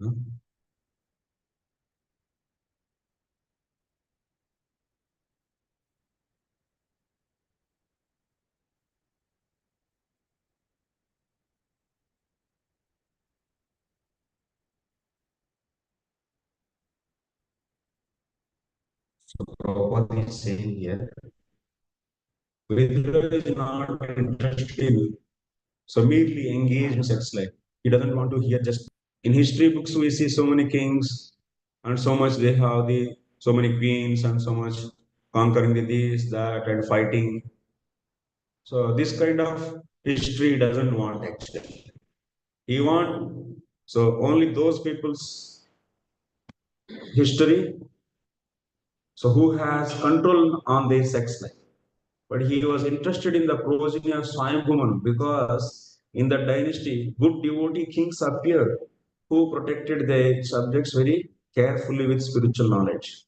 Huh? So Prabhupada is saying here, Vedra is not interested in so merely engaged in sex life. He doesn't want to hear just in history books we see so many kings and so much they have the so many queens and so much conquering the this, that and fighting. So this kind of history doesn't want actually. He want so only those people's history so who has control on their sex life. But he was interested in the progeny of Swayambhuman because in the dynasty, good devotee kings appeared who protected their subjects very carefully with spiritual knowledge.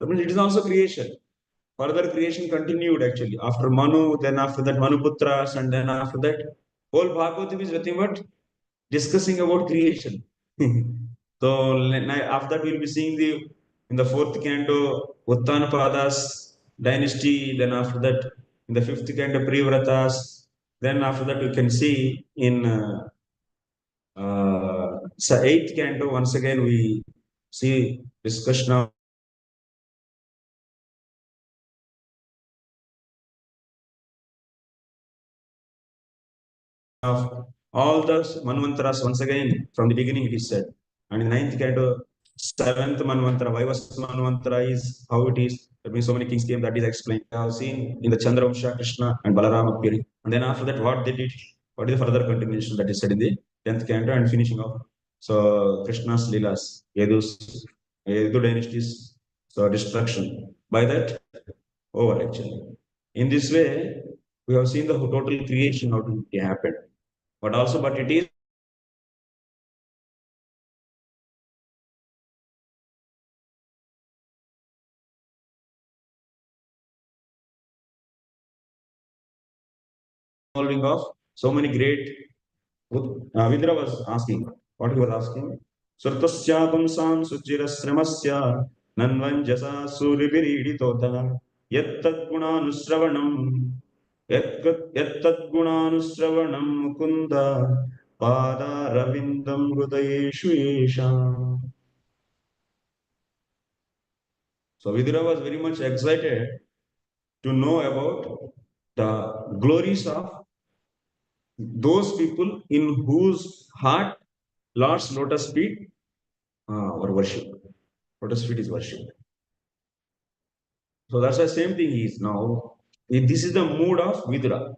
I mean, it is also creation. Further creation continued actually. After Manu, then after that Manuputras, and then after that, whole Bhagavatam is nothing but discussing about creation. So after that, we'll be seeing the in the fourth canto Uttanapadas dynasty. Then after that, in the fifth canto Privratas. Then after that, you can see in eighth canto once again we see discussion of all the Manvantras once again from the beginning it is said. And in the ninth canto, seventh Manvantara, Vaivas Manvantara is how it is. That means so many kings came, that is explained. I have seen in the Chandravamsha, Krishna and Balaram appearing. And then after that, what they did, what is the further continuation that is said in the 10th canto and finishing off. So Krishna's Leelas, Yedu dynasty's so destruction. By that, over actually. In this way, we have seen the total creation how to happen. But it is involving of so many great. Vidra was asking what he was asking. Sartasya pumsam sujirasramasya nanvanjasa suriviriditota yattadgunanusravanam yattadgunanusravanam mukunda pada ravindam hridayeshu yesham. So Vidura was very much excited to know about the glories of those people in whose heart Lord's lotus feet or worship. Lotus feet is worship. So that's the same thing he is now. This is the mood of Vidura.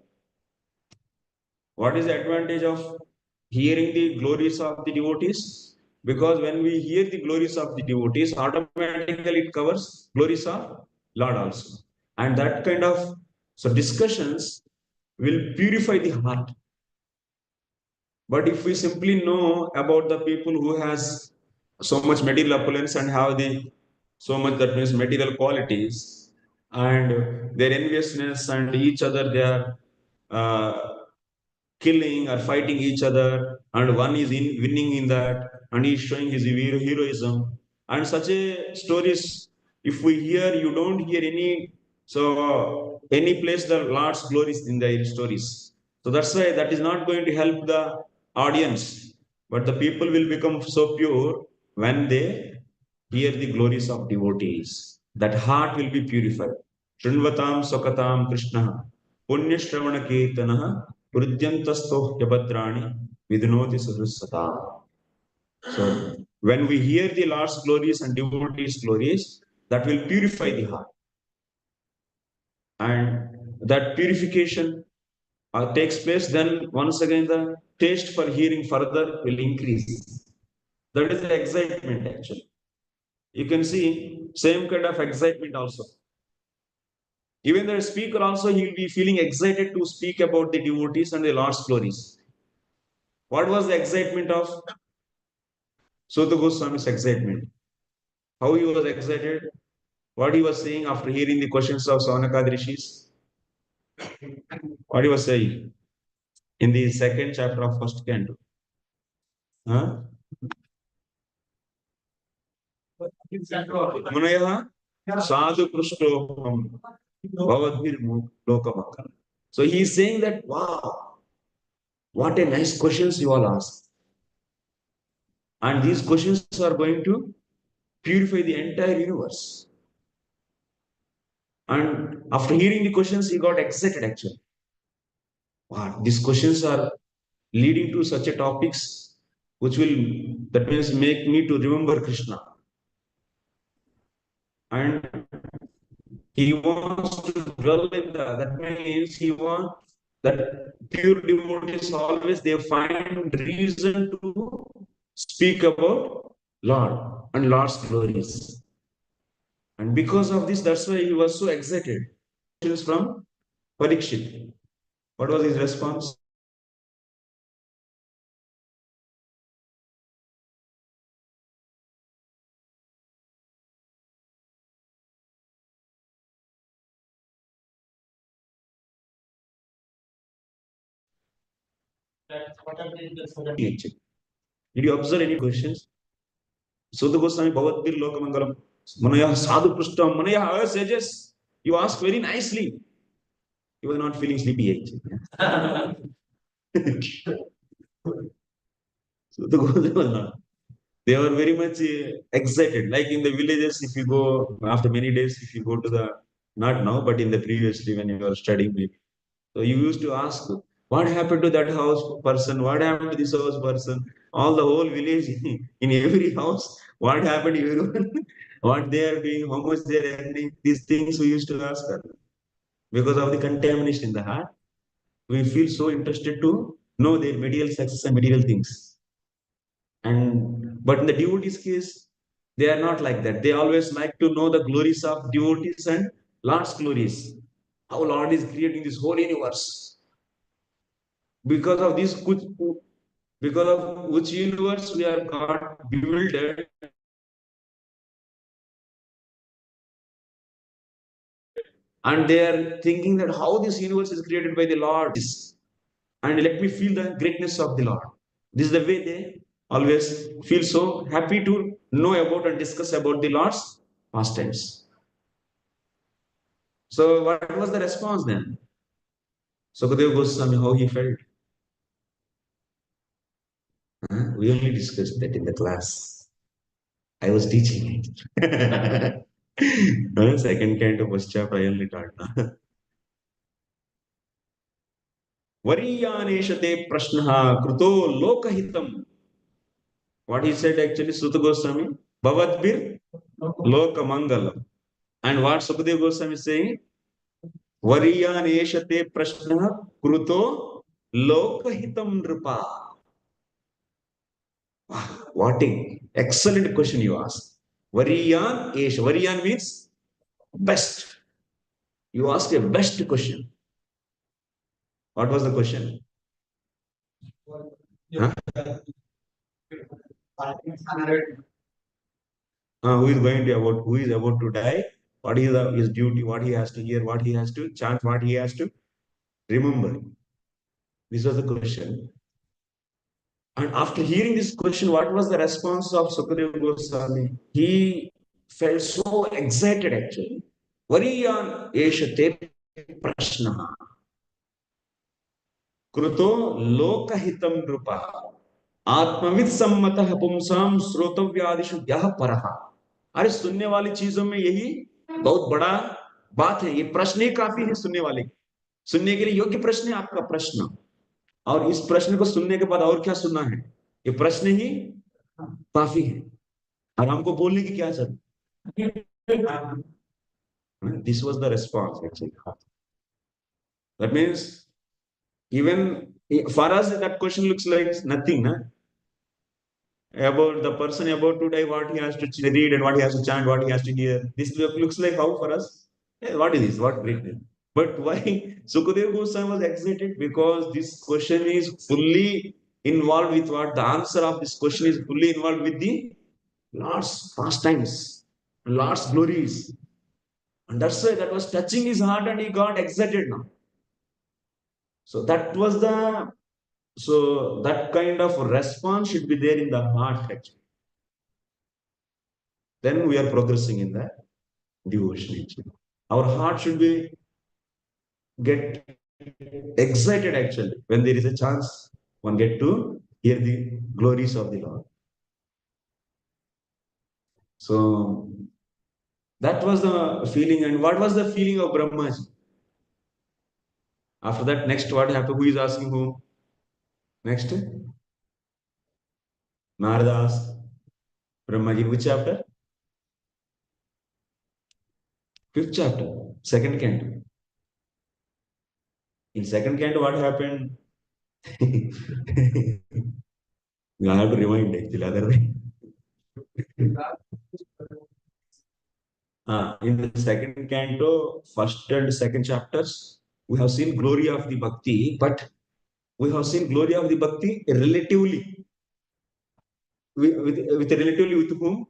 What is the advantage of hearing the glories of the devotees? Because when we hear the glories of the devotees, automatically it covers glories of Lord also. And that kind of so discussions will purify the heart. But if we simply know about the people who has so much material opulence and have the so much that means material qualities and their enviousness and each other they are uh, killing or fighting each other and one is winning in that and he is showing his heroism and such a stories if we hear you don't hear any place the Lord's glories in their stories. So that's why that is not going to help the audience, but the people will become so pure when they hear the glories of devotees. That heart will be purified. Shrunvatam Sokatam Krishna Punyashravana Kirtana Purudyantasto Yabadrani Vidunoti Sudhusata. So when we hear the Lord's glories and devotees' glories, that will purify the heart. And that purification takes place, then once again the taste for hearing further will increase. That is the excitement actually. You can see same kind of excitement also. Even the speaker also he will be feeling excited to speak about the devotees and the Lord's glories. What was the excitement of Sudha Goswami's excitement? How he was excited? What he was saying after hearing the questions of Saunaka Rishis? What he was saying in the second chapter of first canto? Huh? Munaya sadhu prishtoham bhavadbhir lokamaka. So he is saying that, wow, what a nice questions you all ask. And these questions are going to purify the entire universe. And after hearing the questions, he got excited actually. Wow, these questions are leading to such a topics which will, that means, make me to remember Krishna. And he wants to dwell in that means he wants that pure devotees always they find reason to speak about Lord and Lord's glories. And because of this, that's why he was so excited. Questions from Parikshit. What was his response? Did you observe any questions? Sudha Goswami Bhavadir Lokamangalam. Manaya Sadhu Prishtam. Manaya sages. You ask very nicely. He was not feeling sleepy actually. Sudha Goswami was not. They were very much excited. Like in the villages, if you go after many days, if you go to the, not now, but in the previously when you were studying, so you used to ask, what happened to that house person? What happened to this house person? All the whole village, in every house, what happened to everyone? What they are doing, how much they are earning, these things we used to ask her. Because of the contamination in the heart, we feel so interested to know their material success and material things. And but in the devotees' case, they are not like that. They always like to know the glories of devotees and Lord's glories. How Lord is creating this whole universe. Because of this, because of which universe we are got bewildered, and they are thinking that how this universe is created by the Lord, and let me feel the greatness of the Lord. This is the way they always feel so happy to know about and discuss about the Lord's pastimes. So, what was the response then? Sukadeva Goswami, how he felt? Huh? We only discussed that in the class. I was teaching it. Second canto, first chapter, I only taught. Variyaneshate prashnaha kruto lokahitam. What he said actually, Suta Goswami, Bhavadbir lokamangalam. And what Sukadeva Goswami is saying? Variyaneshate prashnaha kruto lokahitam nripa. What a excellent question you ask. Variyan Esh. Variyan means best. You ask a best question. What was the question? Huh? Who is going to about who is about to die? What is his duty? What he has to hear? What he has to chant? What he has to remember? This was the question. And after hearing this question, what was the response of Sukadeva Goswami? He felt so excited actually. Variyan Eshate Prashna. कृतो लोकहितं नृपा आत्मविद सम्मत पुंसाम श्रोतव्यादिषु यह परः. अरे सुनने वाली चीजों में यही बहुत बड़ा बात है. ये प्रश्न ही काफी है सुनने वाले, सुनने के लिए योग्य प्रश्न है आपका प्रश्न. और इस प्रश्न को सुनने के बाद और क्या सुनना है, ये प्रश्न ही काफी है. और हमको बोलने की क्या जरूरत. This was the response actually. That means even for us that question looks like nothing, na? About the person about to die, what he has to read and what he has to chant, what he has to hear, this looks like how for us, hey, what is this, what greatness. But why Sukadeva Goswami was excited? Because this question is fully involved with what the answer of this question is fully involved with the Lord's pastimes, Lord's glories, and that's why that was touching his heart and he got excited now. So that was the, so that kind of response should be there in the heart actually. then we are progressing in the devotion. Our heart should be get excited actually when there is a chance one get to hear the glories of the Lord. So that was the feeling. And what was the feeling of Brahmaji? After that, next what happened? Who is asking who? Next? Narada asked Brahmaji, which chapter? Fifth chapter, second canto. In second canto, what happened? You have to remind actually, otherwise. In the second canto, first and second chapters, we have seen glory of the bhakti, but we have seen glory of the bhakti relatively. With relatively with whom?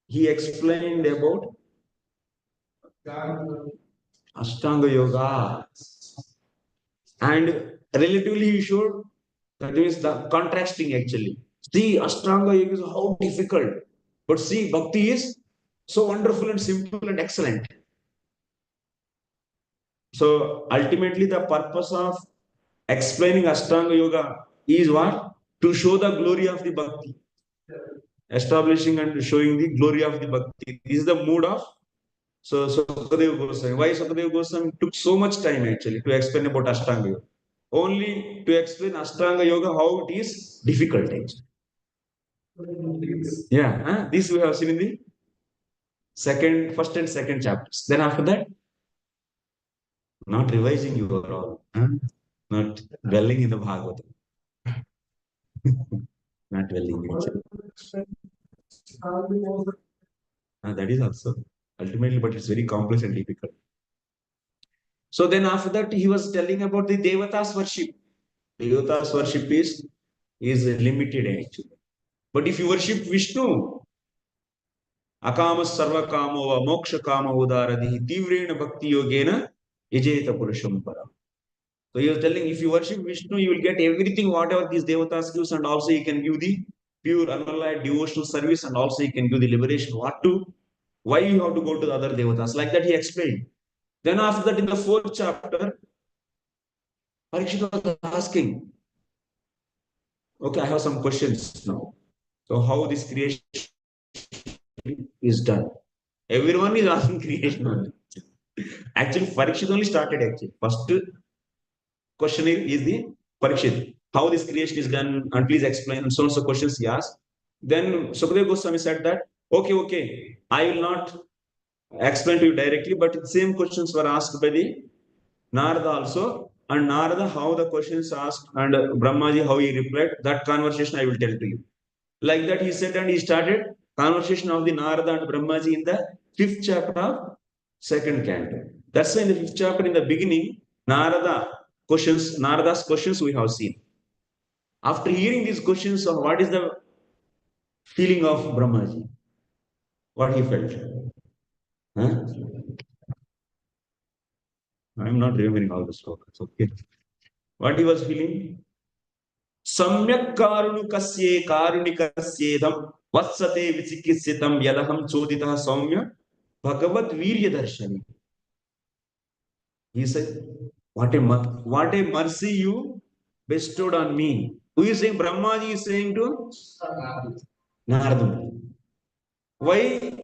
He explained about Ashtanga Yoga. And relatively he showed that is the contrasting actually. See, Ashtanga Yoga is how difficult. But see, Bhakti is so wonderful and simple and excellent. So ultimately the purpose of explaining Ashtanga Yoga is what? To show the glory of the Bhakti. Establishing and showing the glory of the Bhakti. This is the mood of Sukadeva Goswami. Why Sukadeva Goswami took so much time actually to explain about Ashtanga Yoga? Only to explain Ashtanga Yoga how it is difficult actually. Yeah, this we have seen in the first and second chapters. Then after that, not revising you are all, not dwelling in the Bhagavatam, not dwelling in it. That is also ultimately, but it's very complex and difficult. So then after that, he was telling about the Devatas worship. Devatas worship is limited actually. But if you worship Vishnu, Akama Sarva Kamo Moksha Kama Udaradi Tivrena Bhakti Yogena Ijeta Purusham Para. So he was telling if you worship Vishnu, you will get everything, whatever these Devatas gives, and also he can give the pure, unallied devotional service, and also he can give the liberation. What to? Why you have to go to the other Devatas? Like that he explained. Then after that, in the fourth chapter, Parikshit was asking, okay, I have some questions now. So how this creation is done? Everyone is asking creation only. Actually, Parikshit only started actually. First question is the Parikshit. How this creation is done, and please explain, and so on so questions he asked. Then Sukadeva Goswami said that, okay, I will not explain to you directly, but the same questions were asked by the Narada also. And Narada, how the questions asked, and Brahmaji, how he replied, that conversation I will tell to you. Like that, he said, and he started conversation of the Narada and Brahmaji in the fifth chapter of second canto. That's why in the fifth chapter, in the beginning, Narada's questions we have seen. After hearing these questions, what is the feeling of Brahmaji? What he felt? Huh? I'm not remembering all the slokas. Okay. What he was feeling? Samyak karunukasye karunikasyeedam vatsate vichikisyatam yadaham choditah saumya bhagavat virya darshani. He said, what a mercy you bestowed on me. Who is saying? Brahmaji is saying to Narada. Why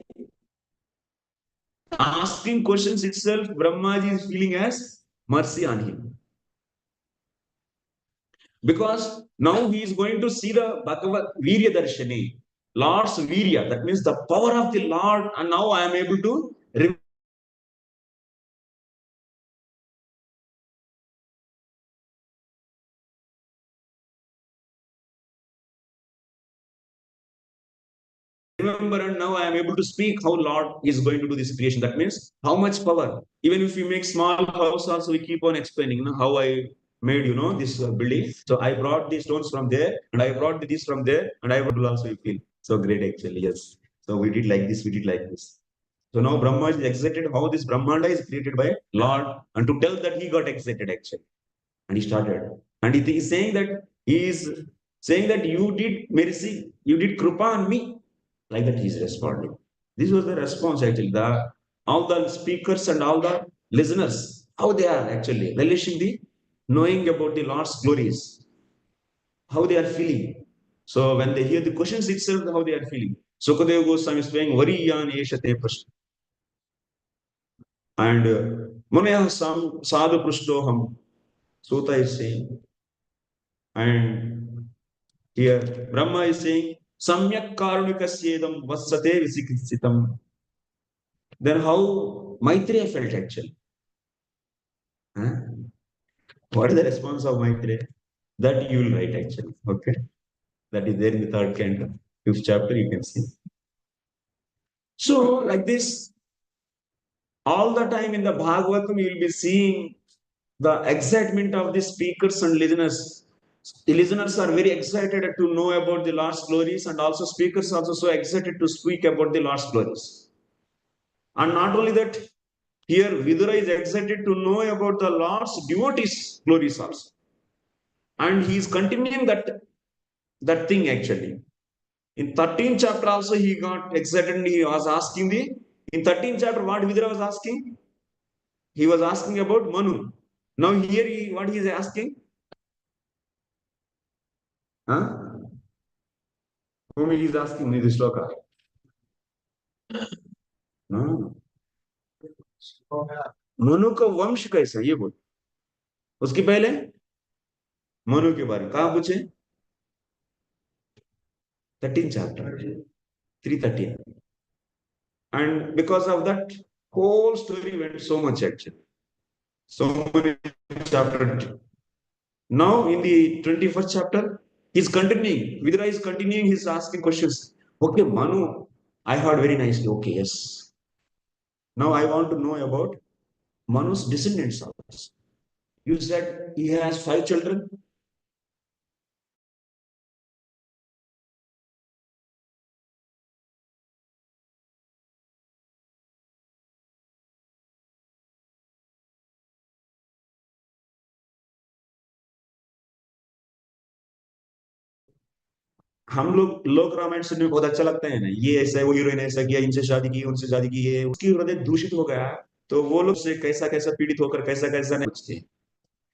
asking questions itself, Brahmaji is feeling as mercy on him. Because now he is going to see the Bhagavat Virya Darshani, Lord's Virya, that means the power of the Lord, and now I am able to remember, and now I am able to speak how Lord is going to do this creation. That means how much power. Even if we make small house, also we keep on explaining, how I made, this building. So I brought these stones from there, and I brought this from there, and I will also feel so great actually. Yes. So we did like this, we did like this. So now Brahma is excited how this Brahmanda is created by Lord, and to tell that he got excited actually. And he started. And he is saying that he is saying that you did mercy, you did krupa on me. Like that he is responding. This was the response actually. All the speakers and all the listeners, how they are actually relishing the knowing about the Lord's glories, how they are feeling. So when they hear the questions itself, how they are feeling. Sukadeva Goswami is saying, Variyan Eshate Prashna. And Munaya Sadhu Prashtoham, Sutta is saying. And here Brahma is saying, Samyak Karunikasjedam Vassate Visikritsitam. Then how Maitreya felt actually. Huh? What is the response of Maitreya? That you will write actually. Okay. That is there in the third canto, fifth chapter, you can see. So, like this, all the time in the Bhagavatam, you will be seeing the excitement of the speakers and listeners. The listeners are very excited to know about the Lord's glories, and also speakers also so excited to speak about the Lord's glories. And not only that, here Vidura is excited to know about the Lord's devotees' glories also. And he is continuing that thing actually. In 13th chapter also he got excited and he was asking in 13th chapter what Vidura was asking? He was asking about Manu. Now here what he is asking? Huh? Whom he is asking in this shloka? No. Manu का वंश कैसा ये बोल उसके पहले मनु के बारे में कहा पूछे 13 chapter 313 and because of that whole story went so much actually so many chapter. Now in the 21st chapter he's continuing Vidura is continuing he's asking questions. Okay Manu, I heard very nicely. Okay, yes, now I want to know about Manu's descendants also. You said he has 5 children. हम लोग रामायण सुनने में बहुत अच्छा लगता है ना, ये ऐसा है, वो हीरोइन ऐसा किया, इनसे शादी की, उनसे शादी की, ये उसकी हृदय दूषित हो गया, तो वो लोग से कैसा कैसा पीड़ित होकर कैसा कैसा नहीं पूछते।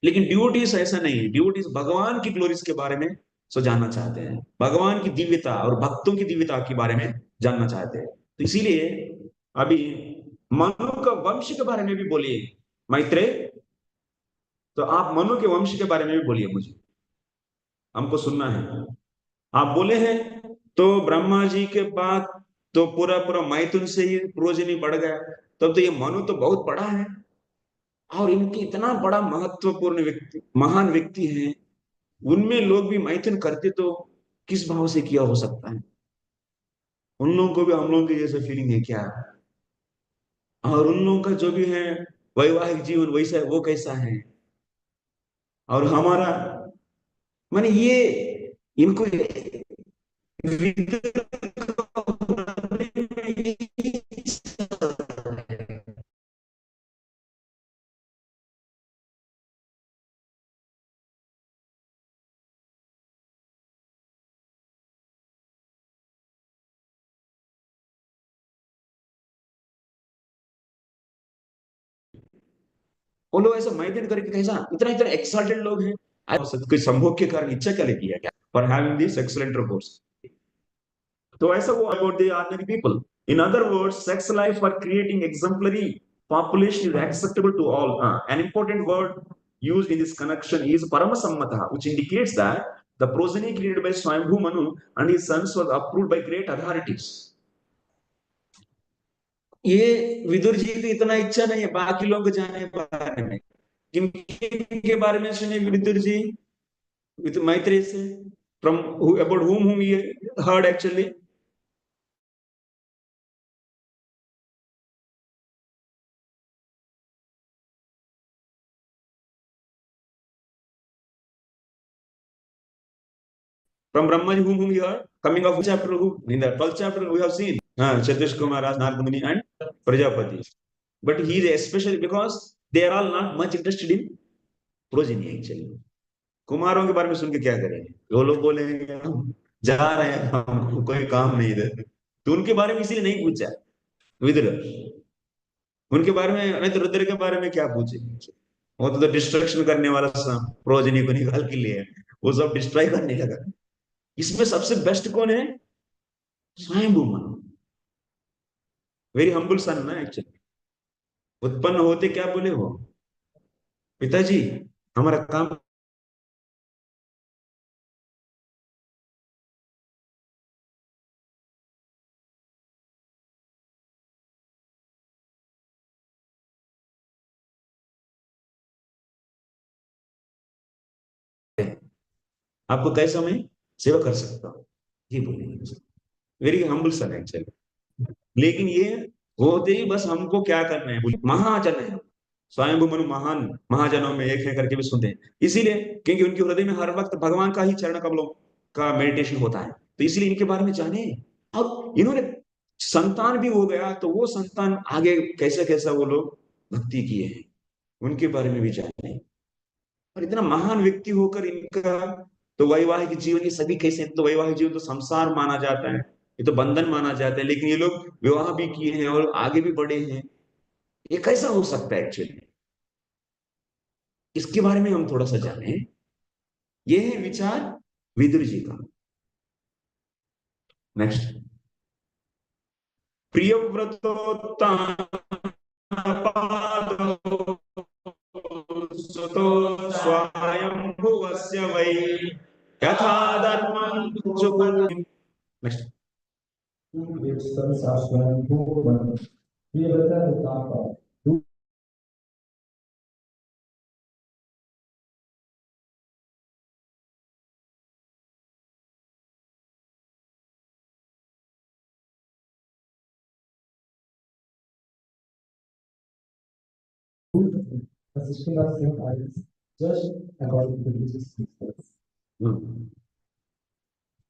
लेकिन ड्यूटीज ऐसा नहीं है, ड्यूटीज भगवान की ग्लोरीज के बारे में सो जानना चाहते हैं, भगवान की दिव्यता और भक्तों की दिव्यता के बारे में जानना चाहते हैं। तो इसीलिए अभी मनु का वंश के बारे में भी बोलिए मैत्रेय, तो आप मनु के वंश के बारे में भी बोलिए, मुझे हमको सुनना है। आप बोले हैं तो ब्रह्मा जी के बाद तो पूरा पूरा मैथुन से ही प्रोजनी बढ़ गया, तब तो ये मनु तो बहुत बड़ा है और इनकी इतना बड़ा महत्वपूर्ण व्यक्ति महान व्यक्ति है, उनमें लोग भी मैथुन करते तो किस भाव से किया हो सकता है? उन लोगों को भी हम लोगों की जैसे फीलिंग है क्या? और उन लोगों का जो भी है वैवाहिक जीवन वैसा है, वो कैसा है? और हमारा माने ये इनको वो लोग ऐसा मैथुन करके कैसा इतना इतना एक्साइटेड लोग हैं, कोई संभोग के कारण इच्छा क्या लेती है क्या for having this sexual intercourse? तो ऐसा वो about the ordinary people. In other words sex life for creating exemplary population is acceptable to all. An important word used in this connection is paramasammata, which indicates that the progeny created by Swayambhu Manu and his sons was approved by great authorities. ये विदुर जी की इतना इच्छा नहीं है बाकी लोग जाने के बारे में, किन के बारे में सुने विदुर जी with Maitreya से, from who, about whom he heard actually? From Brahmaji whom he heard? Coming of chapter who in the 12th chapter we have seen Chatush Kumar, Narad Muni and Prajapati. But he is especially because they are all not much interested in progeny actually. कुमारों के बारे में सुन के क्या करेंगे? वो लोग बोलेंगे हम जा रहे हैं, हमको कोई काम नहीं इधर, तो उनके बारे में इसीलिए नहीं पूछा विदुर। उनके बारे में नहीं तो रुद्र के बारे में क्या पूछे। वो तो डिस्ट्रक्शन करने वाला प्रोजनी को निकाल के लिए वो सब डिस्ट्रॉय करने लगा। इसमें सबसे बेस्ट कौन है? स्वयंभू मनु। वेरी हम्बल सन ना एक्चुअली। उत्पन्न होते क्या बोले वो, पिताजी हमारा काम है, आपको कैसा मैं सेवा कर सकता हूँ, ये बोले। वेरी हम्बल सन एक्चुअली। लेकिन ये होते ही बस हमको क्या करना है, बोले महाजन है। स्वयं मनु महान महाजनों में एक है करके भी सुनते हैं, इसीलिए क्योंकि उनके हृदय में हर वक्त भगवान का ही चरण कमलों का मेडिटेशन होता है, तो इसलिए इनके बारे में जाने। और इन्होंने संतान भी हो गया, तो वो संतान आगे कैसे कैसा वो लोग भक्ति किए हैं, उनके बारे में भी जाने। और इतना महान व्यक्ति होकर इनका तो वैवाहिक जीवन, ये सभी कैसे, तो वैवाहिक जीवन तो संसार माना जाता है, ये तो बंधन माना जाता है, लेकिन ये लोग विवाह भी किए हैं और आगे भी बढ़े हैं। ये कैसा हो सकता है एक्चुअली, इसके बारे में हम थोड़ा सा जाने। ये है विचार विदुर जी का। नेक्स्ट, प्रियव्रतोत्तानपादो सुतो स्वयंभुवस्य वै यथा धर्मं next. assisting us in eyes, just according to religious principles.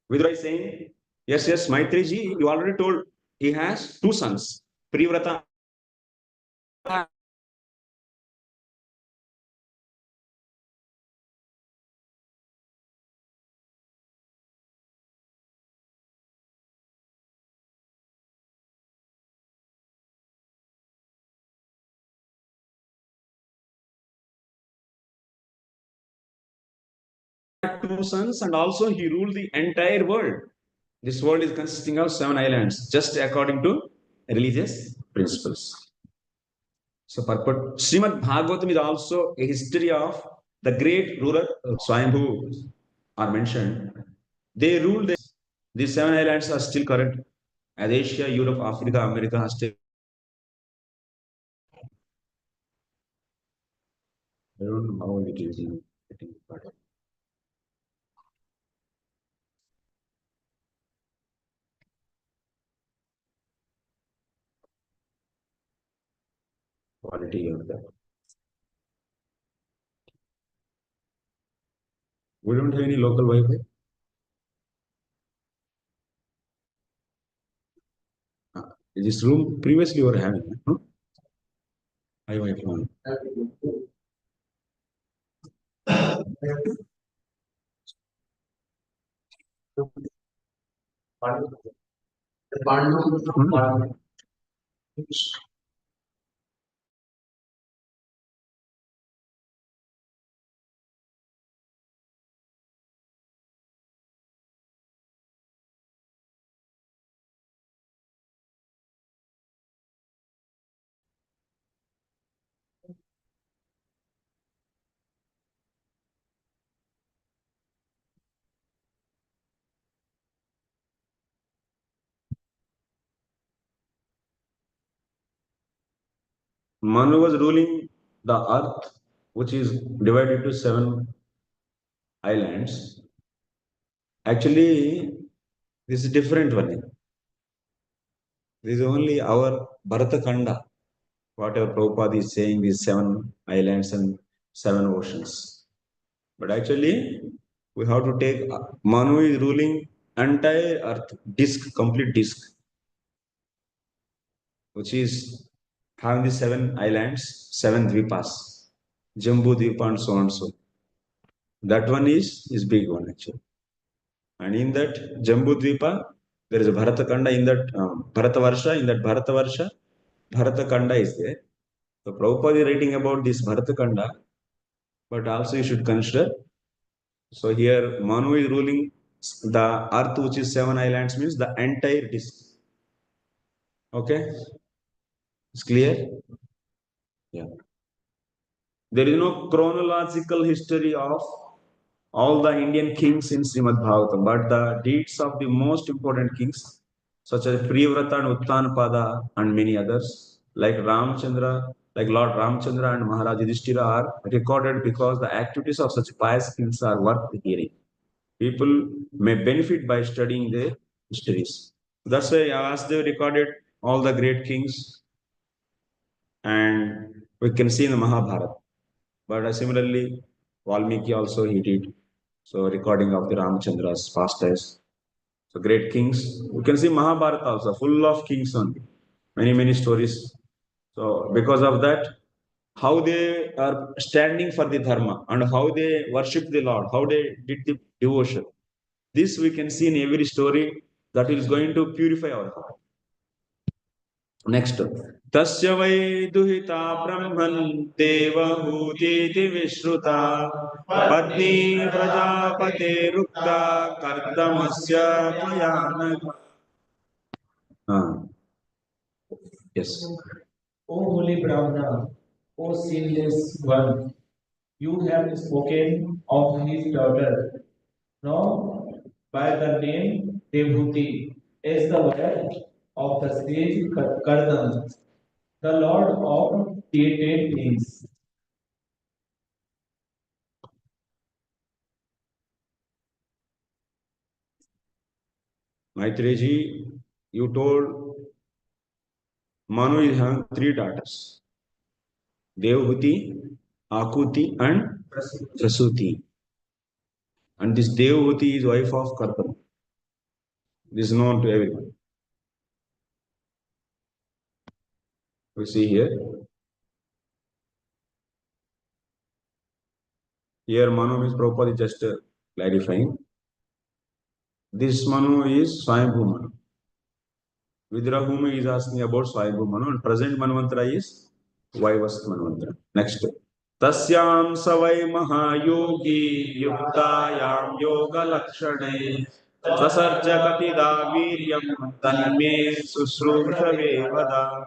Vidura is saying, yes, yes, Maitri ji, you already told he has two sons, Privrata. Two sons, and also he ruled the entire world. This world is consisting of 7 islands, just according to religious principles. So, purport Srimad Bhagavatam is also a history of the great ruler Swayambhu are mentioned. They ruled these 7 islands are still current as Asia, Europe, Africa, America are still. I don't know how it is getting started. Quality of that. We don't have any local Wi-Fi. This room previously you were having, huh? High Wi-Fi on. Manu was ruling the earth, which is divided into 7 islands. Actually, this is different one. This is only our Bharata Khanda. Whatever Prabhupada is saying, these 7 islands and 7 oceans. But actually, we have to take Manu is ruling entire earth, disk, complete disk, which is having the 7 islands, 7 dvipas, Jambu Dvipa and so on and so. That one is big one actually. And in that Jambu Dvipa, There is a Bharatakanda in that Bharatavarsha. In that Bharatavarsha, Bharatakanda is there. So Prabhupada is writing about this Bharatakanda, but also you should consider. So here Manu is ruling the earth, which is 7 islands, means the entire disk. Okay, it's clear. Yeah. There is no chronological history of all the Indian kings in Srimad Bhagavatam, but the deeds of the most important kings, such as Priyavrata and Uttanapada and many others, like Ramchandra, like Lord Ramchandra and Maharaj Yudhishthira, are recorded because the activities of such pious kings are worth hearing. People may benefit by studying their histories. That's why as they recorded all the great kings, and we can see in the Mahabharata. But similarly, Valmiki also he did. So recording of the Ramchandra's pastimes. So great kings. You can see Mahabharata also full of kings only. Many stories. So because of that, how they are standing for the dharma and how they worship the Lord, how they did the devotion. This we can see in every story that is going to purify our heart. Next. Tasya vai duhita brahman devahutiti vishruta padni prajapate rukta kardamasya tvayanag. Yes. O holy Brahmana, O sinless one, you have spoken of his daughter, known by the name Devhuti, as the wife of the sage Kardama, the lord of created things. Maitreji, you told Manu is having 3 daughters: Devhuti, Akuti, and Prasuti. And this Devhuti is wife of Kardama. This is known to everyone. We see here. Here Manu is Prabhupada is just clarifying. This Manu is Swayambhu Manu. Vidrahuma is asking about Swayambhu Manu, and present Manvantara is Vaivast Manvantara. Next. Tasyam savai mahayogi yuktayam yoga lakshane sasarja katida viryam tanme susrushave vada.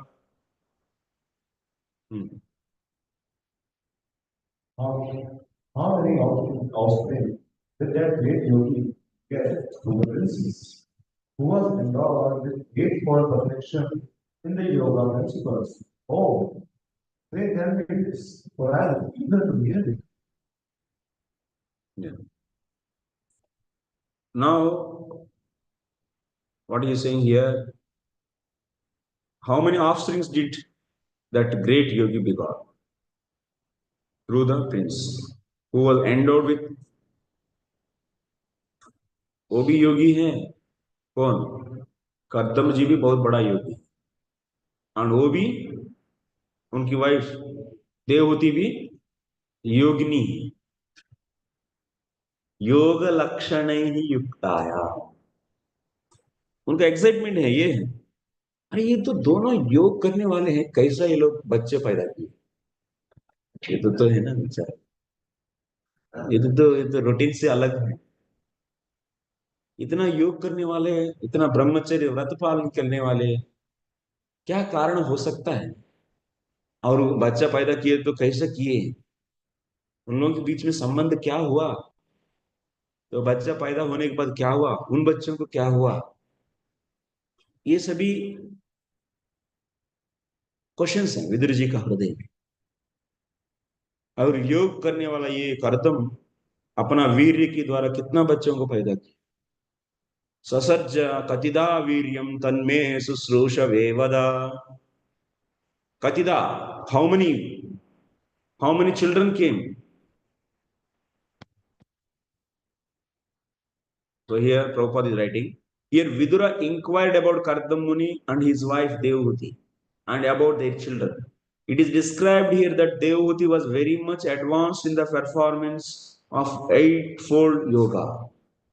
How very offspring did that great yogi get from the princess, who was endowed with eightfold perfection in the yoga principles? Oh, they tell me this, for I am eager to hear it. Yeah. Now, what is saying here? How many offsprings did that great yogi begot? Through the prince, who was endowed with. वो भी योगी है कौन? कर्दम जी भी बहुत बड़ा योगी, और वो भी उनकी वाइफ देवहूति भी योगिनी, योग लक्षण ही युक्ताया। उनका एक्साइटमेंट है ये है, अरे ये तो दोनों योग करने वाले हैं, कैसा ये लोग बच्चे पैदा किए? ये तो है ना बेचारा, ये तो रूटीन से अलग है। इतना योग करने वाले, इतना ब्रह्मचर्य व्रत पालन करने वाले, क्या कारण हो सकता है? और बच्चा पैदा किए तो कैसे किए? उन लोगों के बीच में संबंध क्या हुआ? तो बच्चा पैदा होने के बाद क्या हुआ? उन बच्चों को क्या हुआ? ये सभी क्वेश्चंस हैं विदुर जी का हृदय में। और योग करने वाला ये कर्दम अपना वीर्य के द्वारा कितना बच्चों को पैदा किया? ससर्ज कतिदा वीर्यम तन्मे शुश्रूष वेवदा। कतिदा, how many children came? So here Prabhupada is writing, here Vidura inquired about Kardama Muni and his wife Devhuti and about their children. It is described here that Devhuti was very much advanced in the performance of eightfold yoga.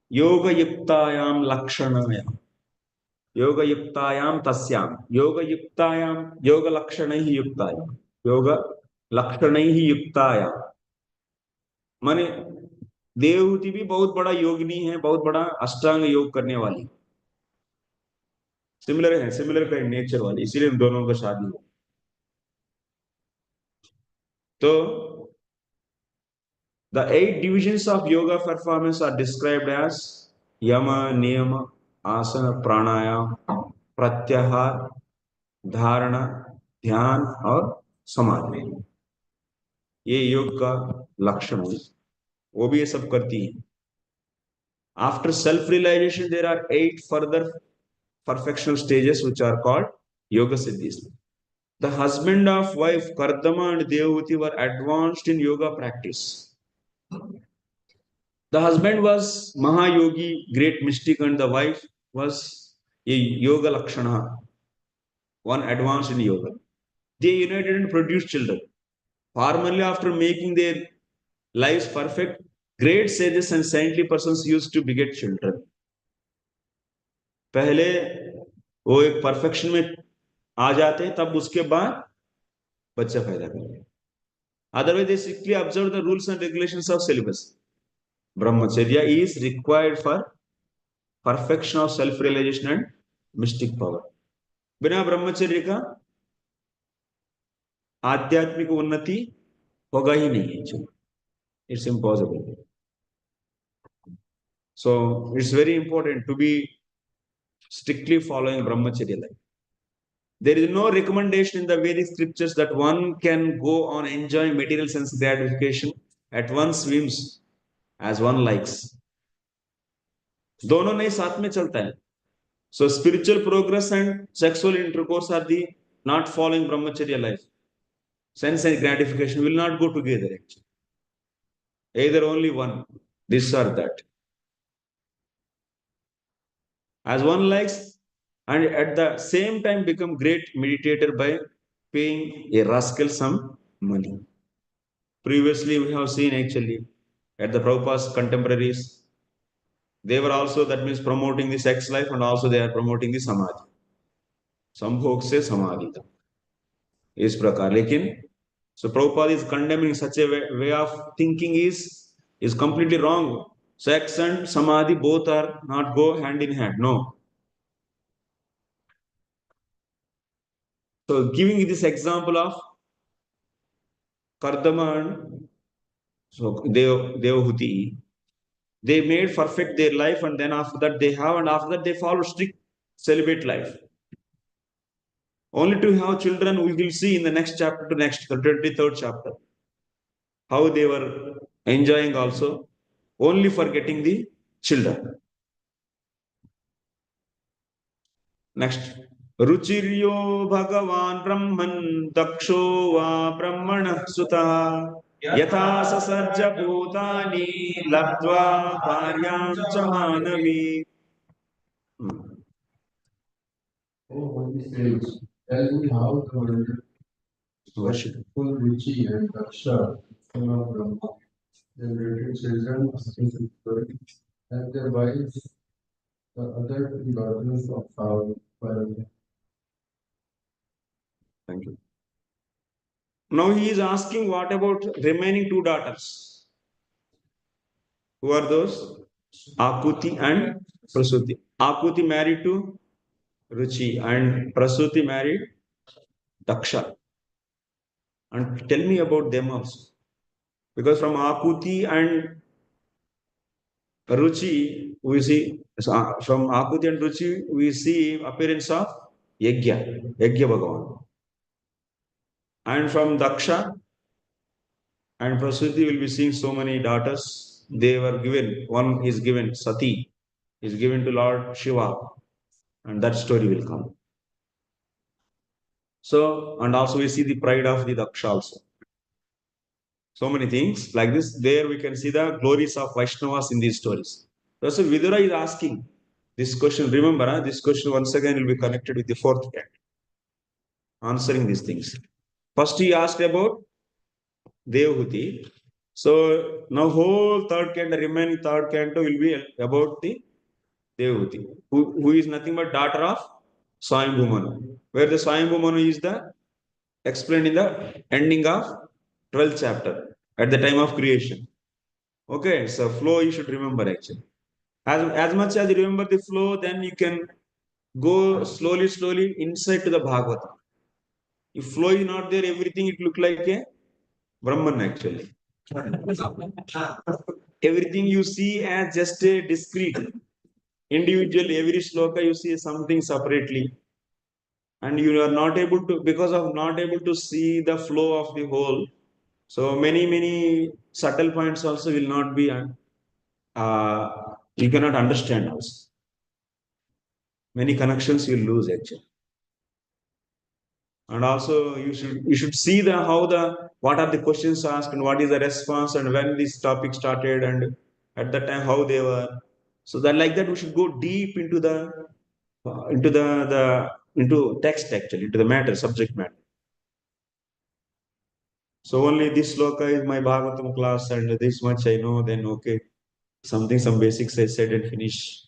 Yoga yuktayam lakshanayam. Yoga yuktayam tasyam. Yoga yuktayam. Yoga lakshanaihi yuktayam. Yoga lakshanaihi yuktayam. माने देवहूति भी बहुत बड़ा योगिनी है, बहुत बड़ा अष्टांग योग करने वाली, सिमिलर का नेचर वाली, इसीलिए दोनों का शादी हो। तो the 8 divisions of yoga performance are described as yama, niyama, asana, pranayam, pratyahar, धारणा, ध्यान और समाधि। ये योग का लक्षण है, वो भी ये सब करती है। After self realization there are 8 further perfectional stages which are called yoga siddhis. The husband of wife Kardama and Devahuti were advanced in yoga practice. The husband was Mahayogi, great mystic, and the wife was a yoga lakshana, one advanced in yoga. They united and produced children. Formerly, after making their lives perfect, great sages and saintly persons used to beget children. पहले वो एक perfection में आ जाते हैं, तब उसके बाद बच्चा पैदा करते। Otherwise, they strictly observe the rules and regulations of syllabus. Brahmacharya is required for perfection of self-realization and mystic power. बिना ब्रह्मचर्य का आध्यात्मिक उन्नति होगा ही नहीं है, it's impossible. So it's very important to be strictly following brahmacharya life. There is no recommendation in the Vedic scriptures that one can go on enjoying material sense gratification at one's whims as one likes. दोनों नहीं साथ में चलता है. So spiritual progress and sexual intercourse are the not following brahmacharya life. Sense and gratification will not go together actually. Either only one, this or that. As one likes, and at the same time become great meditator by paying a rascal some money. Previously, we have seen actually at the Prabhupada's contemporaries, they were also, that means, promoting the sex life, and also they are promoting the samadhi. Sambhog se samadhi tak. इस प्रकार, लेकिन so Prabhupada is condemning such a way of thinking is completely wrong. Sex and samadhi both are not go hand in hand. No. So giving this example of Kardama and so Devahuti, they made perfect their life, and then after that they have, and after that they follow strict celibate life. Only to have children, we will see in the next chapter to next, the 23rd chapter, how they were enjoying also, only for getting the children. Next. Ruchiryo Bhagavan Brahman Daksho Va Brahmana Sutah Yatha Sasarja Bhutani Labdva Bharyam Chamanavi. Oh, holy sage, tell me how the worshipful Ruchi and Daksha, son of Brahma, generated children specifically, and their wives, the other two daughters of Vaibhava. Thank you. Now he is asking, what about remaining 2 daughters? Who are those? Akuti and Prasuti. Akuti married to Ruchi and Prasuti married Daksha. And tell me about them also. Because from Akuti and Ruchi, we see, from Akuti and Ruchi, we see appearance of Yajna Bhagavan. And from Daksha and Prasuti, will be seeing so many daughters. They were given, one is given, Sati, is given to Lord Shiva. And that story will come. So, and also we see the pride of the Daksha also. So many things like this. There we can see the glories of Vaishnavas in these stories. So Vidura is asking this question. Remember, this question once again will be connected with the 4th canto. Answering these things. First he asked about Devahuti. So now whole 3rd canto, remaining 3rd canto will be about the Devahuti, who is nothing but daughter of Swayambhu Manu, where the Swayambhu Manu is the explained in the ending of 12th chapter at the time of creation. Okay, so flow you should remember actually. As much as you remember the flow, then you can go slowly inside to the Bhagavatam. If flow is not there, everything it look like a Brahman actually. Everything you see as just a discrete, individual, every sloka you see something separately. And you are not able to, because of not able to see the flow of the whole. So many subtle points also will not be, you cannot understand also. Many connections you lose actually. And also you should see the how the what are the questions asked and what is the response and when this topic started and at that time how they were. So that like that we should go deep into the into text actually, into the matter, subject matter. So only this sloka is my Bhagavatam class and this much I know, then okay. Some basics I said and finish.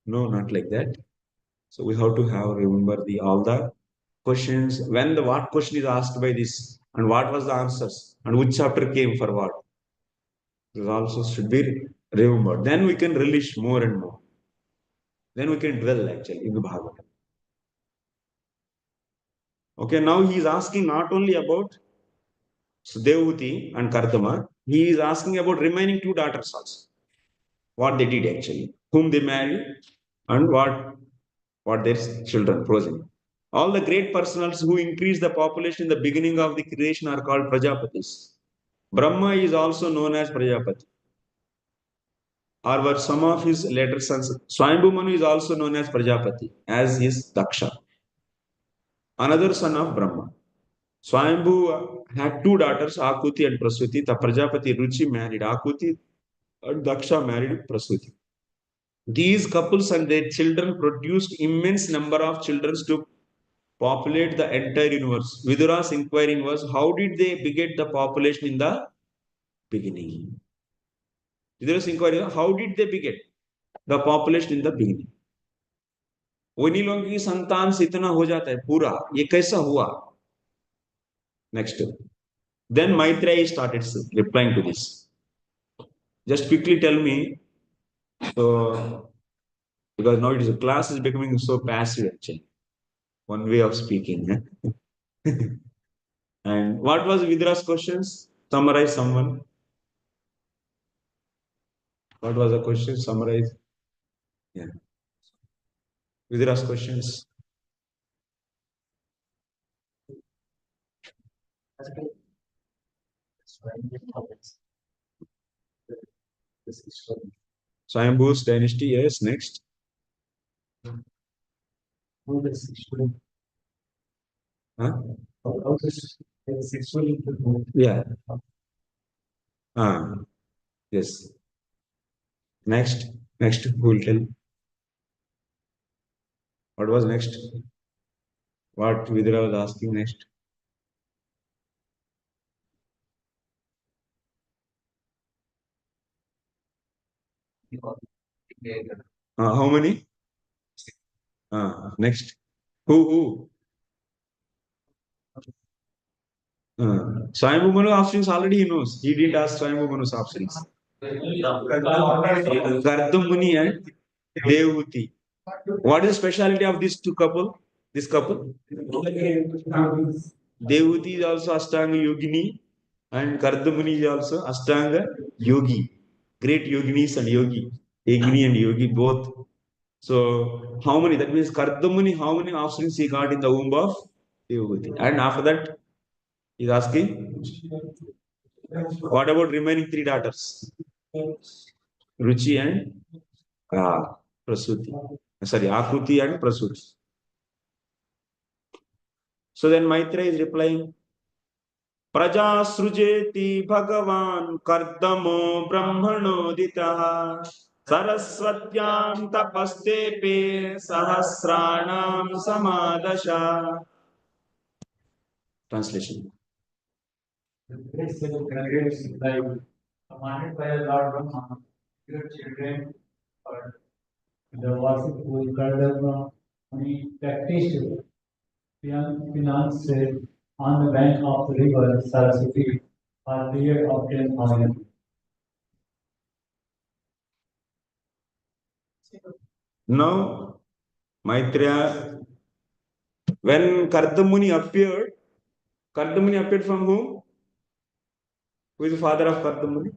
No, not like that. So we have to have remember the all the questions, when the what question is asked by this and what was the answers and which chapter came for what. This also should be remembered. Then we can relish more and more. Then we can dwell actually in the Bhagavatam. Okay, now he is asking not only about Devahuti and Kardama, he is asking about remaining two daughters also. What they did actually, whom they married, and what their children, progeny. All the great personals who increase the population in the beginning of the creation are called Prajapatis. Brahma is also known as Prajapati, or were some of his later sons. Swayambhu Manu is also known as Prajapati, as is Daksha, another son of Brahma. Swayambhu had two daughters, Akuti and Prasuti. The Prajapati Ruchi married Akuti, and Daksha married Prasuti. These couples and their children produced immense number of children to populate the entire universe. Vidura's inquiring was, how did they beget the population in the beginning? Vidura's inquiry was, how did they beget the population in the beginning? उन्हीं लोगों की संतान से इतना हो जाता है पूरा, ये कैसा हुआ? Next. Then Maitreya started replying to this. Just quickly tell me, so because now it is a class is becoming so passive actually. One way of speaking. And what was Vidra's questions? Summarize someone. What was the question? Summarize. Yeah. Vidra's questions. Swayambhu's dynasty, yes, next. Huh? Yeah. Yes. Next. Next, who will tell? What was next? What Vidra was asking next? How many? Next. Who? Swayambhu Manu options already he knows. He didn't ask Swayambhu Manu's options. Kardama Muni and Devahuti. What is the speciality of these two couple? This couple? Devahuti is also Ashtanga Yogini and Kardama Muni is also Ashtanga Yogi. Great Yoginis and Yogi. Yogini and Yogi both. So how many? That means Kardama Muni, how many offsprings he got in the womb of Devahuti? And after that, he's asking, what about remaining three daughters? Ruchi and Prasuti. Sorry, Akruti and Prasuti. So then Maitreya is replying, Praja srujeti Bhagavan Kardamo Brahmanoditaha Saraswatyam tapastepe sahasranam samadasha. Translation. Commanded by Lord Brahma, your children are The worshipful Kardama Muni practiced finance on the bank of the river Saraswati for a period of 10,000. Now, Maitreya, when Kardamuni appeared from whom? Who is the father of Kardamuni?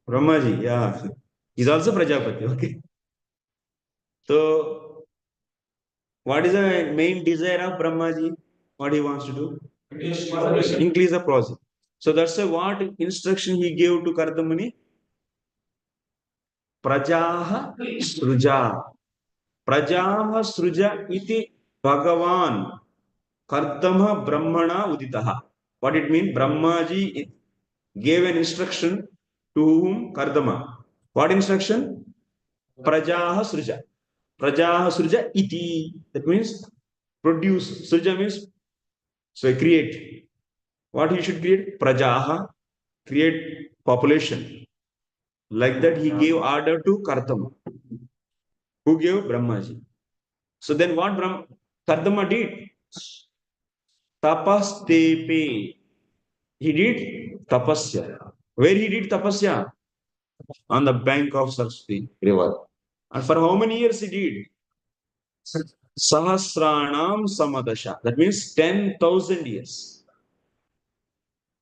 Brahmaji, yeah. He's also Prajapati, okay. So, what is the main desire of Brahmaji? What he wants to do? Increase the process. So that's why what instruction he gave to Kardamuni? Prajaha Sruja. Prajaha Sruja iti Bhagavan Kardama Brahmana Uditaha. What it means? Brahmaji gave an instruction to whom? Kardama. What instruction? Prajaha Sruja. Prajaha Sruja iti. That means produce. Sruja means so create. What he should create? Prajaha. Create population. Like that he gave order to Kardama. Who gave? Brahmaji. So then what Kardama did? Tapastepe. He did tapasya. Where he did tapasya? On the bank of Saraswati river. And for how many years he did? Sahasranam Samadasha. That means 10,000 years.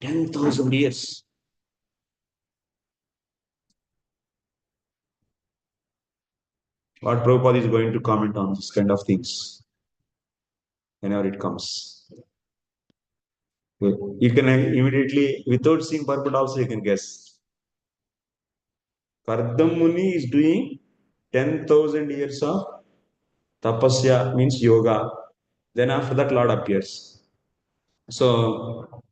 10,000 years. What Prabhupada is going to comment on this kind of things whenever it comes. You can immediately, without seeing purport also, you can guess. Kardama Muni is doing 10,000 years of tapasya, means yoga. Then after that, Lord appears. So,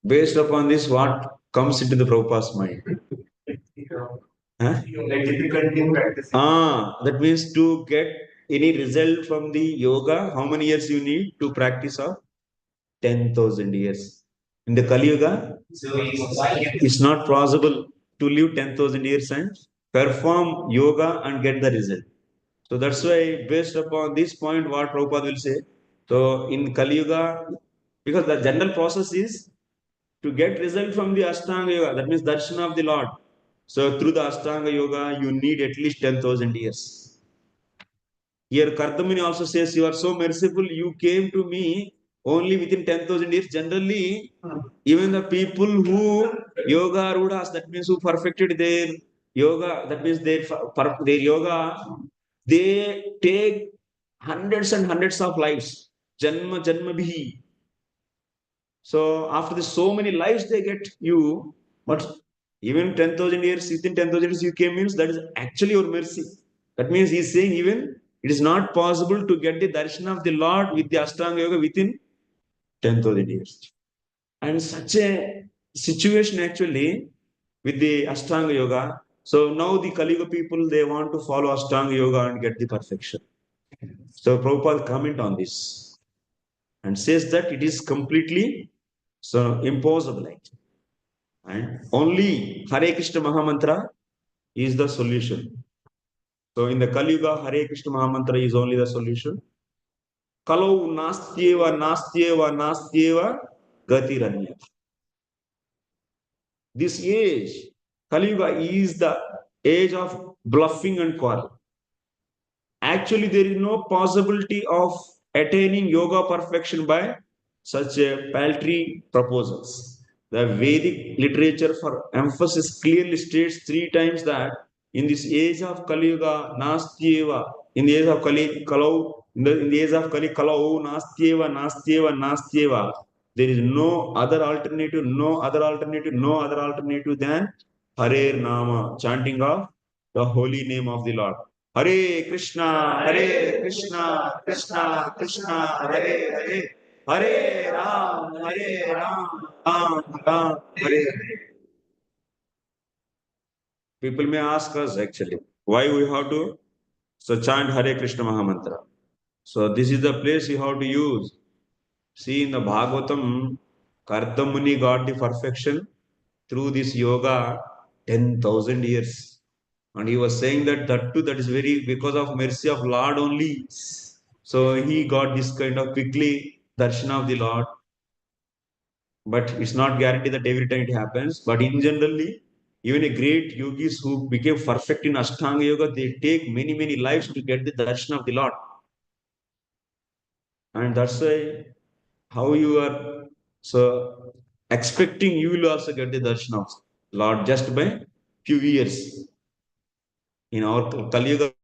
based upon this, what comes into the Prabhupada's mind? Huh? That means to get any result from the yoga, how many years you need to practice of? 10,000 years. In the Kali Yuga, it's not possible to live 10,000 years and perform yoga and get the result. So that's why, based upon this point, what Prabhupada will say. So in Kali Yuga, because the general process is to get result from the Ashtanga Yoga, that means darshan of the Lord. So through the Ashtanga Yoga, you need at least 10,000 years. Here Kardamuni also says, you are so merciful, you came to me only within 10,000 years. Generally, even the people who yoga rudas, that means who perfected their yoga, that means their yoga, they take hundreds and hundreds of lives. Janma Janma Bihi. So after this, so many lives they get you, but even 10,000 years, within 10,000 years you came means that is actually your mercy. That means he's saying even it is not possible to get the darshan of the Lord with the Ashtanga Yoga within 10,000 years. And such a situation actually with the Ashtanga Yoga. So now the Kali Yuga people, they want to follow Ashtanga Yoga and get the perfection. So Prabhupada comment on this and says that it is completely impossible actually. And only Hare Krishna Mahamantra is the solution. So in the Kali Yuga, Hare Krishna Mahamantra is only the solution. Kalau nastyeva, nastyeva, nastyeva, gatiranya. This age, Kali Yuga, is the age of bluffing and quarrel. Actually, there is no possibility of attaining yoga perfection by such paltry proposals. The Vedic literature for emphasis clearly states 3 times that in this age of Kali Yuga, Nastyeva, in the age of Kali Kalau, in the age of Kali Kalau, Nastyeva, Nastyeva, Nastyeva, there is no other alternative, no other alternative, no other alternative than Hare Nama, chanting of the holy name of the Lord. Hare Krishna, Krishna Krishna, Hare Hare, Hare Ram, Ram Ram, Hare Hare. People may ask us actually, why we have to chant Hare Krishna Mahamantra. So this is the place you have to use. See in the Bhagavatam, Kardama Muni got the perfection through this yoga 10,000 years. And he was saying that too, that is very because of mercy of Lord only. So he got this kind of quickly darshan of the Lord. But it's not guaranteed that every time it happens. But in generally, even a great yogis who became perfect in Ashtanga Yoga, they take many, many lives to get the darshan of the Lord. And that's why how you are so expecting you will also get the darshan of Lord just by few years. In our Kali Yuga,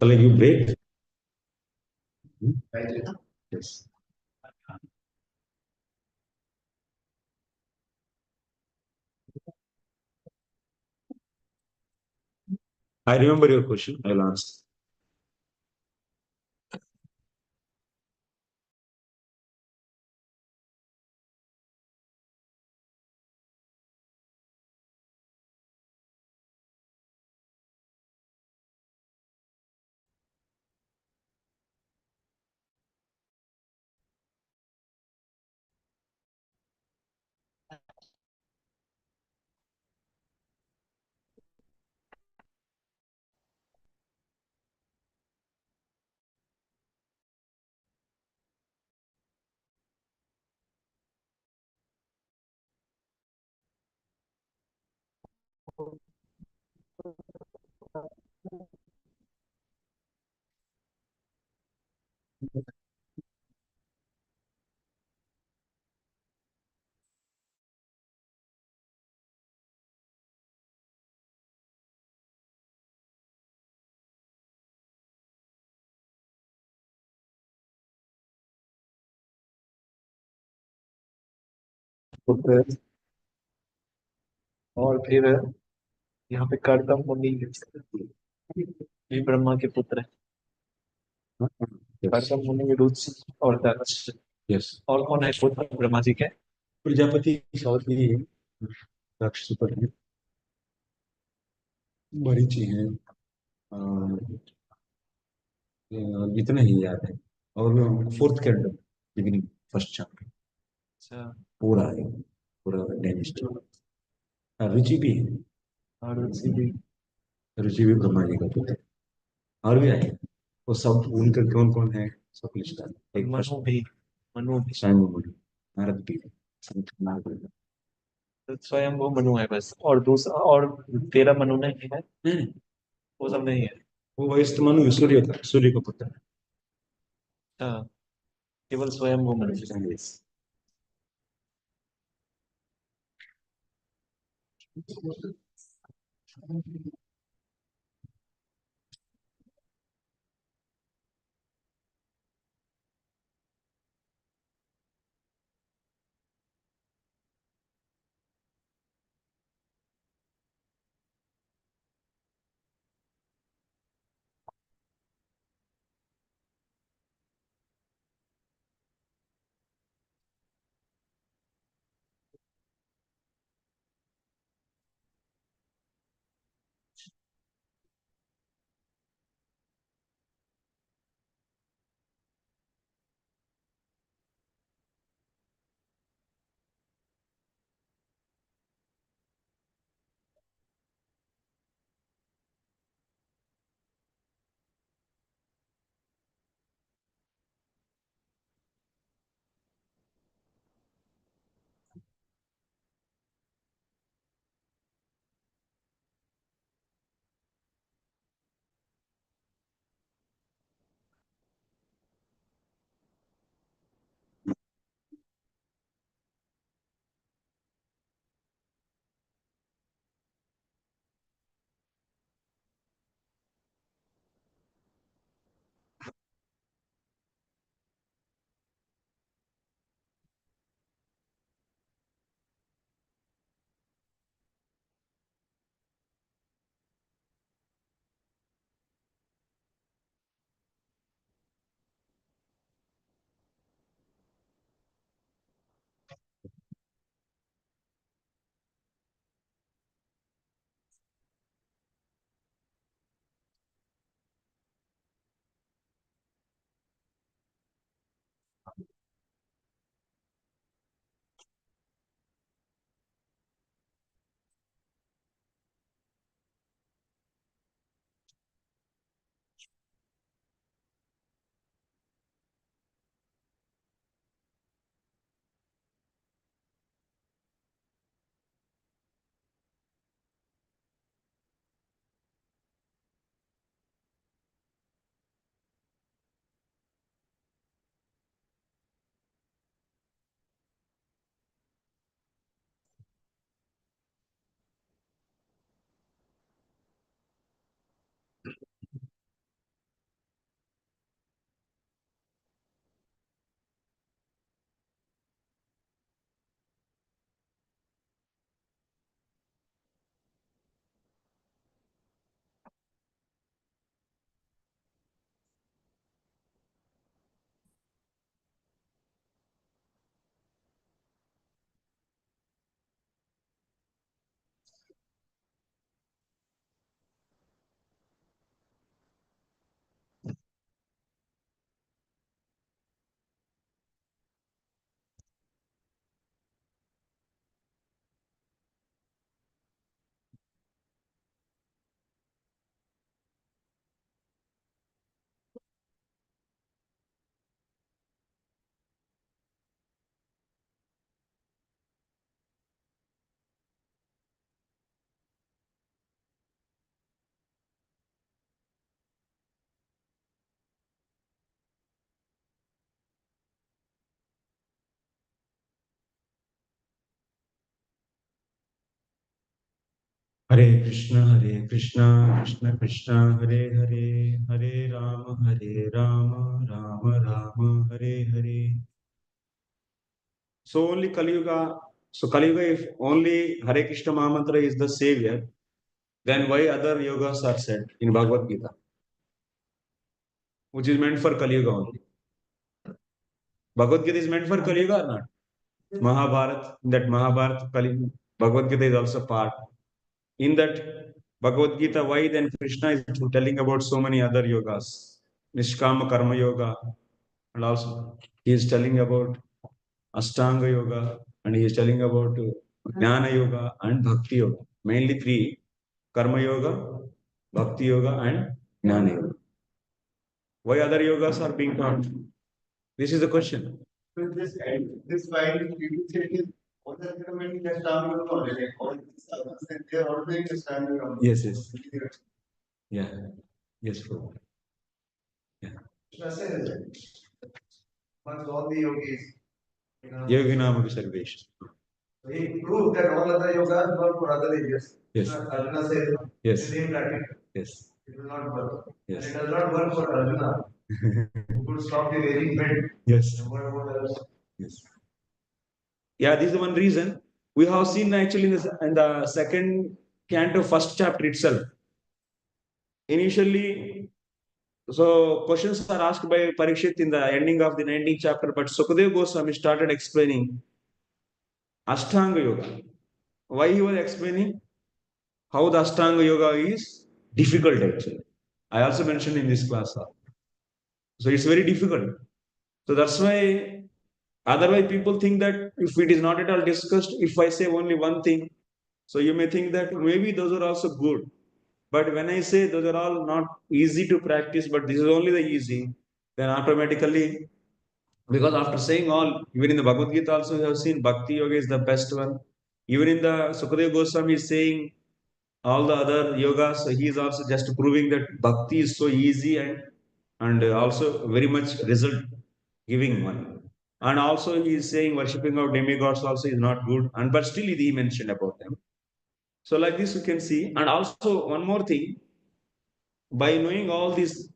you break. Yes. I remember your question. I'll answer. पुत्र है। और फिर यहाँ पे कर्दम मुनि भी ब्रह्मा के पुत्र है। कर्दम मुनि विरुद्ध और दक्ष। Yes. और कौन है पुत्र ब्रह्मा जी के? प्रजापति सावित्री है, दक्ष सुपर है, मरीचि है, इतने ही याद है। और fourth candle beginning first chapter अच्छा। पूरा है, पूरा डायनेस्टी। रुचि भी है, और रुचि भी ब्रह्मा जी का पुत्र है। और भी आए वो सब, उनका कौन कौन है सब लिस्ट है। एक मनु भी स्वयं मुनि, नारद भी है, संत नारद भी है। तो स्वयं वो मनु है बस। और दूसरा और 13 मनु नहीं है, वो सब नहीं है। वो वैश्य मनु सूर्य का पुत्र है। अच्छा, केवल स्वयं वो Manu. Yes. Hare Krishna, Krishna Krishna, Hare Hare, Hare Rama, Rama Rama, Hare Hare. So only Kali Yuga. So Kali Yuga, if only Hare Krishna Mahamantra is the savior, then why other yogas are said in Bhagavad Gita, which is meant for Kali Yuga only? Bhagavad Gita is meant for Kali Yuga or not? Mahabharata, that Mahabharata, Kali, Bhagavad Gita is also part. In that Bhagavad Gita, why then Krishna is telling about so many other yogas, Nishkama Karma Yoga, and also he is telling about Ashtanga Yoga, and he is telling about Jnana Yoga and Bhakti Yoga. Mainly three: Karma Yoga, Bhakti Yoga, and Jnana Yoga. Why other yogas are being taught? This is the question. So this while you said is all the recommending the Ashtanga Yoga only, like all these others, and they are all doing Ashtanga Yoga. Yes, yes. Yeah. Yes, bro. Yeah. Krishna says, amongst all the yogis, Yoginam Sarvesh. he proved that all other yogas work for other areas. Yes. Arjuna says, Yes. the same practice. Yes. It will not work. Yes. And it does not work for Arjuna, who could stop the raging wind. Yes. What about others? Yes. Yeah, this is one reason. We have seen actually in the second canto, first chapter itself. Initially, so questions are asked by Parikshit in the ending of the 19th chapter, but Sukadeva Goswami started explaining Ashtanga Yoga. Why he was explaining how the Ashtanga Yoga is difficult actually. I also mentioned in this class. So it's very difficult. So that's why, otherwise people think that if it is not at all discussed, if I say only one thing, so you may think that maybe those are also good. But when I say those are all not easy to practice, but this is only the easy, then automatically, because after saying all, even in the Bhagavad Gita also we have seen Bhakti Yoga is the best one. Even in the Sukadeva Goswami is saying all the other yogas, so he is also just proving that Bhakti is so easy and also very much result giving one. And also he is saying worshipping of demigods also is not good. And but still he mentioned about them. So like this you can see. And also one more thing, by knowing all these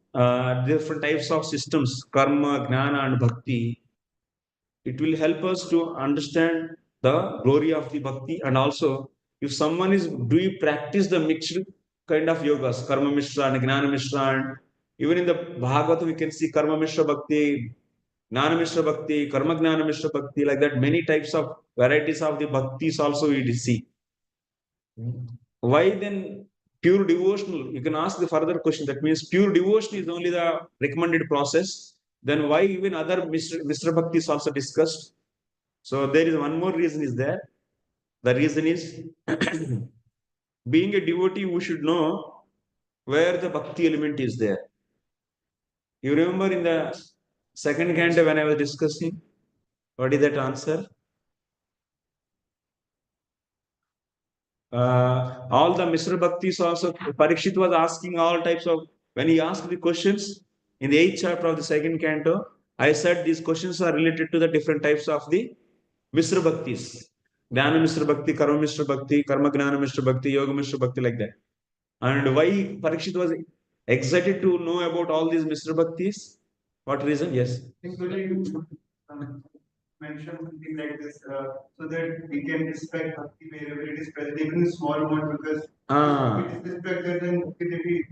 different types of systems, karma, gnana, and bhakti, it will help us to understand the glory of the bhakti. And also, if someone is do you practice the mixed kind of yogas, karma mishra and gnana mishra, and even in the Bhagavata, we can see karma mishra bhakti, gnana mishra bhakti, karma gnana mishra bhakti, like that, many types of varieties of the bhaktis also we see. Why then pure devotional? You can ask the further question. That means pure devotion is only the recommended process. Then why even other Mr. Bhakti is also discussed? So there is one more reason is there. The reason is being a devotee, we should know where the bhakti element is there. You remember in the second canto when I was discussing, what is that answer? All the Mr. Bhaktis also, Parikshit was asking all types of, when he asked the questions in the 8th chapter of the second canto, I said these questions are related to the different types of the Mr. Bhaktis. Dhyana Mr. Bhakti, Karma Mr. Bhakti, Karma Gnana Mr. Bhakti, Yoga Mr. Bhakti, like that. And why Parikshit was excited to know about all these Mr. Bhaktis? What reason? Yes. I think today you mention something like this so that we can respect Bhakti wherever it is present, even in small amount, because if it is respected, then Bhakti Devi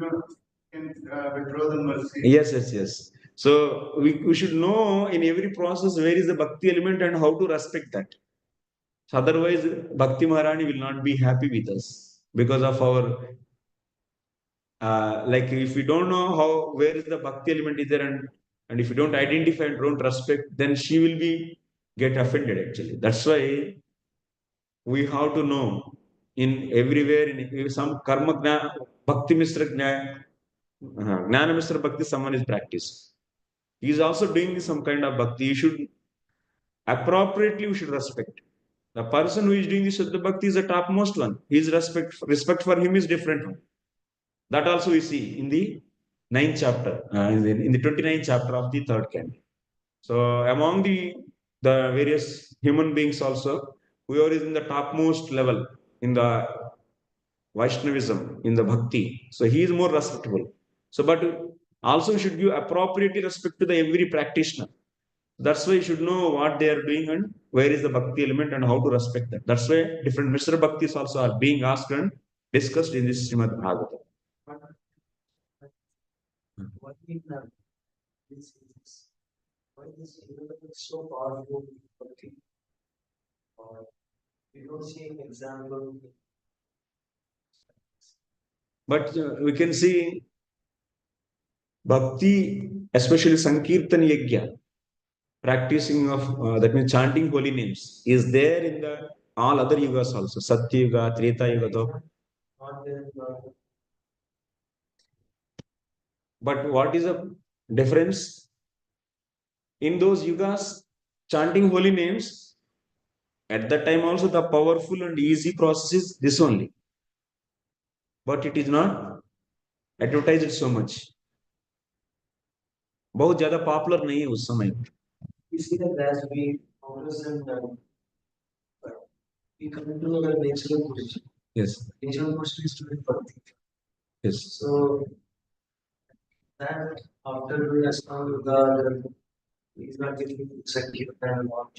can withdraw the mercy. Yes. So we should know in every process where is the Bhakti element and how to respect that. So otherwise, Bhakti Maharani will not be happy with us because of our like if we don't know how where is the Bhakti element is there and if you don't identify and don't respect, then she will be get offended actually. That's why we have to know in everywhere in some karma bhakti misra gnana misra bhakti someone is practiced. He is also doing some kind of bhakti. You should appropriately you should respect. The person who is doing this Shuddha Bhakti is the topmost one. His respect for him is different. That also we see in the 9th chapter, in the 29th chapter of the third canto. So among the various human beings also, whoever is in the topmost level in the Vaishnavism, in the Bhakti. So he is more respectable. So, but also should give appropriate respect to the every practitioner. That's why you should know what they are doing and where is the Bhakti element and how to respect that. That's why different Mr. Bhaktis also are being asked and discussed in this Srimad Bhagavatam. What in this is why this is so powerful? Bhakti? Or we don't see an example. But we can see Bhakti, especially Sankirtan Yajna, practicing of that means chanting holy names, is there in the all other yugas also. Satya Yuga, Treta Yuga, though. Not there, But what is the difference? In those yugas, chanting holy names, at that time also the powerful and easy process is this only. But it is not advertised so much. बहुत ज्यादा popular नहीं है उस समय. we see that as we progress and we come to the natural position. Yes. Natural position is to be Bhakti. Yes. So that after doing Iskcon Yoga, he's not getting Sankirtan and all.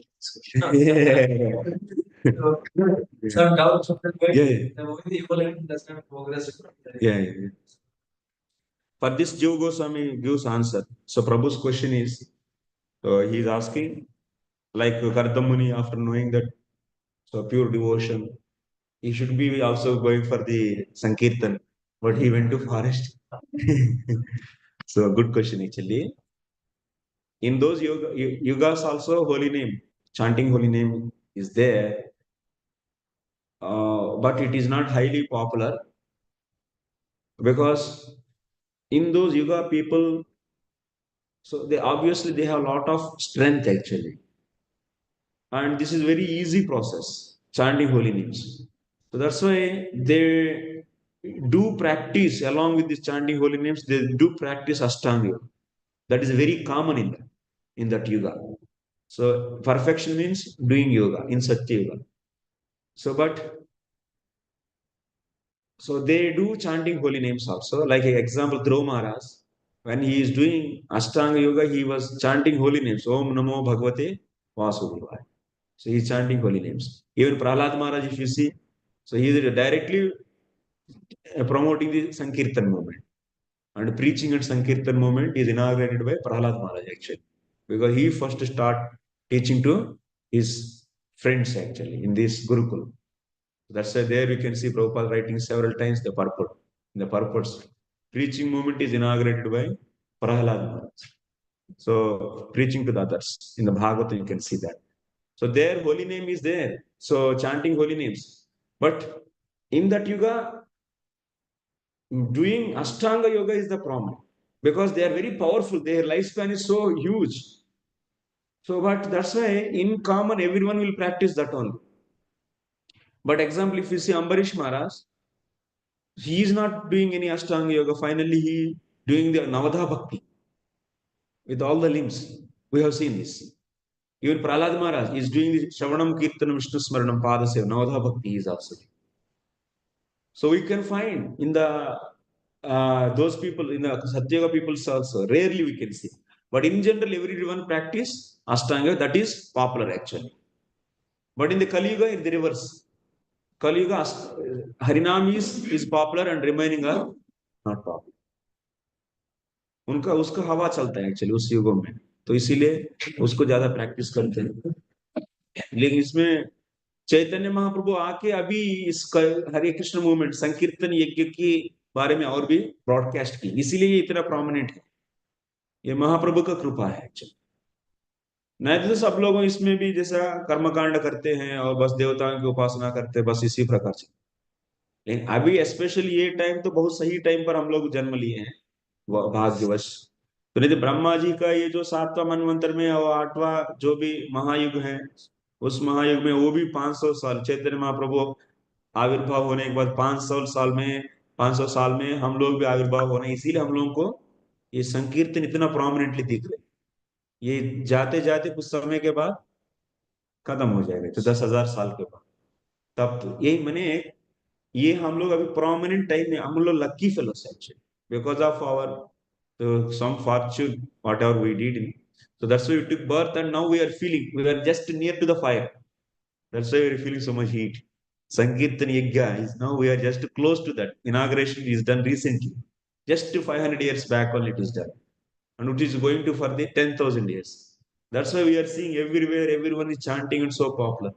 Some doubts of the way. Yeah. The way the equivalent does not progress. Yeah. For this, Jiva Goswami gives answer. So Prabhu's question is, he is asking, like Kardama Muni, after knowing that so pure devotion, he should be also going for the Sankirtan, but he went to forest. So good question actually. In those yugas also holy name, chanting holy name is there, but it is not highly popular because in those yuga people, so they obviously they have a lot of strength actually, and this is very easy process chanting holy names. So that's why they do practice along with this chanting holy names. They do practice Ashtanga Yoga. That is very common in that yoga. So perfection means doing yoga in Satya Yoga. So they do chanting holy names also. Like an example, Dhruva Maharaj, when he is doing Ashtanga Yoga, he was chanting holy names. Om Namo Bhagavate Vasudevaya. So he is chanting holy names. Even Prahlad Maharaj, if you see, so he is directly promoting the Sankirtan movement. And preaching at Sankirtan movement is inaugurated by Prahlad Maharaj actually. Because he first start teaching to his friends actually in this Gurukul. That's why there we can see Prabhupada writing several times the purport. In the purports, preaching movement is inaugurated by Prahlad Maharaj. So preaching to the others in the Bhagavatam you can see that. So their holy name is there. So chanting holy names. But in that yuga, doing Ashtanga Yoga is the problem because they are very powerful. Their lifespan is so huge. So, but that's why in common everyone will practice that only. But example, if you see Ambarish Maharaj, he is not doing any Ashtanga Yoga. Finally, he doing the Navadha Bhakti with all the limbs. We have seen this. Even Prahlad Maharaj is doing the Shravanam Kirtanam Vishnu Smaranam Padaseva. Navadha Bhakti is also. So we can find in the those people in the Satyaga peoples also rarely we can see. But in general, everyone practice Ashtanga. That is popular actually. But in the Kali Yuga, it's the reverse. Kali Yuga, Harinam is popular and remaining are not popular. उनका उसका हवा चलता है actually उस युगों में, तो इसीलिए उसको ज्यादा प्रैक्टिस करते हैं. लेकिन इसमें चैतन्य महाप्रभु आके अभी इस हरे कृष्ण मूवमेंट संकीर्तन यज्ञ के बारे में और भी ब्रॉडकास्ट की, इसीलिए ये इतना प्रोमिनेंट है. ये महाप्रभु का कृपा है एक्चुअली. नहीं तो सब लोग इसमें भी जैसा कर्मकांड करते हैं और बस देवताओं की उपासना करते हैं, बस इसी प्रकार से. लेकिन अभी स्पेशली ये टाइम तो बहुत सही टाइम पर हम लोग जन्म लिए हैं भाग्यवश. तो नहीं तो ब्रह्मा जी का ये जो 7वां मनवंतर में और 8वां जो भी महायुग है, उस महायुग में वो भी 500 साल चैतन्य महाप्रभु आविर्भाव होने के बाद 500 साल में हम लोग भी आविर्भाव होने, इसीलिए हम लोगों को ये संकीर्तन इतना प्रोमिनेंटली दिख रहे. ये जाते जाते कुछ समय के बाद खत्म हो जाएगा, तो 10,000 साल के बाद. तब तो यही मैंने ये हम लोग अभी prominent time में हम लोग lucky fellows actually because of our some fortune whatever we did. So that's why we took birth and now we are feeling we are just near to the fire. That's why we are feeling so much heat. Sankirtan Yajna is now we are just close to that. Inauguration is done recently. Just 500 years back only it is done. And it is going to for the 10,000 years. That's why we are seeing everywhere, everyone is chanting and so popular.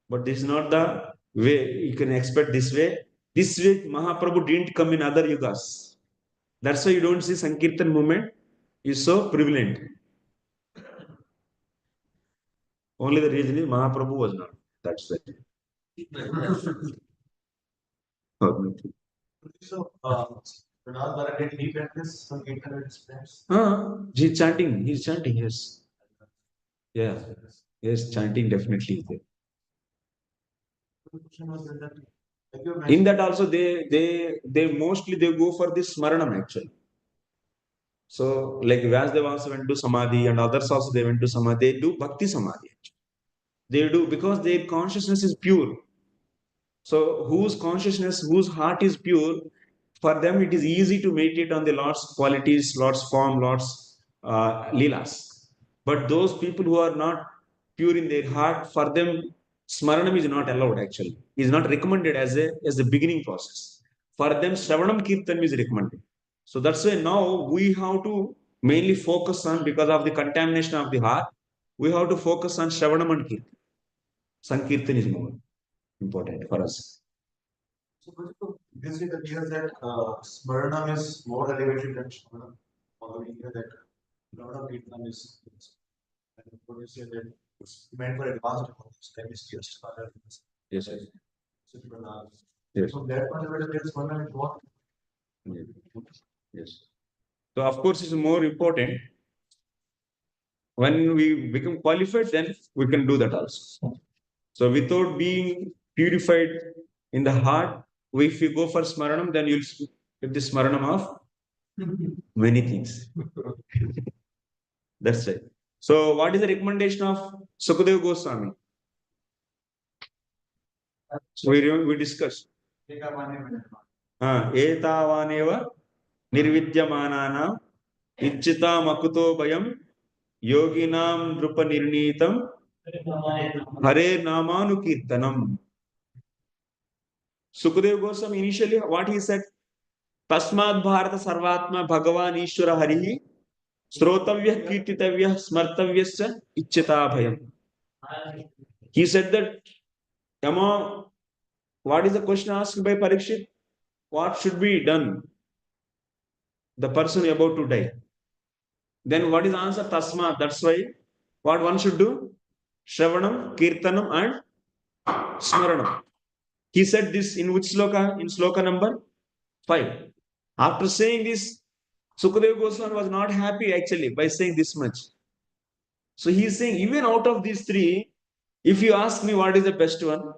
But this is not the way you can expect this way. This way, Mahaprabhu didn't come in other yugas. That's why you don't see Sankirtan movement is so prevalent. Only the reason is Mahaprabhu was not. That's it. So, Pranad Bharat did he practice Sankirtan with his friends? He's chanting. He's chanting. Yes. Yeah. Yes, chanting definitely is there. The question was that, like you In mentioned, that also they mostly they go for this smaranam actually. So like Vyasdeva also went to Samadhi and others also they went to Samadhi. They do Bhakti Samadhi. They do because their consciousness is pure. So whose consciousness, whose heart is pure, for them it is easy to meditate on the Lord's qualities, Lord's form, Lord's leelas. But those people who are not pure in their heart, for them smaranam is not allowed actually. Is not recommended as a beginning process. For them, Shravanam Kirtan is recommended. So that's why now we have to mainly focus on because of the contamination of the heart, we have to focus on Shravanam and Kirtan. Sankirtan is more important for us. so this is the clear that Smaranam is more elevated than Shravanam. Although we hear that Shravanam Kirtan is, and what you say that it's meant for advanced devotees, that is just for Yes, yes. Pranad. Yes. So that point where there is Smaranam is what? Yes. So of course it's more important. When we become qualified, then we can do that also. So without being purified in the heart, if you go for smaranam, then you'll get the smaranam of many things. That's it. So what is the recommendation of Sukadeva Goswami? So we discussed. Etavaneva nirvidyamanana ichita makuto bayam yoginam drupa nirnitam hare namanu kirtanam. Sukadeva Goswami initially what he said, Tasmad Bharata Sarvatma Bhagavan Ishwara Harihi Srotavya Kirtitavya Smartavyascha Ichchita Bhayam. He said that among what is the question asked by Parikshit? What should be done? The person about to die. Then what is the answer? Tasma. That's why what one should do? Shravanam, Kirtanam, and Smaranam. He said this in which sloka? In sloka number 5. After saying this, Sukadeva Goswami was not happy actually by saying this much. So he is saying, even out of these three, if you ask me what is the best one,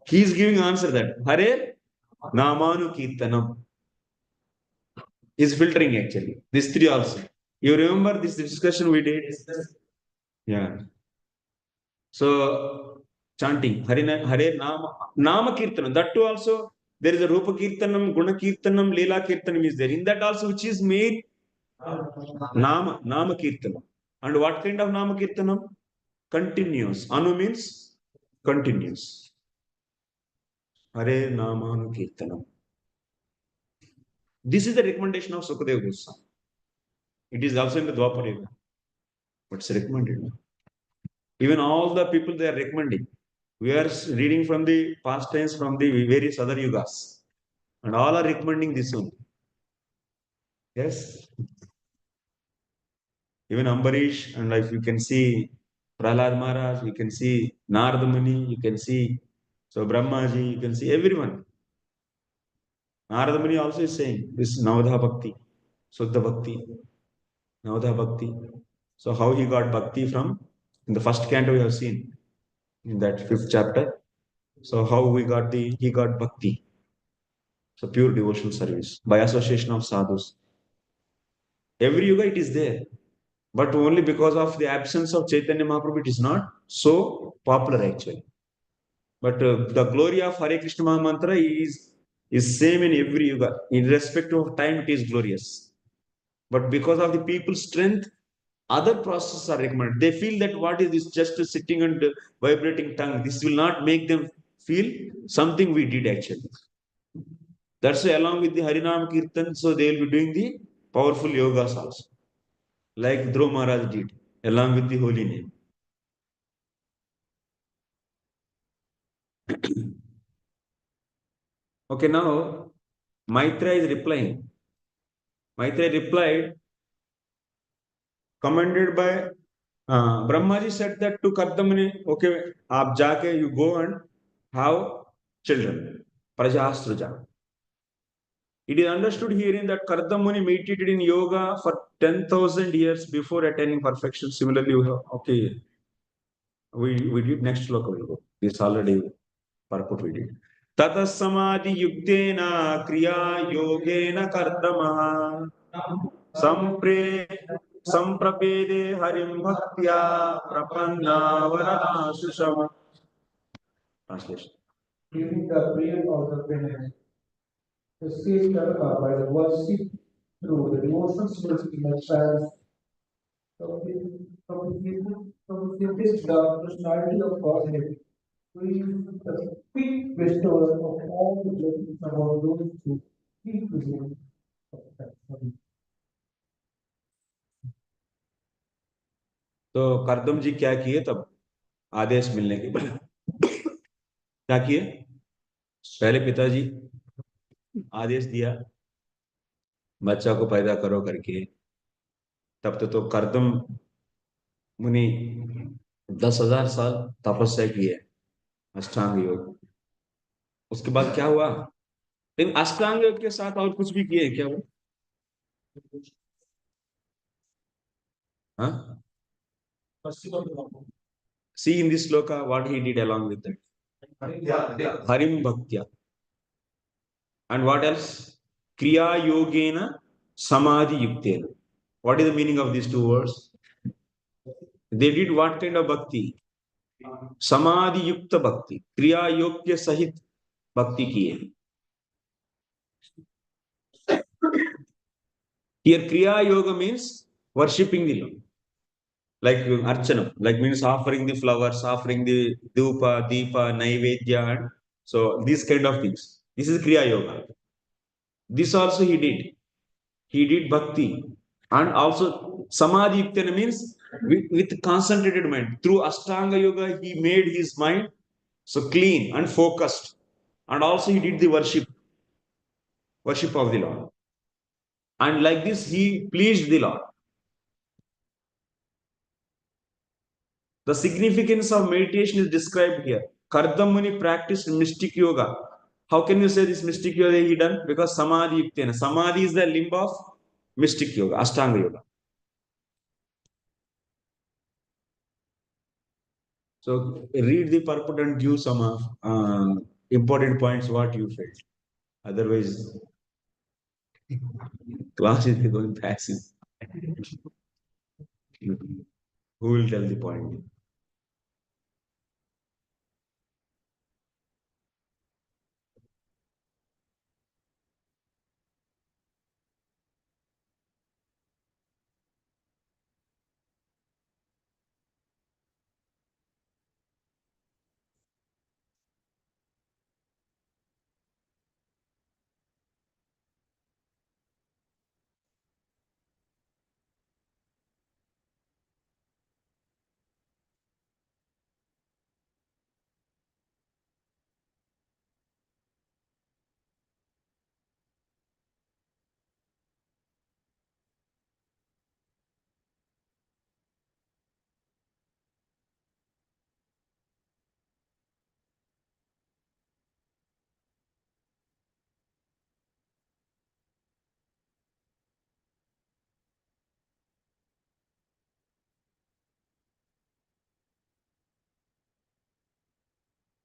he is giving answer that Hare Namanu Kirtanam is filtering actually. These three also. You remember this discussion we did? Yeah. So chanting Hare Nama Kirtanam. That too also there is a Rupa Kirtanam, Guna Kirtanam, Leela Kirtanam is there. In that also which is made Nama Kirtanam. And what kind of Nama Kirtanam? Continuous. Anu means continuous. Hare Namanu Kirtanam. This is the recommendation of Sukadeva Goswami. It is also in the Dwapara Yuga. But it's recommended. Even all the people they are recommending. We are reading from the past times from the various other yugas. And all are recommending this one. Yes. Even Ambarish, and if you can see Prahlad Maharaj, you can see Narada Muni, you can see so Brahmaji, you can see everyone. Narada Muni also is saying this Navadha Bhakti, Suddha Bhakti, Navadha Bhakti. So how he got Bhakti from? In the first canto we have seen in that 5th chapter. So how he got Bhakti. So pure devotional service by association of sadhus. Every yuga it is there. But only because of the absence of Chaitanya Mahaprabhu, it is not so popular actually. But the glory of Hare Krishna Maha Mantra is same in every yuga. Irrespective of time, it is glorious. But because of the people's strength, other processes are recommended. They feel that what is this just sitting and vibrating tongue? This will not make them feel something we did actually. That's why along with the Harinam Kirtan, so they will be doing the powerful yogas also, like Dhruv Maharaj did, along with the holy name. Okay, now Maitra is replying. Maitra replied, commanded by Brahmaji said that to Kardama, okay, aap jaake you go and have children. Prajastruja. It is understood herein that Kardama Muni meditated in yoga for 10,000 years before attaining perfection. Similarly, okay, we did next sloka will go. This already purport we did. Tata samadhi yuktena kriya yogena kardama sampre samprapede harim bhaktya prapanna varana sushama. Translation. During the period of the penance, the stage Karma by the worship through the devotions in the trance communicates the personality of Godhead, who is the quick bestower of all the blessings about those who keep to him. तो करदम जी क्या किए तब आदेश मिलने के बाद क्या किए पहले पिताजी आदेश दिया बच्चा को पैदा करो करके तब तो करदम मुनि 10,000 साल तपस्या किए अष्टांग योग उसके बाद क्या हुआ लेकिन अष्टांग योग के साथ और कुछ भी किए क्या वो हाँ see in this sloka what he did along with that harim bhaktya and what else kriya yogena samadhi yuktena what is the meaning of these two words they did what kind of bhakti samadhi yukta bhakti kriya योग के सहित भक्ति किए here kriya yoga means worshipping the Lord like archana like means offering the flowers offering the dhupa deepa naivedya and so these kind of things this is kriya yoga this also he did bhakti and also samadhi yuktana means with concentrated mind through ashtanga yoga he made his mind so clean and focused and also he did the worship of the Lord and like this he pleased the Lord. The significance of meditation is described here. Kardama Muni practiced mystic yoga. How can you say this mystic yoga he done? Because samadhi yuktena. Samadhi is the limb of mystic yoga, ashtanga yoga. So read the purport and give some important points what you felt. Otherwise, class is going passive. Who will tell the point?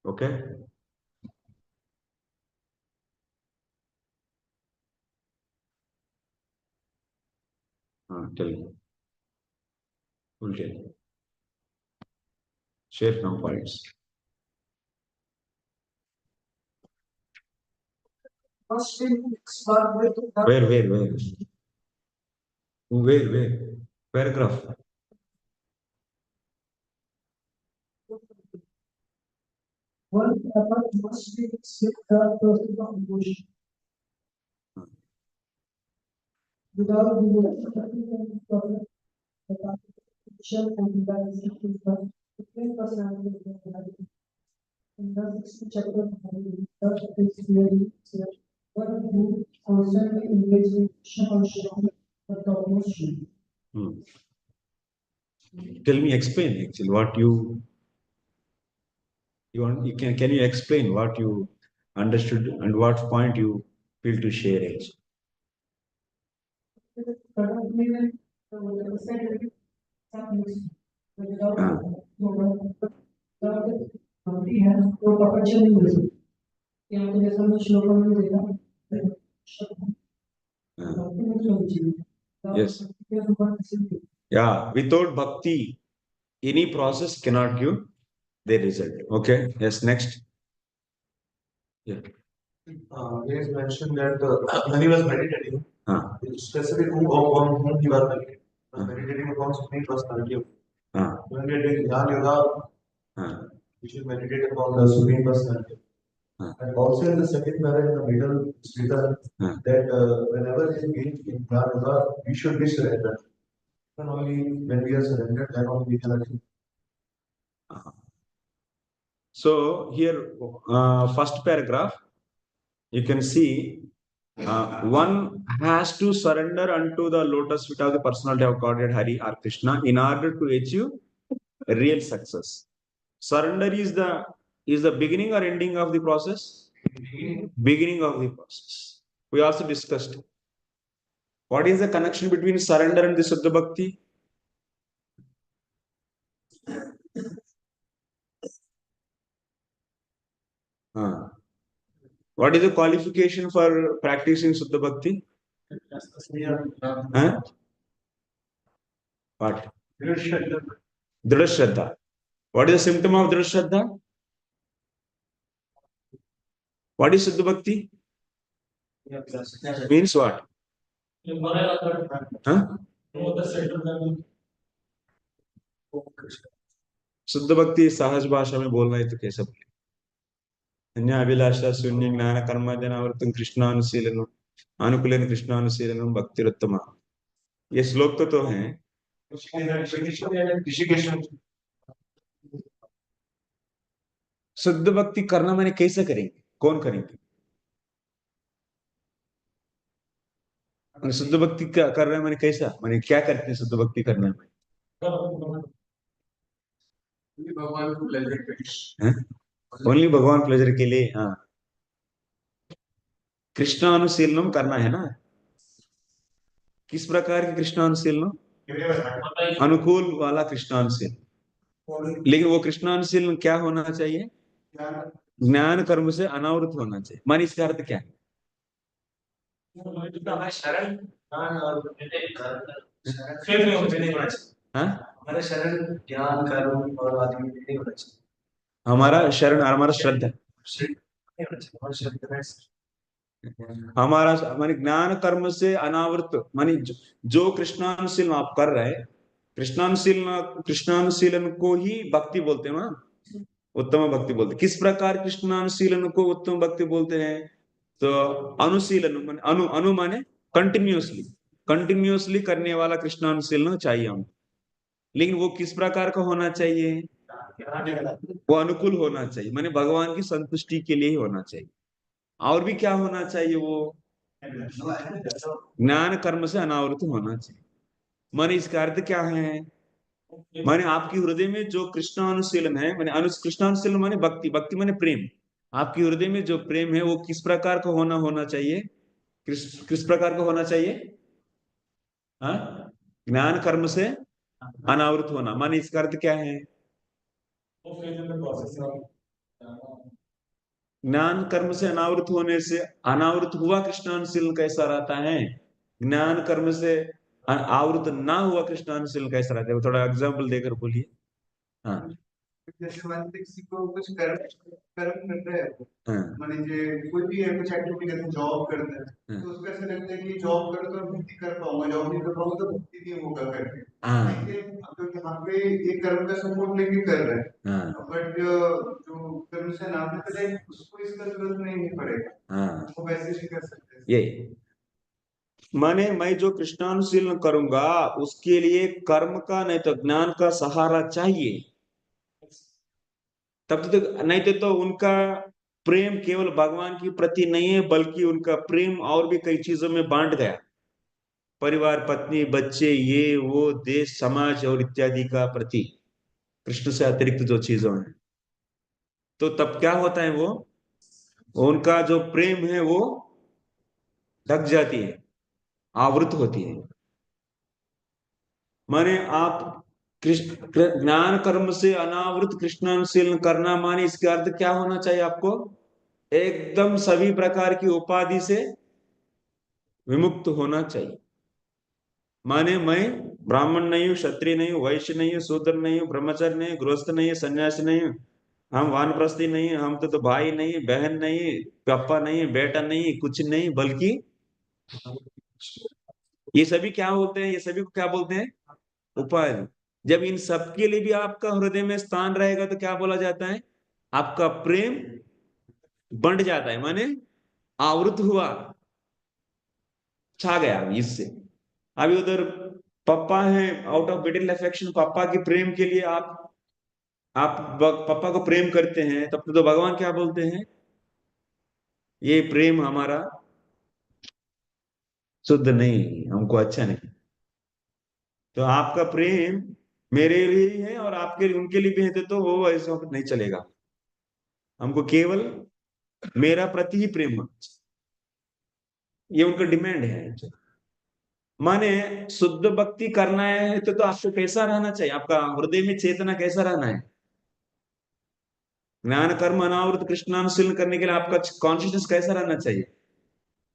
Okay? Tell me. Who will tell? Share some points. Where? Paragraph. One effort must be with the process of devotion. Without devotion, nothing can be developed. The constitution and balance is the supreme personality of the reality. In the 60th chapter of the Bhagavad Gita, is clearly said, one who constantly engages in Krishna consciousness, the topmost should. Tell me, explain actually what you want. Can you explain what you understood and what point you feel to share actually? Yes. Yeah, without bhakti, any process cannot give the result. Okay. Yes. Next. Yeah. He has mentioned that when he was meditating, specific on whom he was meditating. He was meditating upon Supreme Personality of when we are doing Dhyan Yoga, we should meditate upon the Supreme Personality. And also in the second paragraph in the middle, it's written that whenever we engage in Dhyan Yoga, we should be surrendered. Not only when we are surrendered, then only we can achieve. So here, first paragraph, you can see one has to surrender unto the lotus feet of the personality of Godhead Hari or Krishna in order to achieve real success. Surrender is the beginning or ending of the process? Beginning of the process. We also discussed what is the connection between surrender and the Suddha Bhakti? What is the qualification for practicing Suddha Bhakti? What? Drishraddha. Shraddha. What is the symptom of Drishraddha? Shraddha? What is Suddha Bhakti? Means what? शुद्ध भक्ति सहज भाषा में बोलना है तो कैसे बोले? अन्याभिलाषा शून्य ज्ञान कर्म जनावर्तन कृष्णानुशीलनम अनुकूलन कृष्णानुशीलनम भक्तिरुत्तमा. ये श्लोक तो है. शुद्ध भक्ति करना मैंने कैसे करेंगे? कौन करेंगे? शुद्ध भक्ति कर रहे हैं मैंने कैसा? मैंने क्या करते हैं शुद्ध भक्ति करने में? ओनली भगवान प्लेजर के लिए. हाँ, कृष्णानुशीलनम करना है ना. किस प्रकार के कृष्णानुशीलनम? अनुकूल वाला कृष्णानुशीलन. लेकिन वो कृष्णानुशीलन क्या होना चाहिए? ज्ञान कर्म से अनावृत होना चाहिए. मान इसका अर्थ क्या है? हमारा शरण ज्ञान कर्म और आदि हमारा शरण हमारा श्रद्धा हमारा मानी ज्ञान कर्म से अनावृत मानी जो कृष्णानुशीलन आप कर रहे हैं, कृष्णानुशीलन को ही भक्ति बोलते हैं ना, उत्तम भक्ति बोलते हैं. किस प्रकार कृष्णानुशीलन को उत्तम भक्ति बोलते हैं? तो अनुशीलन माने अनु माने कंटिन्यूअसली करने वाला कृष्णानुशीलन चाहिए हमको. लेकिन वो किस प्रकार का होना चाहिए? वो अनुकूल होना चाहिए, माने भगवान की संतुष्टि के लिए ही होना चाहिए. और भी क्या होना चाहिए? वो ज्ञान कर्म से अनावृत होना चाहिए. माने इसका अर्थ क्या है? माने आपकी हृदय में जो कृष्णानुशीलन है, माने कृष्णानुशीलन माने भक्ति माने प्रेम. आपकी हृदय में जो प्रेम है वो किस प्रकार का होना चाहिए? किस प्रकार का होना चाहिए? ज्ञान कर्म से अनावृत होना. माने इसका अर्थ क्या है? ज्ञान कर्म से अनावृत होने से अनावृत हुआ कृष्णानुशीलन कैसा रहता है? ज्ञान कर्म से आवृत ना हुआ कृष्णानुशीलन कैसा रहता है? थोड़ा एग्जाम्पल देकर बोलिए. हाँ, जैसे मान लीजिए किसी को कुछ कर्म कर्म कर रहे हैं, हाँ मान लीजिए कोई भी है कुछ एक्टिविटी जैसे जॉब करना है, हाँ तो उसको ऐसा लगता है कि जॉब करो तो भक्ति कर पाऊंगा, जॉब नहीं कर पाऊंगा तो भक्ति नहीं होगा करके। हाँ लेकिन तो यहाँ पे ये कर्म का सपोर्ट लेके कर रहे हैं, हाँ बट जो कर्म से नाम है उसको इसका जरूरत नहीं पड़ेगा, हाँ, वो वैसे ही कर सकते हैं। ये माने मैं जो कृष्णानुशीलन करूंगा उसके लिए कर्म का नहीं तो ज्ञान का सहारा चाहिए। तब तो नहीं तो उनका प्रेम केवल भगवान की प्रति नहीं है, बल्कि उनका प्रेम और भी कई चीजों में बांट गया। परिवार, पत्नी, बच्चे, ये वो, देश, समाज और इत्यादि का प्रति, कृष्ण से अतिरिक्त जो चीजों हैं। तो तब क्या होता है, वो उनका जो प्रेम है वो ढक जाती है, आवृत होती है। माने आप कृष्ण ज्ञान कर्म से अनावृत कृष्णानुशीलन करना, माने इसका अर्थ क्या होना चाहिए आपको? एकदम सभी प्रकार की उपाधि से विमुक्त होना चाहिए। माने मैं ब्राह्मण नहीं हूं, क्षत्रिय नहीं हूं, वैश्य नहीं हूं, शूद्र नहीं हूं, ब्रह्मचारी नहीं हूं, गृहस्थ नहीं हूं, सन्यासी नहीं हूं, हम वानप्रस्थी नहीं है, हम तो भाई नहीं, बहन नहीं, पापा नहीं, बेटा नहीं, कुछ नहीं, बल्कि ये सभी क्या बोलते हैं, ये सभी को क्या बोलते हैं? उपाधि। जब इन सबके लिए भी आपका हृदय में स्थान रहेगा तो क्या बोला जाता है? आपका प्रेम बंट जाता है, माने आवृत हुआ, छा गया इससे। अभी उधर पापा है, आउट ऑफ बिटल अफेक्शन, पापा के प्रेम के लिए पापा को प्रेम करते हैं, तब तो भगवान क्या बोलते हैं? ये प्रेम हमारा शुद्ध नहीं, हमको अच्छा नहीं। तो आपका प्रेम मेरे लिए ही है और आपके उनके लिए भी है, तो वो ऐसा वक्त नहीं चलेगा। हमको केवल मेरा प्रति ही प्रेम होना चाहिए। ये उनका डिमांड है। माने शुद्ध भक्ति करना है तो आपको कैसा रहना चाहिए? आपका हृदय में चेतना कैसा रहना है? ज्ञान कर्म अनावृत कृष्णानुशीलन करने के लिए आपका कॉन्शियसनेस कैसा रहना चाहिए?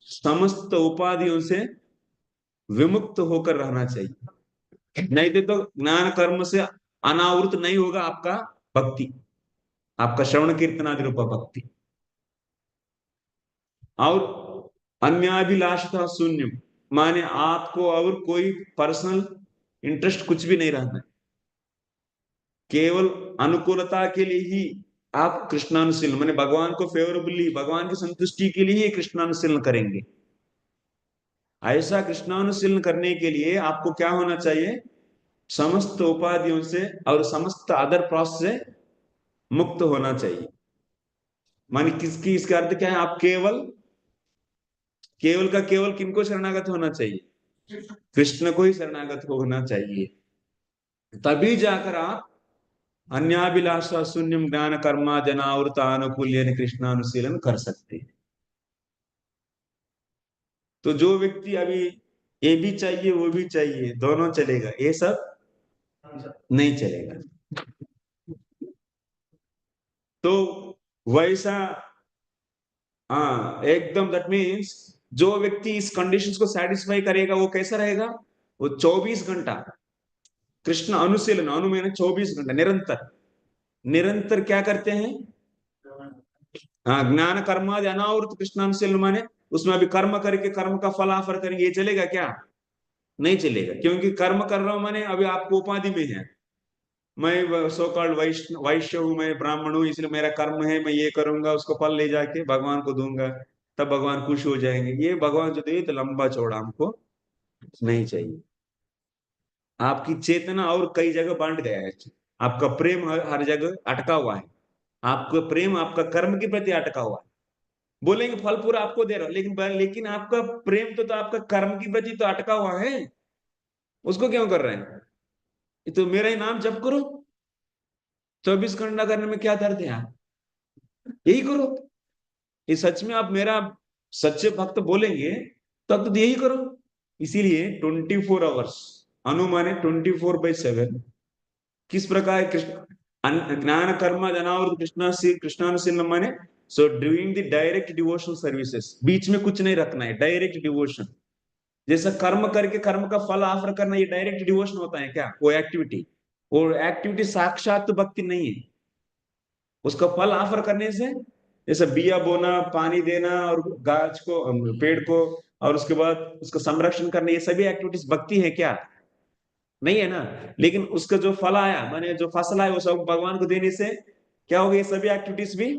समस्त उपाधियों से विमुक्त होकर रहना चाहिए। नहीं तो ज्ञान कर्म से अनावृत नहीं होगा आपका भक्ति, आपका श्रवण कीर्तन आदि रूपा भक्ति। और अन्याभिलाषता शून्य, माने आपको और कोई पर्सनल इंटरेस्ट कुछ भी नहीं रहना है, केवल अनुकूलता के लिए ही आप कृष्णानुशीलन, माने भगवान को फेवरेबली, भगवान की संतुष्टि के लिए ही कृष्णानुशीलन करेंगे। ऐसा कृष्णानुशीलन करने के लिए आपको क्या होना चाहिए? समस्त उपाधियों से और समस्त अदर प्रोसेस से मुक्त होना चाहिए। माने किसकी, इसका अर्थ क्या है? आप केवल केवल का केवल किनको शरणागत होना चाहिए? कृष्ण को ही शरणागत होना चाहिए। तभी जाकर आप अन्याभिलाषा शून्यम ज्ञान कर्मा जनावृत अनुकूल्य कृष्णानुशीलन कर सकते हैं। तो जो व्यक्ति अभी ये भी चाहिए वो भी चाहिए, दोनों चलेगा, ये सब नहीं चलेगा। तो वैसा, हाँ एकदम, दैट मीन्स जो व्यक्ति इस कंडीशंस को सेटिस्फाई करेगा वो कैसा रहेगा? वो 24 घंटा कृष्ण अनुशीलन, अनु में 24 घंटा निरंतर निरंतर क्या करते हैं? हाँ, ज्ञान कर्मादि अनावृत कृष्णानुशीलन, माने उसमें अभी कर्म करके कर्म का फल ऑफर करेंगे, ये चलेगा क्या? नहीं चलेगा, क्योंकि कर्म कर रहा हूं माने अभी आपको उपाधि में है, मैं सो कॉल्ड वैश्य हूं, मैं ब्राह्मण हूं, इसलिए मेरा कर्म है, मैं ये करूंगा, उसको फल ले जाके भगवान को दूंगा, तब भगवान खुश हो जाएंगे। ये भगवान जो दे तो लंबा चौड़ा हमको नहीं चाहिए। आपकी चेतना और कई जगह बांट गया है, आपका प्रेम हर जगह अटका हुआ है, आपका प्रेम आपका कर्म के प्रति अटका हुआ है। बोलेंगे फल पूरा आपको दे रहा हूं, लेकिन आपका प्रेम तो आपका कर्म की प्रति तो अटका हुआ है, उसको क्यों कर रहे हैं? ये तो मेरा ही नाम जप करो, 24 घंटा करने में क्या दर्द है यार? यही करो। ये सच में आप मेरा सच्चे भक्त बोलेंगे तब तो यही करो। इसीलिए 24 आवर्स, अनुमाने 24/7, किस प्रकार कृष्ण ज्ञान कर्म जनावर कृष्णानुशील माने, so doing the direct devotional services, बीच में कुछ नहीं रखना है, डायरेक्ट डिवोशन। जैसा कर्म करके कर्म का फल ऑफर करना, ये डायरेक्ट डिवोशन होता है क्या? वो एक्टिविटी साक्षात भक्ति नहीं है। उसका फल ऑफर करने से, जैसे बिया बोना, पानी देना और गाछ को, पेड़ को, और उसके बाद उसका संरक्षण करना, ये सभी एक्टिविटीज भक्ति है क्या? नहीं है ना। लेकिन उसका जो फल आया, माने जो फसल आया, वो सब भगवान को देने से क्या होगा? ये सभी एक्टिविटीज भी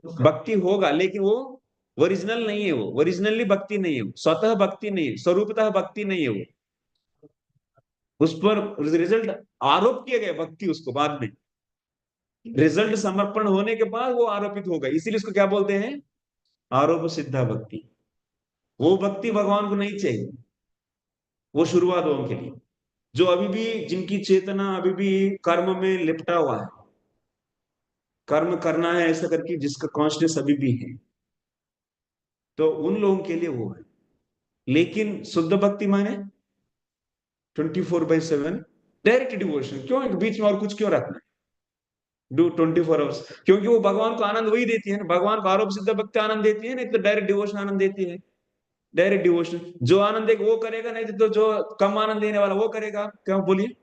भक्ति होगा, लेकिन वो ओरिजिनल नहीं है, वो ओरिजिनली भक्ति नहीं है, वो स्वतः भक्ति नहीं है, स्वरूपतः भक्ति नहीं है वो। उस पर रिजल्ट आरोप किया गया भक्ति, उसको बाद में रिजल्ट समर्पण होने के बाद वो आरोपित होगा, इसीलिए उसको क्या बोलते हैं? आरोप सिद्धा भक्ति। वो भक्ति भगवान को नहीं चाहिए, वो शुरुआत हो उनके लिए, जो अभी भी, जिनकी चेतना अभी भी कर्म में लिपटा हुआ है, कर्म करना है ऐसा करके जिसका कॉन्शियस अभी भी है, तो उन लोगों के लिए वो है। लेकिन शुद्ध भक्ति माने 24/7 डायरेक्ट डिवोशन। क्यों बीच में और कुछ क्यों रखना है? डू 24 आवर्स, क्योंकि वो भगवान को आनंद वही देती है ना, भगवान को आरोप सिद्ध भक्ति आनंद देती है, नहीं तो डायरेक्ट डिवोशन आनंद देती है। डायरेक्ट डिवोशन जो आनंद देगा वो करेगा, नहीं तो जो कम आनंद देने वाला वो करेगा। क्यों बोलिए?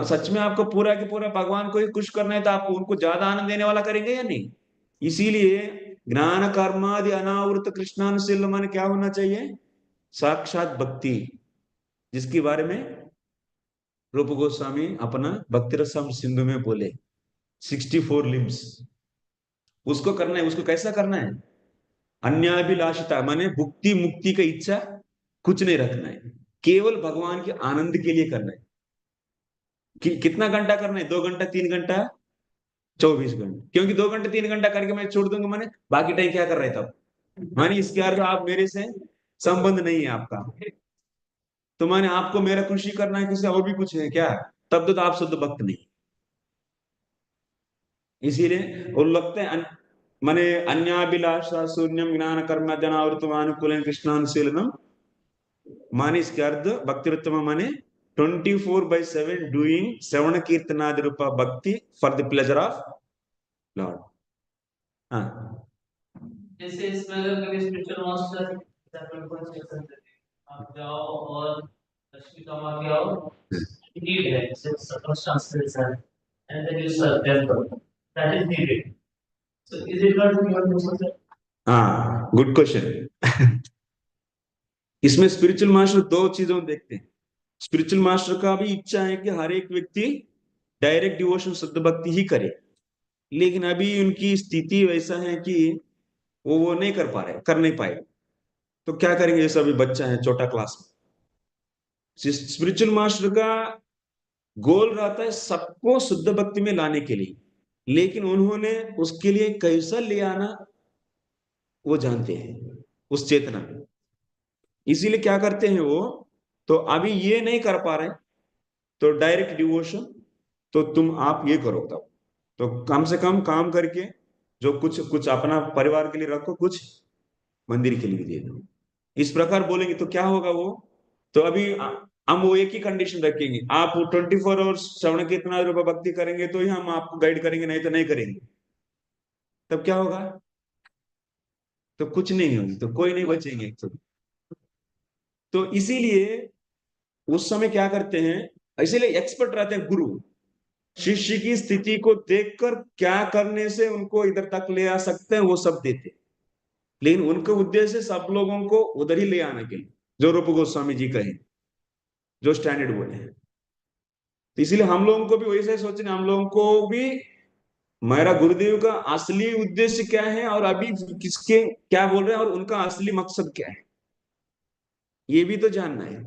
सच में आपको पूरा के पूरा भगवान को ही खुश करना है, तो आप उनको ज्यादा आनंद देने वाला करेंगे या नहीं? इसीलिए ज्ञान कर्मादि अनावृत कृष्णानुशील मन क्या होना चाहिए? साक्षात भक्ति, जिसके बारे में रूप गोस्वामी अपना भक्ति रसम सिंधु में बोले 64 लिम्स। उसको करना है। उसको कैसा करना है? अन्याभिलाषिता माने भुक्ति मुक्ति का इच्छा कुछ नहीं रखना है, केवल भगवान के आनंद के लिए करना है। कितना घंटा करना है? 2 घंटा, 3 घंटा, 24 घंटे। क्योंकि 2 घंटे 3 घंटा करके मैं छोड़ दूंगा, मैंने बाकी टाइम क्या कर रहे थे? माने इसके अर्थ आप मेरे से संबंध नहीं है आपका, तो माने आपको मेरा खुशी करना है, किसी और भी कुछ है क्या? तब तो आप शुद्ध भक्त नहीं। इसीलिए वो लगते हैं माने अन्याभिलाषा शून्यम ज्ञान कर्म जनावृतम अनुकूल कृष्णानुशीलनम, माने इसके अर्थ भक्तिरुत्तम माने 24/7 डूइंग श्रवण कीर्तनादि रूपा भक्ति for the pleasure of Lord. हाँ, जैसे इसमें अगर कभी स्पिरिचुअल मास्टर आप जाओ और लक्ष्मी कमा के आओ, need है, circumstances are, and then you serve them. That is needed. So is it not given to us? हाँ, गुड क्वेश्चन। इसमें स्पिरिचुअल मास्टर दो चीजों को देखते हैं। स्पिरिचुअल मास्टर का भी इच्छा है कि हर एक व्यक्ति डायरेक्ट डिवोशन शुद्ध भक्ति ही करे, लेकिन अभी उनकी स्थिति वैसा है कि वो नहीं कर पा रहे, कर नहीं पाए। तो क्या करेंगे? जैसे अभी बच्चा है छोटा क्लास में, स्पिरिचुअल मास्टर का गोल रहता है सबको शुद्ध भक्ति में लाने के लिए, लेकिन उन्होंने उसके लिए कैसा ले आना वो जानते हैं, उस चेतना में। इसीलिए क्या करते हैं वो, तो अभी ये नहीं कर पा रहे, तो डायरेक्ट डिवोशन, तो तुम आप ये करो तब, तो कम से कम काम करके जो कुछ कुछ अपना परिवार के लिए रखो, कुछ मंदिर के लिए भी दे दो। इस प्रकार बोलेंगे तो क्या होगा वो, तो अभी हम वो एक ही कंडीशन रखेंगे, आप 24 आवर्स श्रवण कीर्तन रूपा भक्ति करेंगे तो ही हम आपको गाइड करेंगे, नहीं तो नहीं करेंगे। तब क्या होगा? तो कुछ नहीं होगी, तो कोई नहीं बचेंगे। तो इसीलिए उस समय क्या करते हैं, इसीलिए एक्सपर्ट रहते हैं गुरु, शिष्य की स्थिति को देखकर क्या करने से उनको इधर तक ले आ सकते हैं वो सब देते हैं। लेकिन उनका उद्देश्य सब लोगों को उधर ही ले आने के लिए, जो रूप गोस्वामी जी कहे, जो स्टैंडर्ड बोले हैं। तो इसीलिए हम लोगों को भी वैसे ही सोचना, हम लोगों को भी मेरा गुरुदेव का असली उद्देश्य क्या है और अभी किसके क्या बोल रहे हैं और उनका असली मकसद क्या है, ये भी तो जानना है।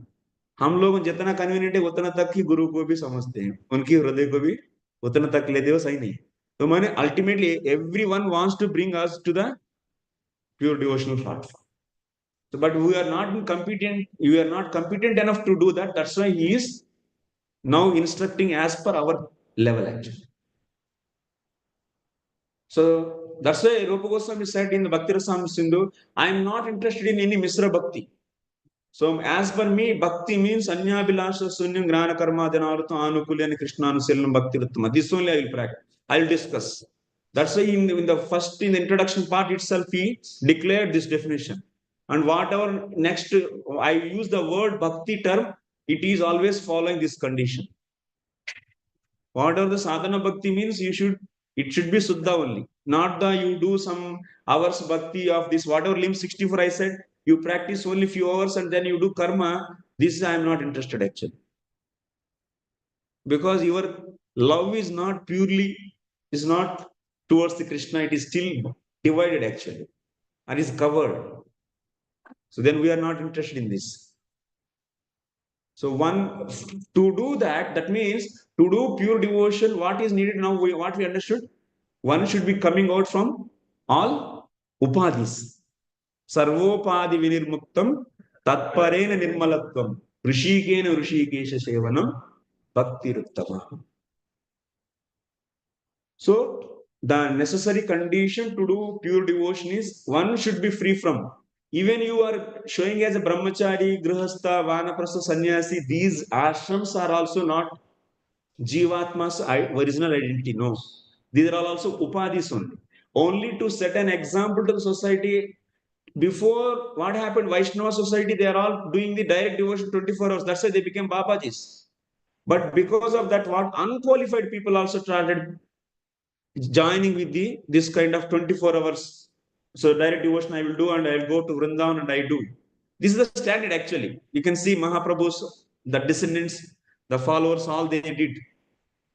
हम लोग जितना कन्वीनियंट है उतना तक ही गुरु को भी समझते हैं, उनकी हृदय को भी उतना तक लेते हो, सही नहीं। तो मैंने ultimately every one wants to bring us to the pure devotional platform, so but we are not competent, you are not competent enough to do that. That's why he is now instructing as per our level actually. So that's why Rupa Goswami said in the Bhakti Rasam Sindhu, I am not interested in any Misra Bhakti. So as per me, Bhakti means Anya Bilasha Sunyam Grana Karma Janartha Anukulyan Krishnanusilam Bhakti Ruttama. This only I will practice, I will discuss. That's why in the first, in the introduction part itself, he declared this definition. And whatever next I use the word Bhakti term, it is always following this condition. Whatever the sadhana bhakti means, it should be Suddha only. Not the you do some hours bhakti of this, whatever limb 64 I said, you practice only few hours and then you do karma. This I am not interested actually. Because your love is not towards the Krishna, it is still divided actually and is covered. So then we are not interested in this. So to do that, that means to do pure devotion, what is needed now, what we understood? One should be coming out from all upadhis. Sarvopadi vinirmuktam tatparena nirmalatvam rishikena rishikesha sevanam bhakti ruttama. So the necessary condition to do pure devotion is one should be free from. Even you are showing as a brahmachari, grihastha, vanaprastha, sannyasi, these ashrams are also not Jivatma's original identity. No. These are all also upadhis only. Only to set an example to the society. Before what happened, Vaishnava society, they are all doing the direct devotion 24 hours. That's why they became Babajis. But because of that, what unqualified people also started joining with this kind of 24 hours. So direct devotion I will do and I will go to Vrindavan and I do. This is the standard actually. You can see Mahaprabhu's, the descendants, the followers, all they did.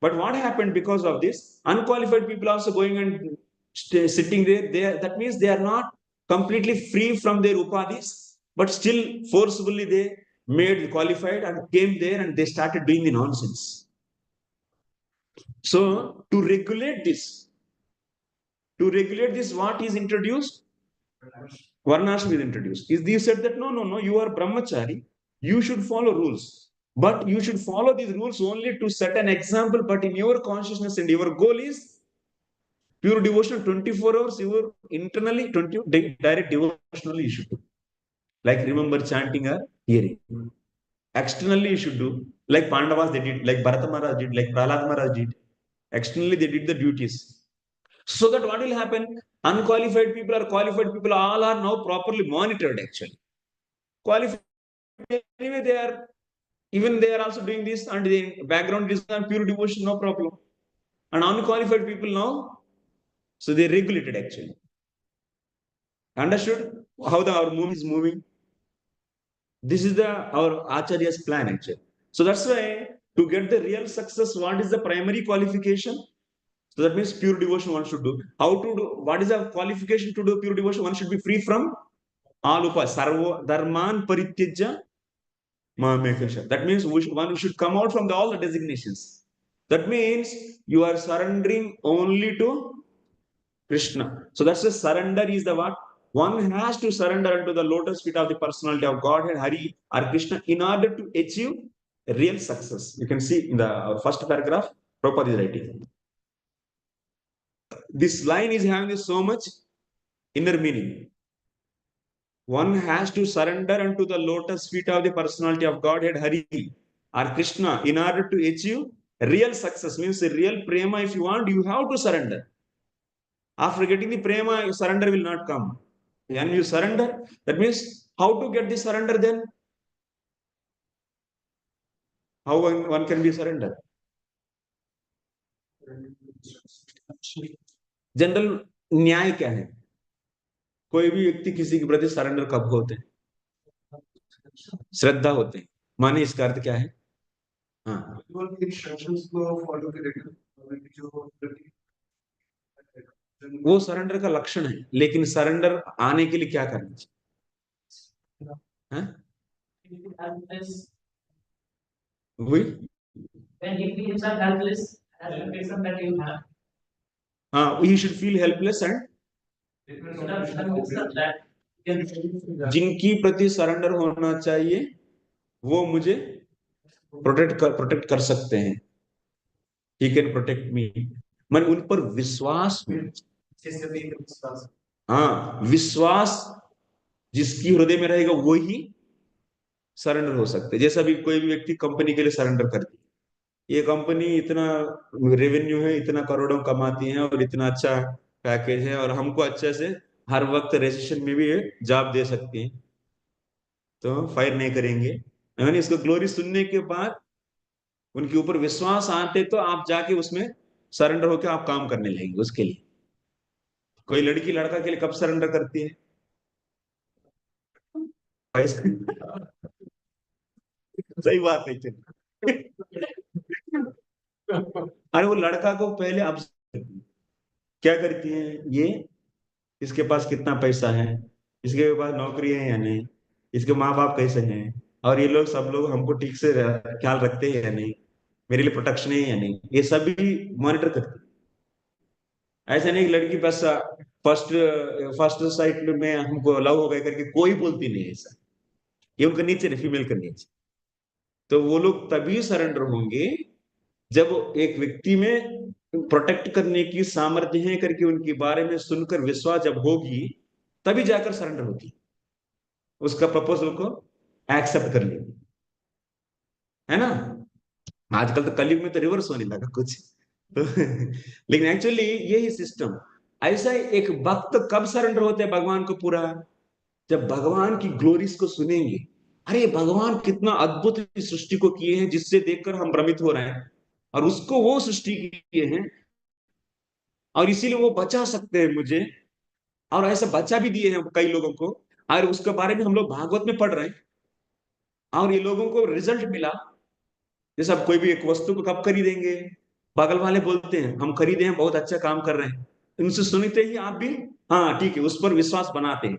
But what happened because of this? Unqualified people also going and sitting there. That means they are not completely free from their upadhis, but still forcibly they made qualified and came there and they started doing the nonsense. So to regulate this, what is introduced? Varnashram is introduced. Is they said that no, you are brahmachari, you should follow rules. But you should follow these rules only to set an example. But in your consciousness and your goal is pure devotion 24 hours, you internally direct devotionally you should do. Like remember chanting or hearing. Externally you should do. Like Pandavas they did, like Bharata Maharaj did, like Prahlad Maharaj did. Externally they did the duties. So that what will happen? Unqualified people or qualified people all are now properly monitored actually. Qualified anyway they are, even they are also doing this and the background is pure devotion, no problem. And unqualified people now, so they regulated actually. Understood how our movement is moving? This is our Acharya's plan actually. So that's why to get the real success, what is the primary qualification? So that means pure devotion one should do. How to do? What is the qualification to do pure devotion? One should be free from all sarvo dharman parityajya mamekasha. That means one should come out from all the designations. That means you are surrendering only to Krishna. So that's the surrender is the what? One has to surrender unto the lotus feet of the personality of Godhead, Hari or Krishna, in order to achieve real success. You can see in our first paragraph, Prabhupada is writing. This line is having so much inner meaning. One has to surrender unto the lotus feet of the personality of Godhead, Hari or Krishna, in order to achieve real success. Means real prema, if you want, you have to surrender. After getting the prema, surrender will not come. When you surrender, that means how to get the surrender then? How one can be surrendered? General न्याय क्या है? कोई भी व्यक्ति किसी के प्रति surrender कब होते हैं? श्रद्धा होते हैं. माने इसका अर्थ क्या है? हाँ, वो सरेंडर का लक्षण है, लेकिन सरेंडर आने के लिए क्या करना चाहिए? हाँ? When he feels helpless, as the person that you have. He should feel helpless and जिनकी प्रति सरेंडर होना चाहिए वो मुझे प्रोटेक्ट कर सकते हैं. He can protect me. मन उन पर विश्वास में, हाँ, विश्वास जिसकी हृदय में रहेगा वो ही सरेंडर हो सकते. जैसा भी कोई भी व्यक्ति कंपनी के लिए सरेंडर करती है, ये कंपनी इतना रेवेन्यू है, इतना करोड़ों कमाती है और इतना अच्छा पैकेज है और हमको अच्छे से हर वक्त रेजिस्ट्रेशन में भी जॉब दे सकती है, तो फायर नहीं करेंगे. मैंने इसको ग्लोरी सुनने के बाद उनके ऊपर विश्वास आते तो आप जाके उसमें सरेंडर होकर आप काम करने लगेंगे उसके लिए। कोई लड़की लड़का के लिए कब सरेंडर करती है? सही बात है अरे वो लड़का को पहले आप क्या करती है ये, इसके पास कितना पैसा है, इसके पास नौकरी है या नहीं, इसके माँ बाप कैसे हैं, और ये लोग सब लोग हमको ठीक से ख्याल रखते हैं या नहीं, मेरे लिए प्रोटेक्शन है या नहीं, ये सभी मॉनिटर करते हैं। ऐसा नहीं कि लड़की बस फर्स्ट फर्स्ट साइट में हमको लव हो गया करके कोई बोलती नहीं है ऐसा। ये उनका नेचर है, फीमेल का नेचर। तो वो लोग तभी सरेंडर होंगे जब एक व्यक्ति में प्रोटेक्ट करने की सामर्थ्य है करके उनके बारे में सुनकर विश्वास जब होगी, तभी जाकर सरेंडर होगी, उसका प्रपोजल को एक्सेप्ट कर लेगी, है ना। आजकल तो कलयुग में तो रिवर्स होने लगा कुछ तो लेकिन एक्चुअली यही सिस्टम। ऐसा एक भक्त कब सरेंडर होते हैं भगवान को पूरा, जब भगवान की ग्लोरीज को सुनेंगे। अरे भगवान कितना अद्भुत इस सृष्टि को किए हैं जिससे देखकर हम भ्रमित हो रहे हैं, और उसको वो सृष्टि किए हैं और इसीलिए वो बचा सकते हैं मुझे, और ऐसा बचा भी दिए हैं कई लोगों को। और उसके बारे में हम लोग भागवत में पढ़ रहे हैं, और ये लोगों को रिजल्ट मिला। जैसे अब कोई भी एक वस्तु को कब खरीदेंगे, बगल वाले बोलते हैं हम खरीदे हैं, बहुत अच्छा काम कर रहे हैं, उनसे सुनते ही आप भी हाँ ठीक है उस पर विश्वास बनाते हैं।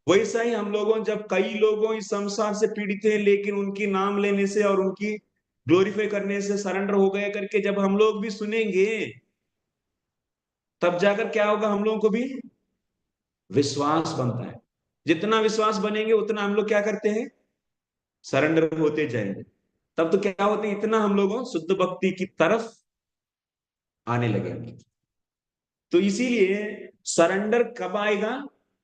वैसा ही हम लोगों, जब कई लोगों इस संसार से पीड़ित हैं लेकिन उनकी नाम लेने से और उनकी ग्लोरीफाई करने से सरेंडर हो गए करके जब हम लोग भी सुनेंगे, तब जाकर क्या होगा, हम लोगों को भी विश्वास बनता है। जितना विश्वास बनेंगे उतना हम लोग क्या करते हैं, सरेंडर होते जाएंगे। तब तो क्या होते हैं, इतना हम लोगों शुद्ध भक्ति की तरफ आने लगेंगे। तो इसीलिए सरेंडर कब आएगा,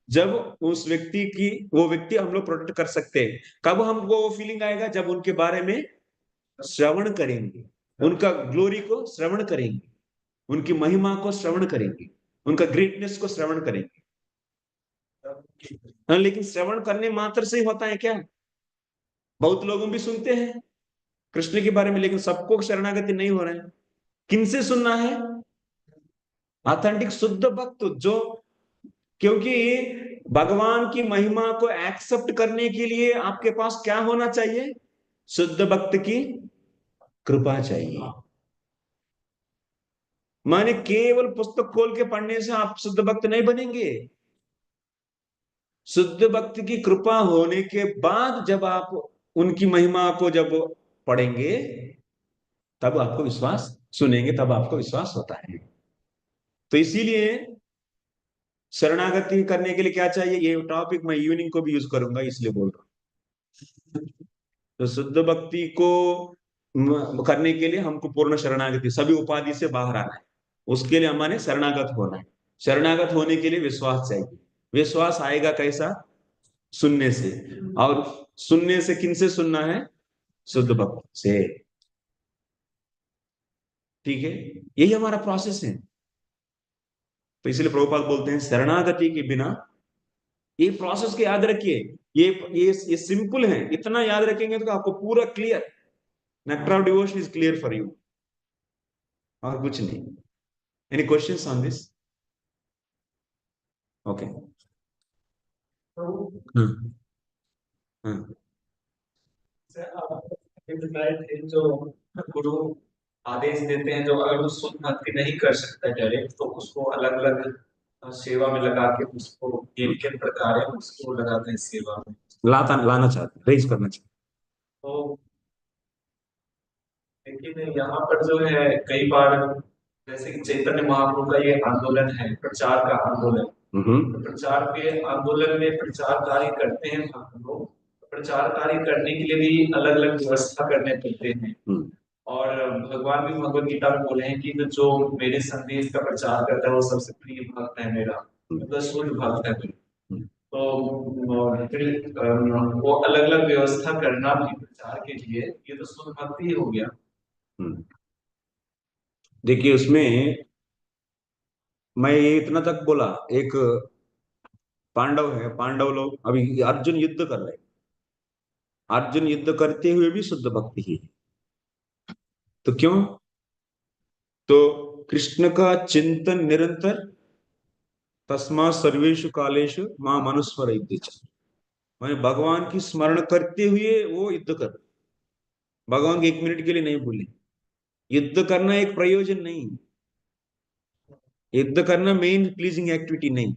जब उस व्यक्ति की, वो व्यक्ति हम लोग प्रोटेक्ट कर सकते हैं। कब हमको वो फीलिंग आएगा, जब उनके बारे में श्रवण करेंगे, उनका ग्लोरी को श्रवण करेंगे, उनकी महिमा को श्रवण करेंगे, उनका ग्रेटनेस को श्रवण करेंगे। हाँ, लेकिन श्रवण करने मात्र से ही होता है क्या? बहुत लोगों भी सुनते हैं कृष्ण के बारे में, लेकिन सबको शरणागति नहीं हो रहे हैं। किनसे सुनना है? ऑथेंटिक शुद्ध भक्त जो, क्योंकि भगवान की महिमा को एक्सेप्ट करने के लिए आपके पास क्या होना चाहिए, शुद्ध भक्त की कृपा चाहिए। माने केवल पुस्तक खोल के पढ़ने से आप शुद्ध भक्त नहीं बनेंगे। शुद्ध भक्त की कृपा होने के बाद जब आप उनकी महिमा को जब पढ़ेंगे, तब आपको विश्वास, सुनेंगे तब आपको विश्वास होता है। तो इसीलिए शरणागति करने के लिए क्या चाहिए, ये टॉपिक मैं इवनिंग को भी यूज करूंगा इसलिए बोल रहा हूं। तो शुद्ध भक्ति को करने के लिए हमको पूर्ण शरणागति, सभी उपाधि से बाहर आना है, उसके लिए हमारे शरणागत होना है। शरणागत होने के लिए विश्वास चाहिए। विश्वास आएगा कैसा, सुनने से, और सुनने से किन से सुनना है, शुद्ध भक्त से। ठीक है, यही हमारा प्रोसेस है। तो इसलिए प्रभुपाद बोलते हैं शरणागति के बिना, ये प्रोसेस के याद रखिए। ये सिंपल है, इतना याद रखेंगे तो आपको पूरा clear, nectar of devotion is clear for you, और कुछ नहीं। Any questions on this? Okay. जो गुरु आदेश देते हैं, जो अगर वो शुद्ध भक्ति नहीं कर सकता डायरेक्ट, तो उसको अलग अलग सेवा में लगा के उसको किन प्रकार है उसको लगाते हैं सेवा में, लाना चाहते, रेज करना चाहते। तो लेकिन यहाँ पर जो है कई बार, जैसे कि चैतन्य महाप्रभु का ये आंदोलन है, प्रचार का आंदोलन, तो प्रचार के आंदोलन में प्रचार कार्य करते हैं हम लोग। प्रचार कार्य करने के लिए भी अलग अलग व्यवस्था करने पड़ते हैं। और भगवान भी भगवत गीता में बोले हैं कि जो मेरे संदेश का प्रचार करता है वो सबसे प्रिय भक्त है मेरा, मतलब शुद्ध भक्त है मेरा। तो फिर वो अलग अलग व्यवस्था करना भी प्रचार के लिए, ये तो शुद्ध भक्ति ही हो गया। देखिए उसमें मैं ये इतना तक बोला, एक पांडव है, पांडव लोग, अभी अर्जुन युद्ध कर रहे हैं, अर्जुन युद्ध करते हुए भी शुद्ध भक्ति ही है। तो क्यों? तो कृष्ण का चिंतन निरंतर, तस्मा सर्वेषु कालेषु मां मनुस्मरति च। माने भगवान की स्मरण करते हुए वो युद्ध कर, भगवान के 1 मिनट के लिए नहीं भूले। युद्ध करना एक प्रयोजन नहीं, युद्ध करना मेन प्लीजिंग एक्टिविटी नहीं,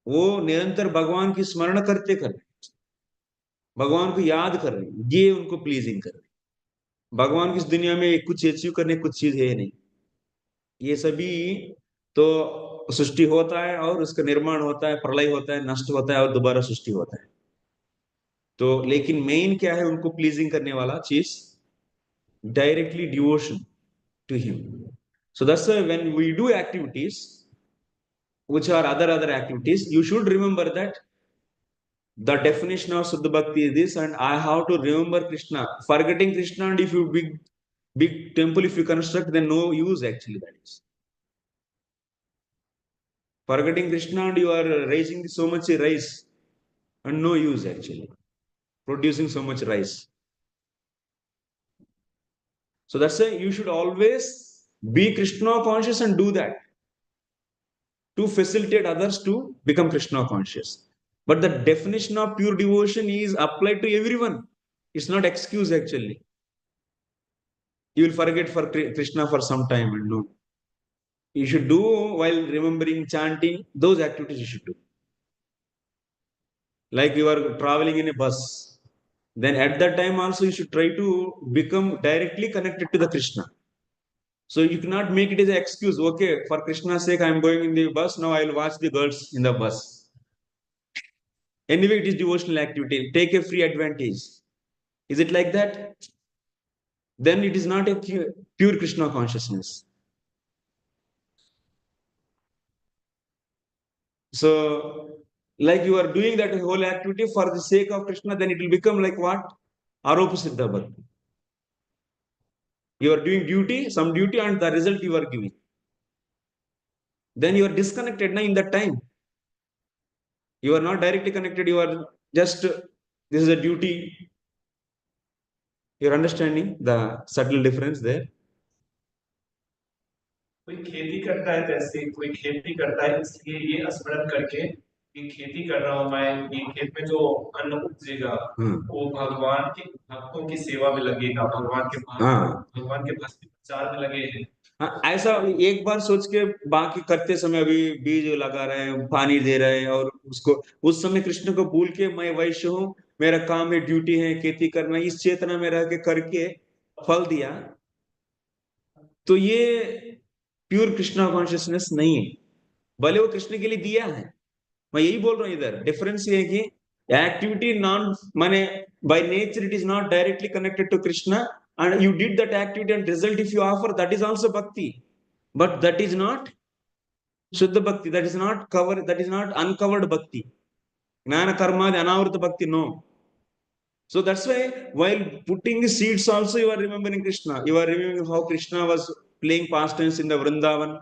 वो निरंतर भगवान की स्मरण करते कर रहे, भगवान को याद कर रहे, ये उनको प्लीजिंग कर रहे। भगवान की इस दुनिया में कुछ अचीव करने कुछ चीज है नहीं, ये सभी तो सृष्टि होता है और उसका निर्माण होता है, प्रलय होता है, नष्ट होता है और दोबारा सृष्टि होता है। तो लेकिन मेन क्या है उनको प्लीजिंग करने वाला चीज? Directly devotion to him. So that's why when we do activities which are other activities, you should remember that the definition of Suddha Bhakti is this, and I have to remember Krishna. Forgetting Krishna, and if you big temple if you construct, then no use actually, that is. Forgetting Krishna and you are raising so much rice and no use actually. Producing so much rice. So that's why you should always be Krishna conscious and do that, to facilitate others to become Krishna conscious. But the definition of pure devotion is applied to everyone. It's not excuse actually. You will forget for Krishna for some time and no. You should do while remembering, chanting, those activities you should do. Like you are traveling in a bus, then at that time also you should try to become directly connected to the Krishna. So you cannot make it as an excuse. Okay, for Krishna's sake, I am going in the bus. Now I will watch the girls in the bus. Anyway, it is devotional activity. Take a free advantage. Is it like that? Then it is not a pure Krishna consciousness. So, like you are doing that whole activity for the sake of Krishna, then it will become like what? Aropa Siddha Bhakti. You are doing duty, some duty, and the result you are giving. Then you are disconnected now in that time. You are not directly connected, you are just, this is a duty. You are understanding the subtle difference there? कोई खेती करता है, जैसे कोई खेती करता है इसलिए ये स्मरण करके कि खेती कर रहा हूं मैं, ये खेत में जो अन्न उपजेगा वो भगवान के भक्तों की सेवा में लगेगा, भगवान के भक्ति प्रचार में लगे हैं। ऐसा एक बार सोच के बाकी करते समय अभी बीज लगा रहे हैं, पानी दे रहे हैं और उसको उस समय कृष्ण को भूल के मैं वैश्य हूँ, मेरा काम है, ड्यूटी है, खेती करना, इस चेतना में रह के करके फल दिया, तो ये प्योर कृष्णा कॉन्शियसनेस नहीं है। भले वो कृष्ण के लिए दिया है, मैं यही बोल रहा हूँ। इधर डिफरेंस ये है कि एक्टिविटी नॉन माने by nature it is not directly connected to Krishna, and you did that activity and result if you offer, that is also bhakti, but that is not Shuddha Bhakti, that is not cover, that is not uncovered Bhakti. Jnana Karma, Anavrita Bhakti, no. So that's why while putting the seeds also you are remembering Krishna. You are remembering how Krishna was playing pastimes in the Vrindavan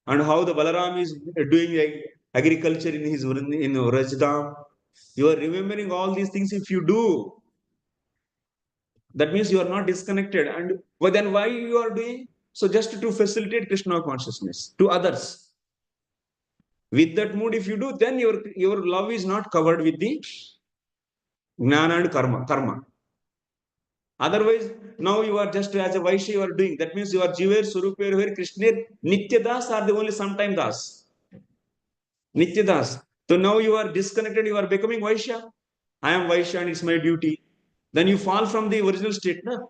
and how the Balaram is doing agriculture in his in Rajdam. You are remembering all these things if you do. That means you are not disconnected. And well, then why you are doing? So just to facilitate Krishna consciousness to others. With that mood, if you do, then your love is not covered with the jnana and karma. Otherwise, now you are just as a Vaishya you are doing. That means you are Jiver, Surupir, Krishna, Nitya Das are the only sometime Das. Nitya Das. So now you are disconnected, you are becoming Vaishya. I am Vaishya and it's my duty. Then you fall from the original state. No?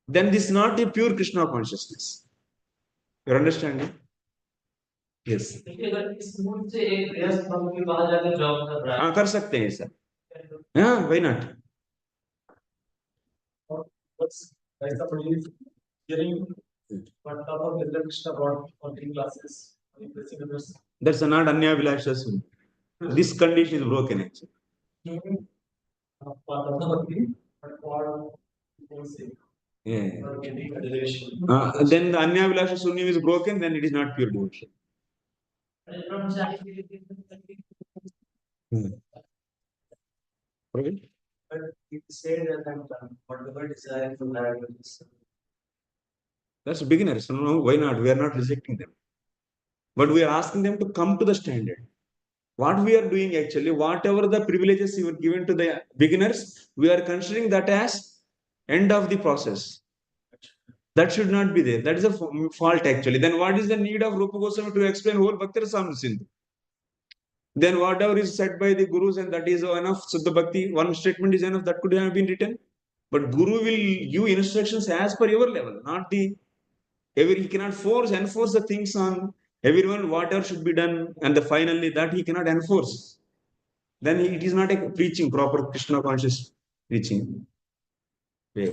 Then this is not a pure Krishna consciousness. You're understanding? Yes. अगर इस mood से एक गृहस्थ के बाहर जाकर job कर रहा है, हाँ कर सकते हैं सर, हाँ why not? ऐसा पढ़िए hearing but about the Krishna about taking classes. That's not Anya Vilasha Sun. This condition is broken actually. Yeah. Then the Anya Vilasha Sunyam is broken, then it is not pure devotion. But it said that whatever desire to have That's beginners. No, why not? We are not rejecting them. But we are asking them to come to the standard. What we are doing actually, whatever the privileges you were given to the beginners, we are considering that as end of the process. That should not be there. That is a fault actually. Then what is the need of Rupa Goswami to explain whole Bhakti Rasamrita Sindhu? Then whatever is said by the gurus and that is enough. Suddha Bhakti, one statement is enough. That could have been written. But Guru will give instructions as per your level, not the he cannot enforce the things on everyone, whatever should be done, and the finally that he cannot enforce. Then it is not a preaching, proper Krishna conscious preaching. Yeah.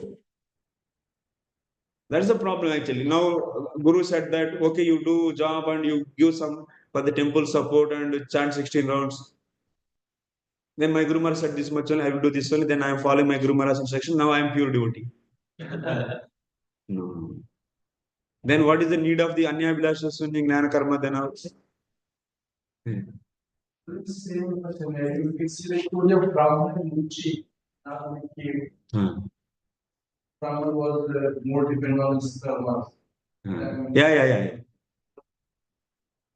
That's the problem actually. Now Guru said that okay, you do job and you give some for the temple support and chant 16 rounds. Then my Guru Maharaj said this much only, I will do this only, then I am following my Guru Maharaj's instruction. Now I am pure devotee. No. Then what is the need of the Anya Vilasha Sunya Gnana Karma then also? It's the same question. You can see like only of Brahman and Muchi. Brahman was more dependent on his karma. Yeah.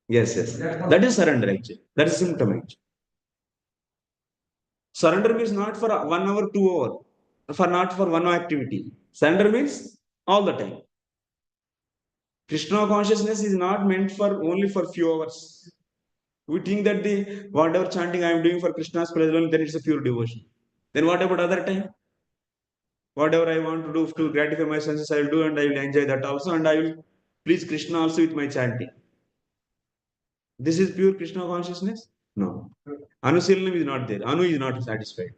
Yes. That is surrender actually. That is symptom actually. Surrender means not for 1 hour, 2 hour, not for one activity. Surrender means all the time. Krishna consciousness is not meant for only for few hours. We think that the whatever chanting I am doing for Krishna's pleasure, then it's a pure devotion. Then what about other time? Whatever I want to do to gratify my senses, I will do and I will enjoy that also, and I will please Krishna also with my chanting. This is pure Krishna consciousness? No. Anusilanam is not there. Anu is not satisfied.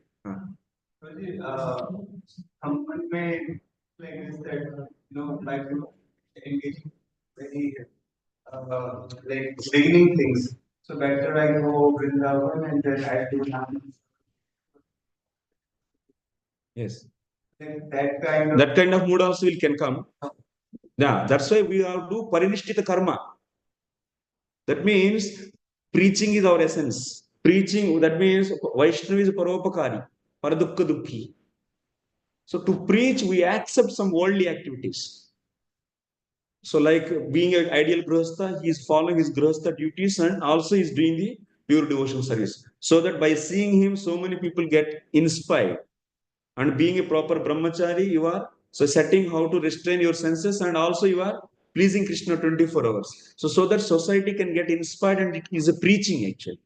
Someone may like this that like to engaging very like beginning things. So better I go Vrindavan and then I do nothing. Yes. That kind of mood also can come. Yeah, that's why we have to do parinishthita karma. That means preaching is our essence. Preaching, that means Vaishnava is paropakari, paradukka dukhi. So to preach, we accept some worldly activities. So like being an ideal grihastha, he is following his grihastha duties and also is doing the pure devotional service. So that by seeing him, so many people get inspired. And being a proper brahmachari, you are so setting how to restrain your senses and also you are pleasing Krishna 24 hours. So that society can get inspired and it is a preaching actually.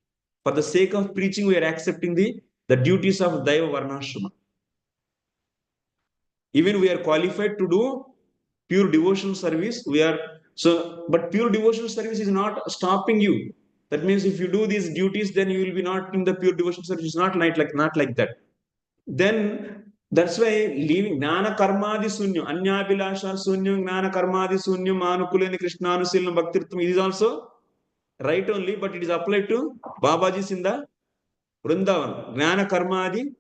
For the sake of preaching, we are accepting the duties of Daiva Varnashrama. Even we are qualified to do pure devotional service. But pure devotional service is not stopping you. That means if you do these duties, then you will be not in the pure devotional service. It's not like that. Then that's why leaving Gnana Karmadi Sunyam, Anya Bilasha Sunyam, Gnana Karmadi Sunyam, Anukulani Krishnanusilam Bhaktirtham. It is also right only, but it is applied to Babaji's in the Vrindavan. Gnana Karmadi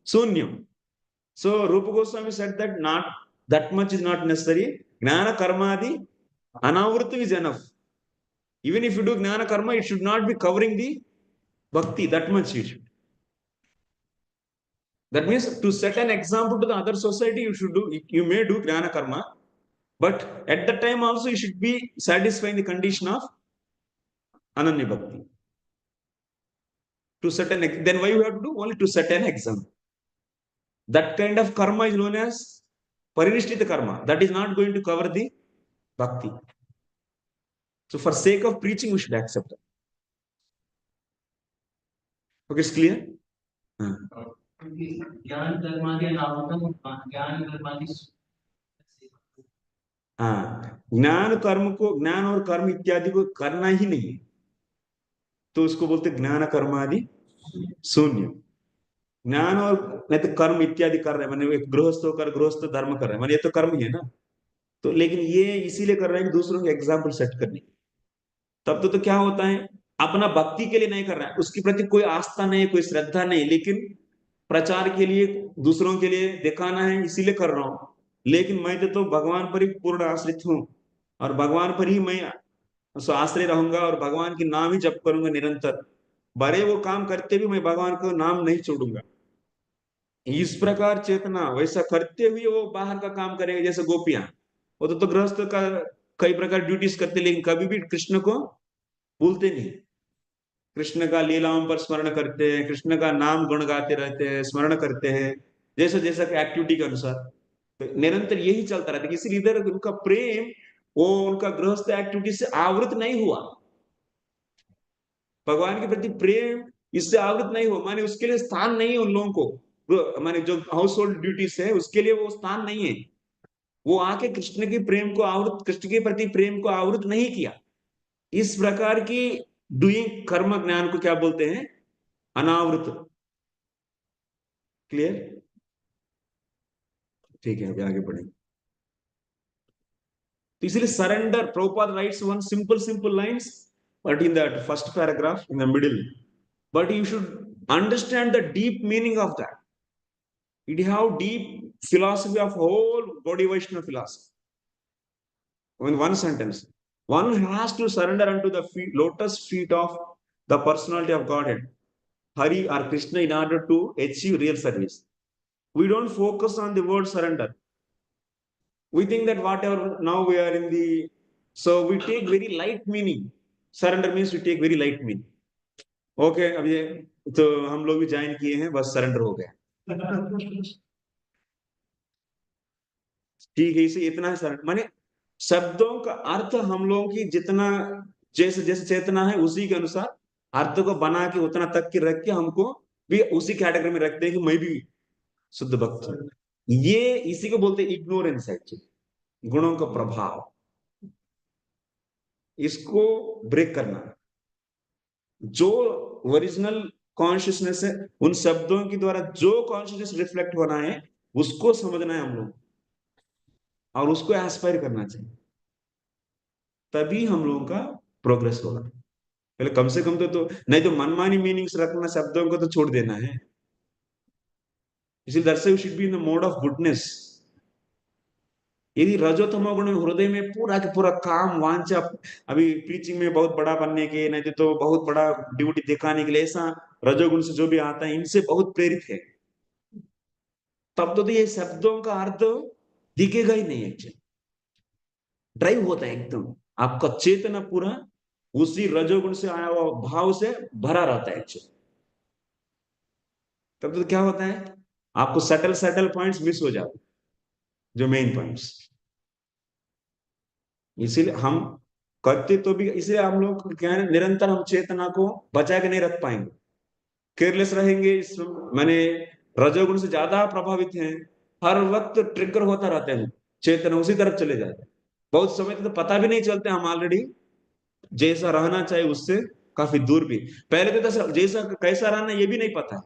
Sunyam. So Rupa Goswami said that not that much is not necessary. Gnana Karmadi Anavrutam is enough. Even if you do Gnana Karma, it should not be covering the Bhakti that much. You should. That means to set an example to the other society, you may do Gnana Karma, but at the time also you should be satisfying the condition of Ananya Bhakti. Then why you have to do? Only to set an example. That kind of karma is known as Parinishtita karma. That is not going to cover the Bhakti. So for sake of preaching, we should accept that. Okay, it's clear? ज्ञान कर्मादि अनावृतम ज्ञान कर्मादि ज्ञान और कर्म इत्यादि को करना ही नहीं, तो उसको बोलते ज्ञान कर्मादि शून्य. ज्ञान और नहीं तो कर्म इत्यादि कर रहे हैं, मैंने एक गृहस्थ होकर गृहस्थ धर्म कर रहे हैं, मैंने ये तो कर्म ही है ना. तो लेकिन ये इसीलिए कर रहे हैं कि दूसरों के एग्जाम्पल सेट करने. तब तो क्या होता है, अपना भक्ति के लिए नहीं कर रहा है, उसके प्रति कोई आस्था नहीं, कोई श्रद्धा नहीं, लेकिन प्रचार के लिए दूसरों के लिए दिखाना है इसीलिए कर रहा हूं. लेकिन मैं तो भगवान पर ही पूर्ण आश्रित हूं और भगवान पर ही मैं आश्रय रहूंगा और भगवान की नाम ही जप करूंगा निरंतर. बड़े वो काम करते भी मैं भगवान को नाम नहीं छोड़ूंगा. इस प्रकार चेतना वैसा करते हुए वो बाहर का काम करेगा, जैसे गोपियां वो तो गृहस्थ का कई प्रकार ड्यूटीज करते, लेकिन कभी भी कृष्ण को भूलते नहीं। कृष्ण का लीलाओं पर स्मरण करते हैं, कृष्ण का नाम गुण गाते रहते हैं, स्मरण करते हैं, जैसा जैसा एक्टिविटी के अनुसार। तो निरंतर यही चलता रहता है। इसलिए इधर उनका प्रेम वो उनका गृहस्थ एक्टिविटी से आवृत नहीं हुआ। भगवान के प्रति प्रेम इससे आवृत नहीं हुआ, माने उसके लिए स्थान नहीं है उन लोगों को, माने जो हाउस होल्ड ड्यूटीज है उसके लिए वो स्थान नहीं है। वो आके कृष्ण के प्रेम को आवृत, कृष्ण के प्रति प्रेम को आवृत नहीं किया। इस प्रकार की डूइंग कर्म ज्ञान को क्या बोलते हैं? अनावृत। क्लियर? ठीक है, अभी आगे बढ़ेंगे। तो इसलिए surrender, Prabhupada rights one simple lines, but in that first paragraph in the middle, but you should understand the deep meaning of that. It have deep philosophy of whole Gaudiya Vaishnava philosophy. In one sentence, one has to surrender unto the lotus feet of the personality of Godhead, Hari or Krishna, in order to achieve real service. We don't focus on the word surrender. We think that whatever, now we are in the, so we take very light meaning. Surrender means we take very light meaning. Okay, अब ये तो हम लोग भी join किए हैं, बस surrender हो गया। ठीक है, इसे इतना है सर, माने शब्दों का अर्थ हम लोगों की जितना, जैसे जैसे चेतना है उसी के अनुसार अर्थ को बना के उतना तक के रख के हमको भी उसी कैटेगरी में रखते हैं कि मैं भी शुद्ध भक्त हूं। ये इसी को बोलते हैं इग्नोरेंस एक्चुअली, गुणों का प्रभाव। इसको ब्रेक करना, जो ओरिजिनल कॉन्शियसनेस है, उन शब्दों के द्वारा जो कॉन्शियसनेस रिफ्लेक्ट होना है उसको समझना है हम लोग, और उसको एस्पायर करना चाहिए, तभी हम लोगों का प्रोग्रेस होगा। पहले कम से कम तो नहीं तो मनमानी मीनिंग्स रखना, शब्दों को तो छोड़ देना है। इसलिए दरअसल should be in the mode of goodness. यदि रजोतमो गुण हृदय में पूरा के पूरा काम वांछा, अभी प्रीचिंग में बहुत बड़ा बनने के, नहीं तो बहुत बड़ा ड्यूटी दिखाने के लिए, ऐसा रजोगुण से जो भी आता है इनसे बहुत प्रेरित है, तब तो ये शब्दों का अर्थ दिखेगा ही नहीं। एक्चुअली ड्राइव होता है एकदम, आपका चेतना पूरा उसी रजोगुण से आया हुआ भाव से भरा रहता है एक्चुअली। तब तो क्या होता है, आपको सटल सटल पॉइंट्स मिस हो जाते, जो मेन पॉइंट्स। इसीलिए हम करते तो भी, इसलिए हम लोग क्या है, निरंतर हम चेतना को बचा के नहीं रख पाएंगे, केयरलेस रहेंगे। इस मैंने रजोगुण से ज्यादा प्रभावित हैं, हर वक्त ट्रिगर होता रहता है, चेतना उसी तरफ चले जाते हैं। बहुत समय तक तो पता भी नहीं चलते, हम ऑलरेडी जैसा रहना चाहिए उससे काफी दूर भी। पहले तो जैसा कैसा रहना ये भी नहीं पता,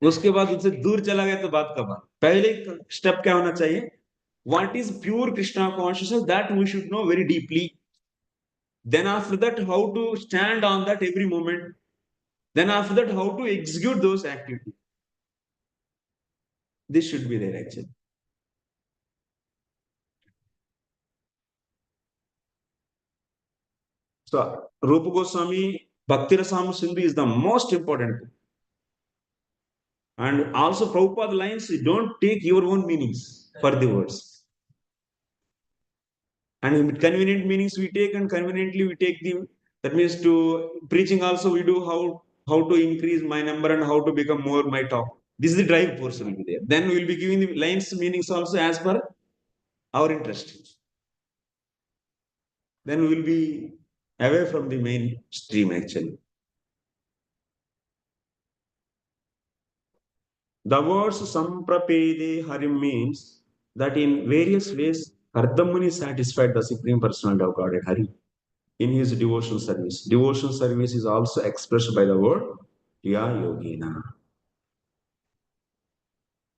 उसके बाद उससे दूर चला गया तो बात का बात। पहले स्टेप क्या होना चाहिए, what is pure Krishna consciousness, that we should know very deeply. Then after that, how to stand on that every moment. Then after that, how to execute those activities. This should be there actually. So Rupa Goswami Bhakti Rasam Sindhu is the most important. And also Prabhupada lines, don't take your own meanings for the words. And convenient meanings we take, and conveniently we take the, that means to preaching also we do how to increase my number and how to become more my top. This is the drive portion will be there. Then we will be giving the lines meanings also as per our interest. Then we will be away from the main stream actually. The words Samprapede Harim means that in various ways Kardama Muni satisfied the Supreme Personality of Godhead Hari in his devotional service. Devotional service is also expressed by the word Ya Yogina.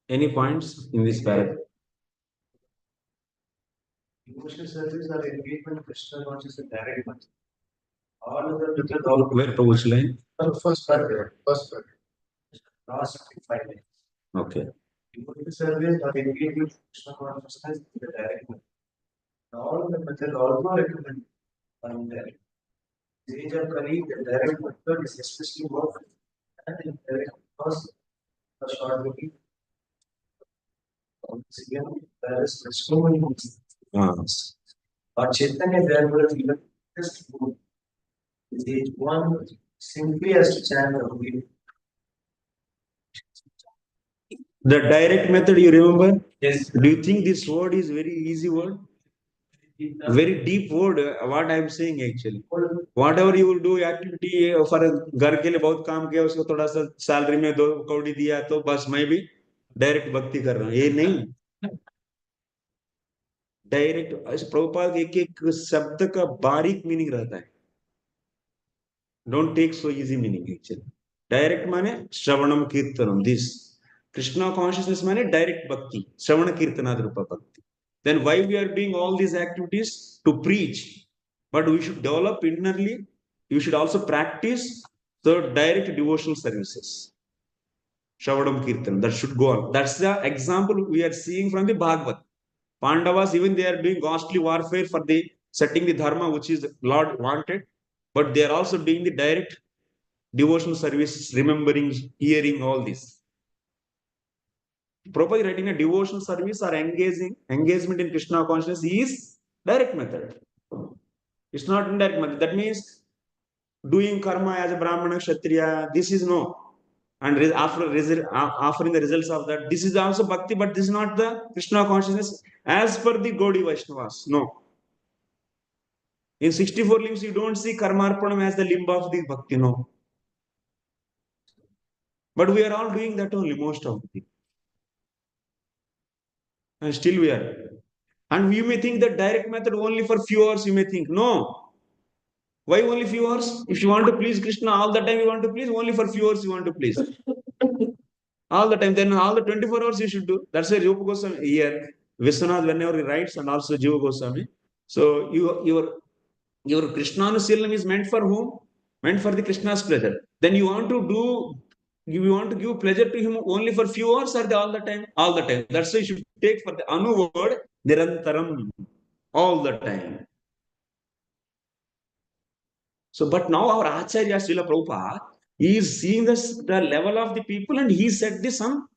Any points in this paragraph? Devotional service or engagement Krishna consciousness is direct one. All other Where to which line? First paragraph. First paragraph. last 5 minutes. Okay. Devotional service or engagement Krishna consciousness is the direct one. All the method also recommend on that. Sage of Kali, the direct method is especially work and indirect because the short looking. Again, the there is so many books. Ah. But Chaitanya there was even just book. The one simply has to chant the holy. The direct method, you remember? Yes. Do you think this word is very easy word? Very deep word. What I am saying actually. Whatever you will do activity for घर के लिए बहुत काम किया उसको थोड़ा सा salary में 2 कौड़ी दिया तो बस मैं भी डायरेक्ट भक्ति कर रहा हूँ ये नहीं डायरेक्ट प्रभुपाद एक एक शब्द का बारीक मीनिंग रहता है don't take so easy meaning actually direct माने श्रवणम कीर्तनम दिस कृष्णा कॉन्शियसनेस माने डायरेक्ट भक्ति श्रवण कीर्तनाद रूप भक्ति then why we are doing all these activities to preach but we should develop internally you should also practice the direct devotional services shravadam kirtan that should go on that's the example we are seeing from the bhagavad pandavas even they are doing ghastly warfare for the setting the dharma which is lord wanted but they are also doing the direct devotional services remembering hearing all this Prabhupada writing a devotional service or engagement in Krishna consciousness is direct method. It's not indirect method. That means doing karma as a Brahmana, Kshatriya, this is no. And offering the results of that, this is also bhakti, but this is not the Krishna consciousness as per the Gaudiya Vaishnavas. No. In 64 limbs, you don't see karmarpanam as the limb of the bhakti, no. But we are all doing that only, most of the people. And still we are. And you may think that direct method only for few hours, you may think, no. Why only few hours? If you want to please Krishna all the time you want to please, only for few hours you want to please. All the time, then all the 24 hours you should do. That's why Rupa Goswami here, Vishwanath whenever he writes and also Jiva Goswami. So your Krishnanusilam is meant for whom? Meant for the Krishna's pleasure. Then you want to give pleasure to him only for few hours or all the time? All the time. That's why you should take for the Anu word, Nirantaram, all the time. So, but now our Acharya Srila Prabhupada is seeing the level of the people and he set this some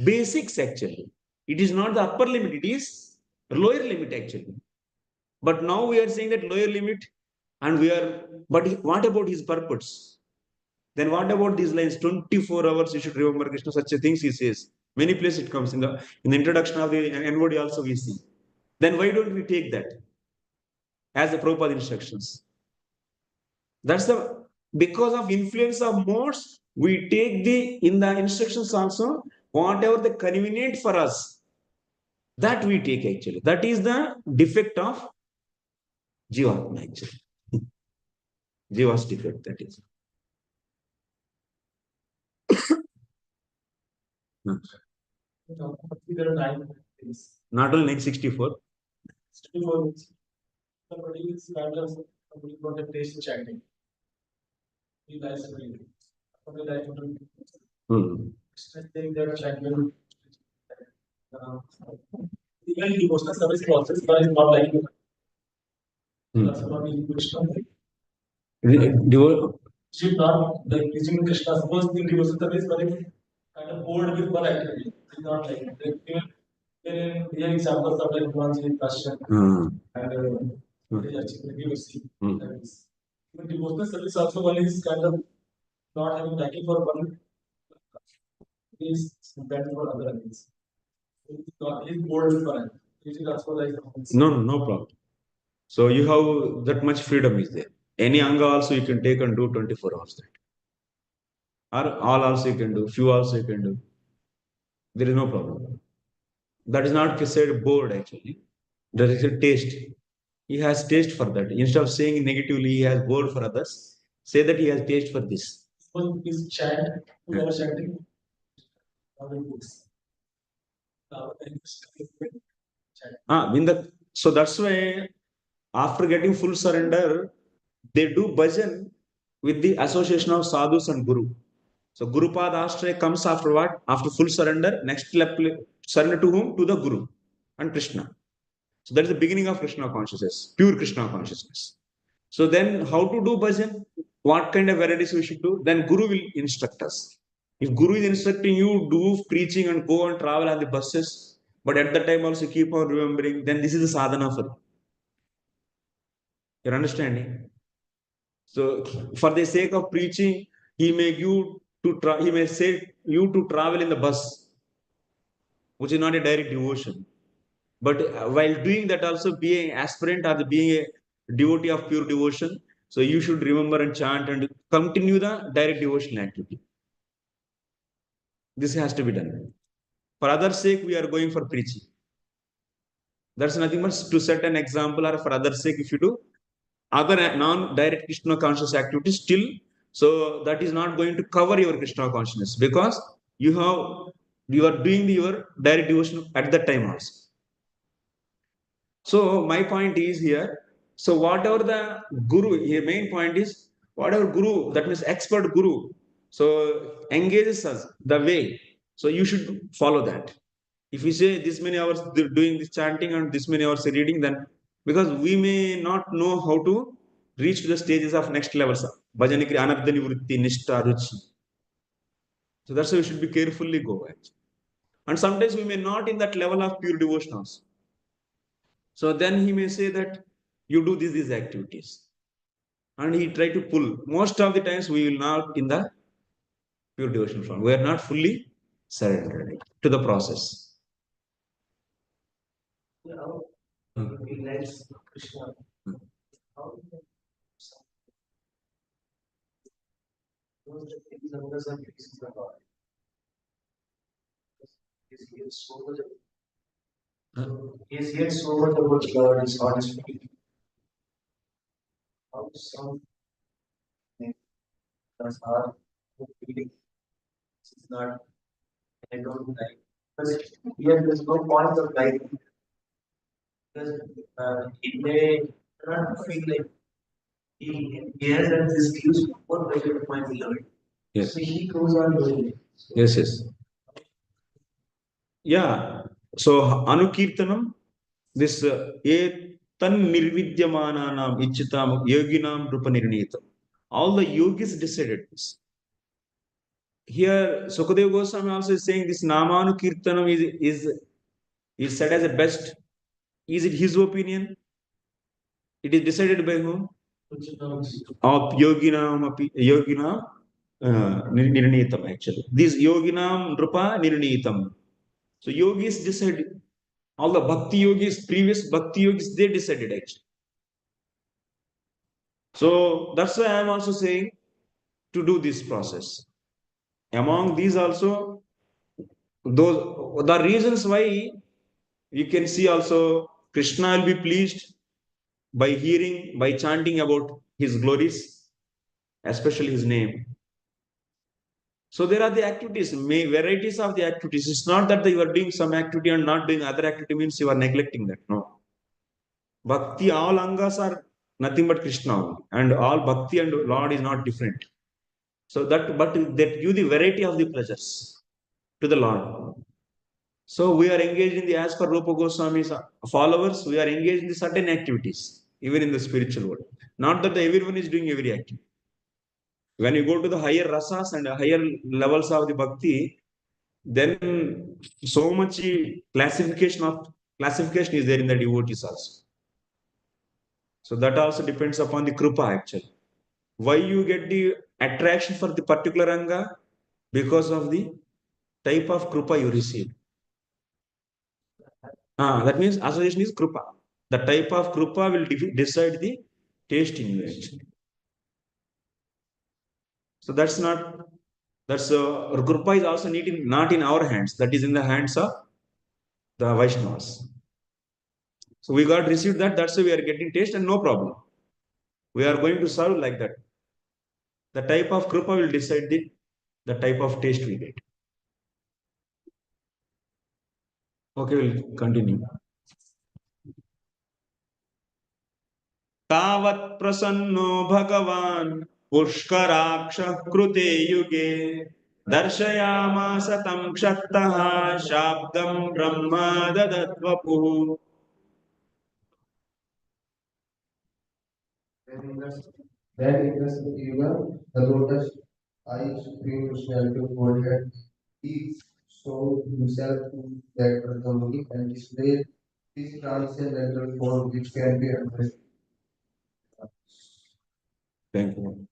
basics actually. It is not the upper limit, it is lower limit actually. But now we are saying that lower limit and but what about his purpose? Then what about these lines? 24 hours you should remember Krishna, such a things he says. Many places it comes in the introduction of the NVD also we see. Then why don't we take that as the Prabhupada instructions? That's the because of influence of modes, we take in the instructions also whatever the convenient for us. That we take actually. That is the defect of Jivatma actually. Jiva's defect, that is. Not only 964. 64 somebody is kind of somebody got a taste chanting. He likes to somebody likes to think they're chanting. Even devotional service process, but it's not like should not like teaching Krishna. Suppose the devotional service, but it's kind of bored with one activity. It's not like even here examples of like Brahmaji, Tasha, and even devotional service also one is kind of not having liking for one is bad for other things. It's bored with one. No problem. So you have that much freedom is there. Any anga also you can take and do 24 hours that. Or all also you can do, few also you can do. There is no problem. That is not said bored actually. There is a taste. He has taste for that. Instead of saying negatively, he has bored for others. Say that he has taste for this. Is chant, whoever chanting. So that's why after getting full surrender, they do bhajan with the association of sadhus and guru. So Guru Pad Ashtray comes after what? After full surrender. Next surrender to whom? To the Guru and Krishna. So that is the beginning of Krishna consciousness, pure Krishna consciousness. So then how to do bhajan? What kind of varieties we should do? Then Guru will instruct us. If Guru is instructing you, do preaching and go and travel on the buses, But at that time also keep on remembering, then this is the sadhana for you. You're understanding? So for the sake of preaching, he may he may say you to travel in the bus, which is not a direct devotion. But while doing that, also being aspirant or being a devotee of pure devotion, so you should remember and chant and continue the direct devotional activity. This has to be done. For others' sake, we are going for preaching. That's nothing but to set an example, or for others' sake, if you do other non-direct Krishna conscious activities, still, so that is not going to cover your Krishna consciousness, because you are doing your direct devotion at that time also. So my point is here. So whatever the guru, here main point is whatever guru, that means expert guru, so engages us the way. So you should follow that. If we say this many hours doing this chanting and this many hours reading, then because we may not know how to reach to the stages of next levels. Bhajani kriya, anardhani vritti, nishta, ruchi. So that's why we should be carefully go. Actually. And sometimes we may not in that level of pure devotion also. So then he may say that you do these activities. And he try to pull. Most of the times we will not in the pure devotion form. We are not fully surrendered to the process. He likes Krishna. How those numbers are fixed the God. He's here so much. He's here so much about God. His heart is speaking. How some that's hard feeling. It's not. I don't like. Because here there's no point of life. Because it may not feel like he has this excuse for pleasure of my beloved. Yes. So he goes on doing it. Yes, yes. Yeah. So Anukirtanam, this tan nirvidyamananam ichitam yoginam rupanirnitam. All the yogis decided this. Here Sukadeva Goswami also is saying this Namanukirtanam is said as a best. Is it his opinion? It is decided by whom? Of yoginam nirnitam actually. This yoginam nrupa nirnitam. So yogis decided. All the bhakti yogis, previous bhakti yogis, they decided actually. So that's why I am also saying to do this process. Among these also, those the reasons why you can see also Krishna will be pleased by hearing, by chanting about his glories, especially his name. So there are the activities, varieties of the activities. It's not that you are doing some activity and not doing other activity means you are neglecting that. No. Bhakti, all angas are nothing but Krishna only. And all bhakti and Lord is not different. So but that give the variety of the pleasures to the Lord. So we are engaged in the, as per Rupa Goswami's followers, we are engaged in the certain activities, even in the spiritual world. Not that everyone is doing every activity. When you go to the higher rasas and higher levels of the bhakti, then so much classification is there in the devotees also. So that also depends upon the krupa actually. Why you get the attraction for the particular anga? Because of the type of krupa you receive. That means association is krupa. The type of krupa will decide the taste in you actually. So that's krupa is also not in our hands. That is in the hands of the Vaishnavas. So we got received that. That's why we are getting taste and no problem. We are going to serve like that. The type of krupa will decide the type of taste we get. Okay, we'll continue. तावत् प्रसन्नो भगवान् पुष्कराक्षः कृते युगे दर्शयामास तं क्षत्तः शाब्दं Brahma ददद्वपुः. Then in the Yuga, the lotus eye supreme personality of Godhead, he show himself to that Kardama Muni and display his transcendental form which can be understood. Thank you.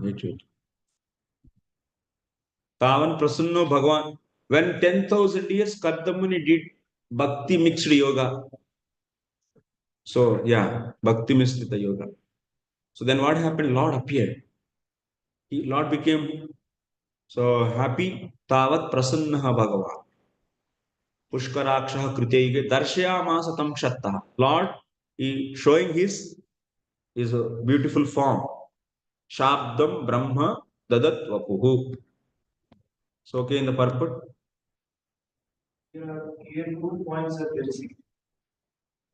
Wait. Tavan Prasanno Bhagavan. When 10,000 years Kardamuni did Bhakti mixed yoga. So, yeah, Bhakti mixed the yoga. So then what happened? Lord appeared. Lord became so happy. Tavat Prasannaha Bhagavan. Pushkaraksha Kriteige Darshayamasa Tam Shatta. Lord is showing his beautiful form. Shabdam Brahma Dadat Vapuhu. So, okay, in the purport. Here, 2 points are very significant.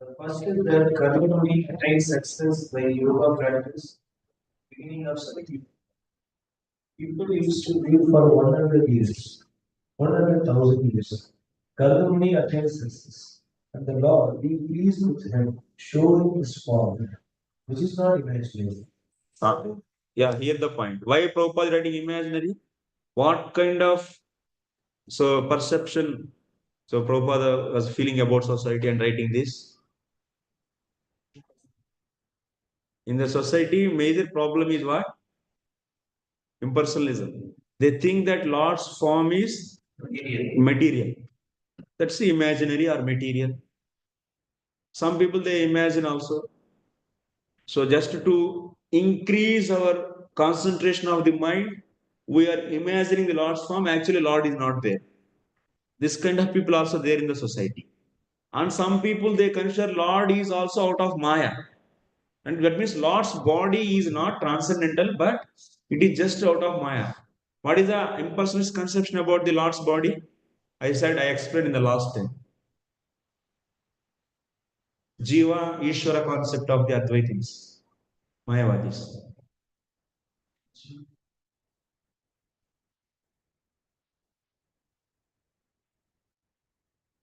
The first is that Kardama Muni attained success by yoga practice, beginning of 70. People used to live for 100 years, 100,000 years. Kardama Muni attained success, and the Lord, being pleased with him, showed him his form, which is not imaginary. Yeah, here the point. Why Prabhupada writing imaginary? What kind of perception Prabhupada was feeling about society and writing this? In the society, major problem is what? Impersonalism. They think that Lord's form is material. That's the imaginary or material. Some people they imagine also. So just to increase our concentration of the mind, we are imagining the Lord's form. Actually, Lord is not there. This kind of people also there in the society. And some people they consider Lord is also out of Maya. And that means Lord's body is not transcendental, but it is just out of Maya. What is the impersonalist conception about the Lord's body? I explained in the last time. Jiva, Ishvara concept of the Advaitins, Mayavadis.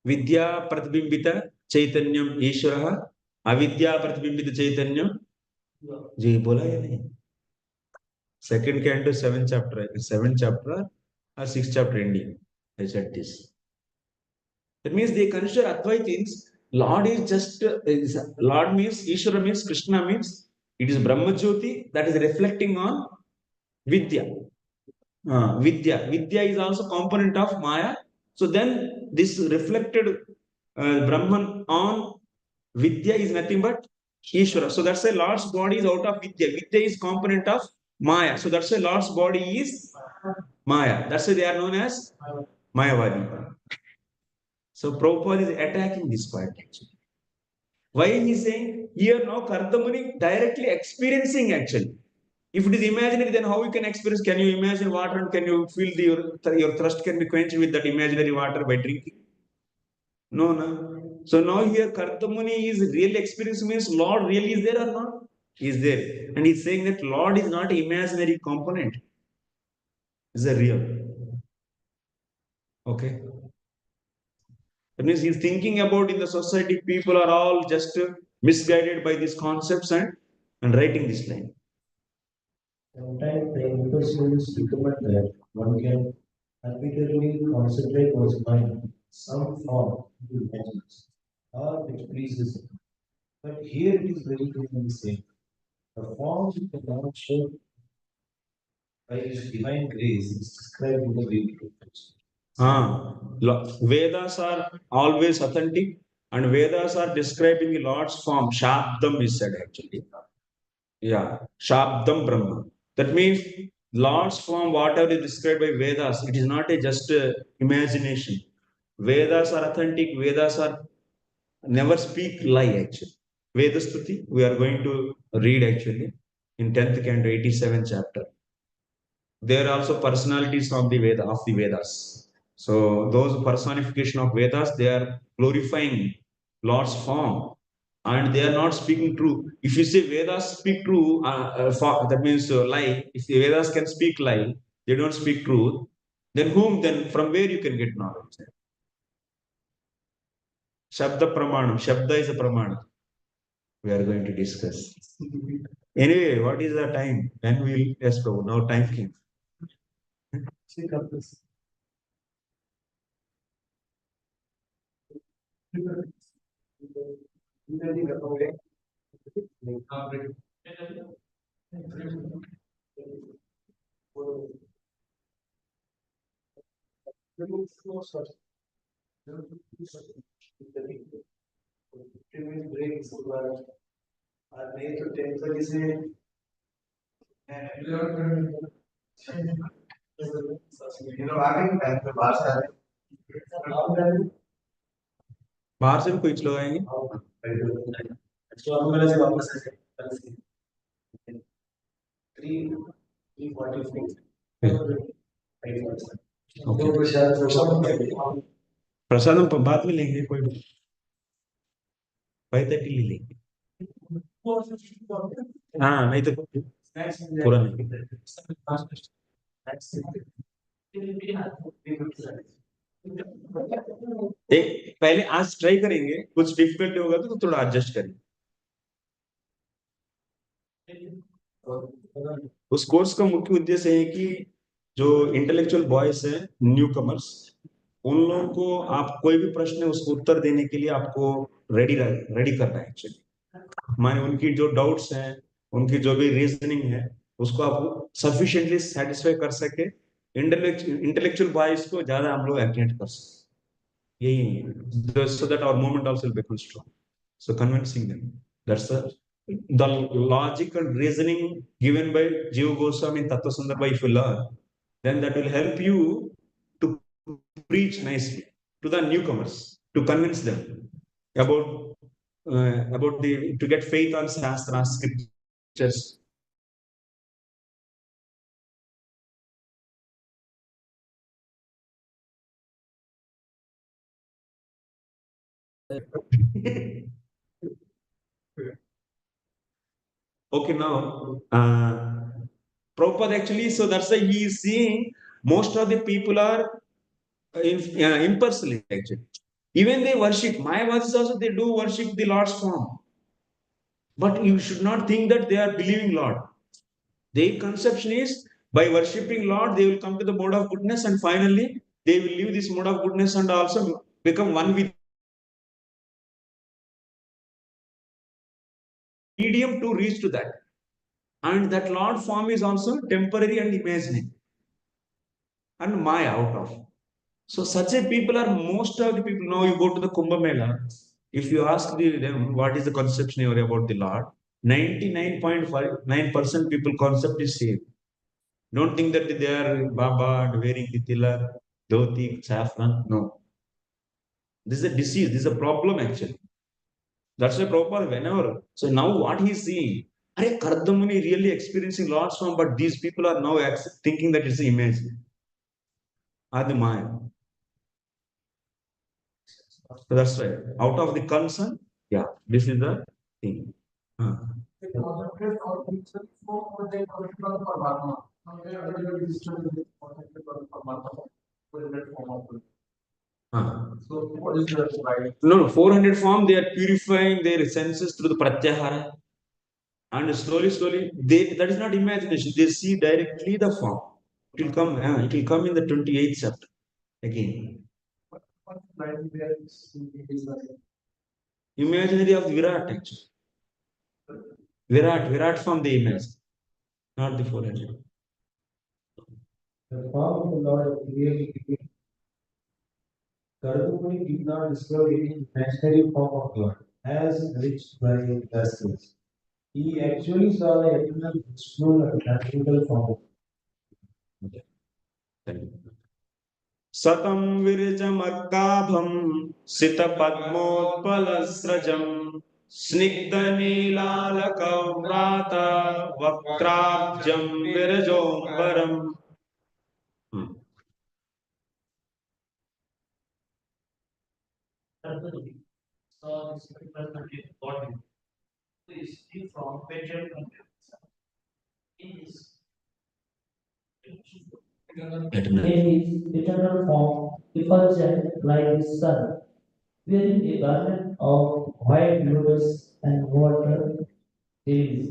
Vidya Pratbimbita Chaitanyam Ishvara, Avidya Pratbimbita Chaitanyam. जी बोला या नहीं? Second canto, 7th chapter, 7th chapter or 6th chapter ending. I said this. That means they consider Advaitins. Lord is just Lord means Ishvara means Krishna means it is Brahmajyoti that is reflecting on Vidya. Vidya is also component of Maya. So then this reflected Brahman on Vidya is nothing but Ishvara. So that's why Lord's body is out of Vidya. Vidya is component of Maya. So that's why Lord's body is Maya. That's why they are known as Mayavadi. So Prabhupada is attacking this point actually. Why he is saying here now Kardamuni directly experiencing actually. If it is imaginary, then how you can experience? Can you imagine water and can you feel your thirst can be quenched with that imaginary water by drinking? No, no. So now here Kardamuni is real experience means Lord really is there or not? He is there. And he's saying that Lord is not imaginary component. Is a real. Okay. That means he's thinking about in the society, people are all just misguided by these concepts and writing this line. Sometimes the impersonalists recommend that one can repeatedly concentrate one's mind some form to imagines or which pleases him. But here it is very clearly said, the form which the Lord showed by his divine grace is described in the way Vedas are always authentic and Vedas are describing the Lord's form. Shabdam is said actually. Yeah, Shabdam Brahma. That means Lord's form, whatever is described by Vedas, it is not a just imagination. Vedas are authentic. Vedas are never speak lie actually. Vedastuti, we are going to read actually in 10th canto, 87th chapter. There are also personalities of the Vedas. So those personification of Vedas, they are glorifying Lord's form, and they are not speaking true. If you say Vedas speak true, that means lie. If the Vedas can speak lie, they don't speak truth. Then whom? Then from where you can get knowledge? Shabda Pramanam. Shabda is a Pramana. We are going to discuss. Anyway, what is the time? When will yes, Prabhu? Now time came. बाहर से भी कुछ लोग आएंगे. प्रसाद हम बाद में लेंगे, कोई 5:30 ले लेंगे. हाँ नहीं तो पूरा नहीं. एक पहले आज ट्राई करेंगे, कुछ डिफिकल्ट होगा तो थोड़ा एडजस्ट करेंगे. उस कोर्स का मुख्य उद्देश्य है कि जो इंटेलेक्चुअल बॉयज हैं, न्यू कमर्स, उन लोगों को आप कोई भी प्रश्न है उसको उत्तर देने के लिए आपको रेडी रेडी करना है. एक्चुअली माने उनकी जो डाउट्स हैं, उनकी जो भी रीजनिंग है, उसको आप सफिशिएंटली सेटिस्फाई कर सके. इंटेलेक्चुअल बॉयज को ज्यादा हम लोग एप्रिशिएट कर सके. यही so that our movement also will become strong. So convincing them. That's the logic and reasoning given by Jiva Goswami in Tattva Sandarbha. If you learn, then that will help you to preach nicely to the newcomers, to convince them about the to get faith on Shastra, scriptures. Okay, now Prabhupada actually, so that's why he is seeing most of the people are impersonal actually. Even they worship. Mayavadis also they do worship the Lord's form. But you should not think that they are believing Lord. Their conception is by worshipping Lord, they will come to the mode of goodness, and finally they will leave this mode of goodness and also become one with medium to reach to that. And that Lord form is also temporary and imaginary. And Maya out of. So such a people are most of the people. Now you go to the Kumbh Mela, if you ask them what is the conception about the Lord, 99.59% people concept is same. Don't think that they are Baba and wearing the tilak, dhoti, saffron. No. This is a disease. This is a problem actually. That's why Prabhupada whenever. So now what he is seeing, Kardama Muni really experiencing Lord's form, but these people are now thinking that it's an image. Adi Maya. So that's right. Out of the concern, yeah, this is the thing. So what is the right? No, 400 form, they are purifying their senses through the pratyahara. And slowly, that is not imagination. They see directly the form. It will come in the 28th chapter again. Imaginary of Virat actually. Virat from the image, not the 400. The form of the Lord really Kardama Muni did not discover any imaginary form of God as reached by Vaishnavas. He actually saw the eternal principle of practical form. Satam virjamakaabham sitapadmotpalasrajam snigdhanilaalakavrata vakrabjam virajombaram. So this particular body is from Pedro is In his eternal form, effulgent like the sun, wearing a garment of white lotus and water, there is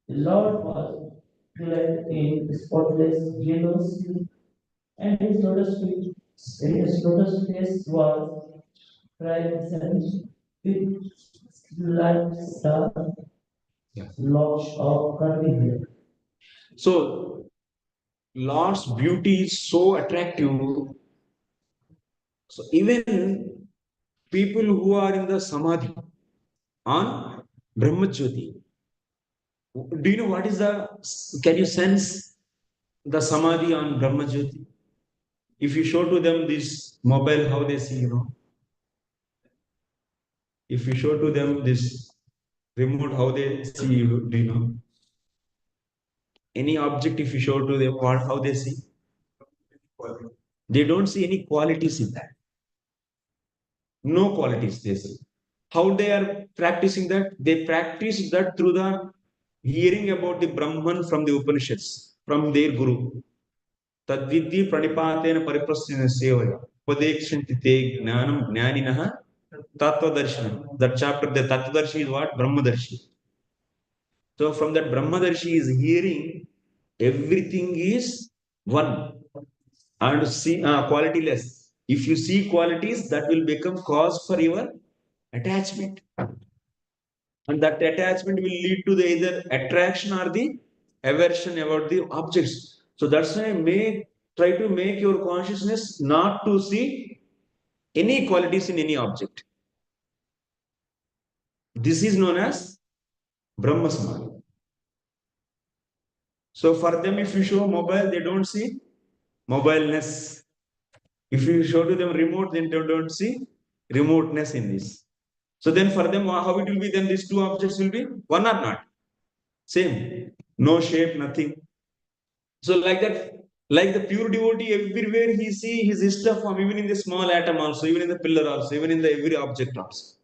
The Lord was clad in spotless yellow silk, and his lotus face was crimson with light star locks of curly hair. So Lord's beauty is so attractive. So even people who are in the samadhi on Brahmajyoti, do you know what is the, can you sense the samadhi on Brahmajyoti? If you show to them this mobile, how they see, If you show to them this remote, how they see, do you know? Any object, if you show to them, how they see? They don't see any qualities in that. No qualities they see. How they are practicing that? They practice that through the hearing about the Brahman from the Upanishads, from their Guru. Tadvidhi pranipatena pariprasthina sevaya upadekshanti te gnanam gnaninaha tattva. That chapter, the tattvadarshi is what? Brahmadarshi. So from that Brahmadarshi is hearing everything is one and see quality less. If you see qualities, that will become cause for your attachment. And that attachment will lead to the either attraction or the aversion about the objects. So that's why try to make your consciousness not to see any qualities in any object. This is known as Brahma Samadhi. So for them, if you show mobile, they don't see mobileness. If you show to them remote, then they don't see remoteness in this. So then for them, how it will be? Then these two objects will be one or not? Same. No shape, nothing. So like that, like the pure devotee, everywhere he see his Ishta form, even in the small atom also, even in the pillar also, even in the every object also,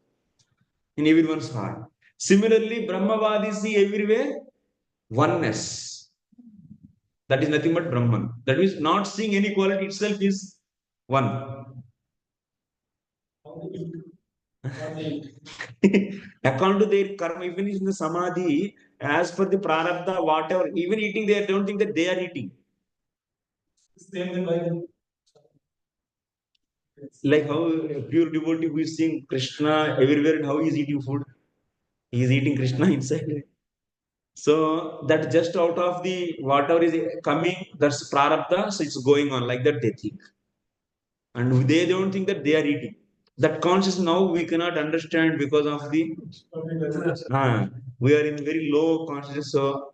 in everyone's heart. Similarly, Brahmavadi see everywhere oneness. That is nothing but Brahman. That means not seeing any quality itself is one. According to their karma, even in the samadhi, as per the prarabdha, whatever, even eating, they don't think that they are eating. Like how a pure devotee who is seeing Krishna everywhere and how he is eating food. He is eating Krishna inside. So that just out of the whatever is coming, that's prarabdha, so it's going on like that they think. And they don't think that they are eating. That conscious now we cannot understand because of the we are in very low consciousness. So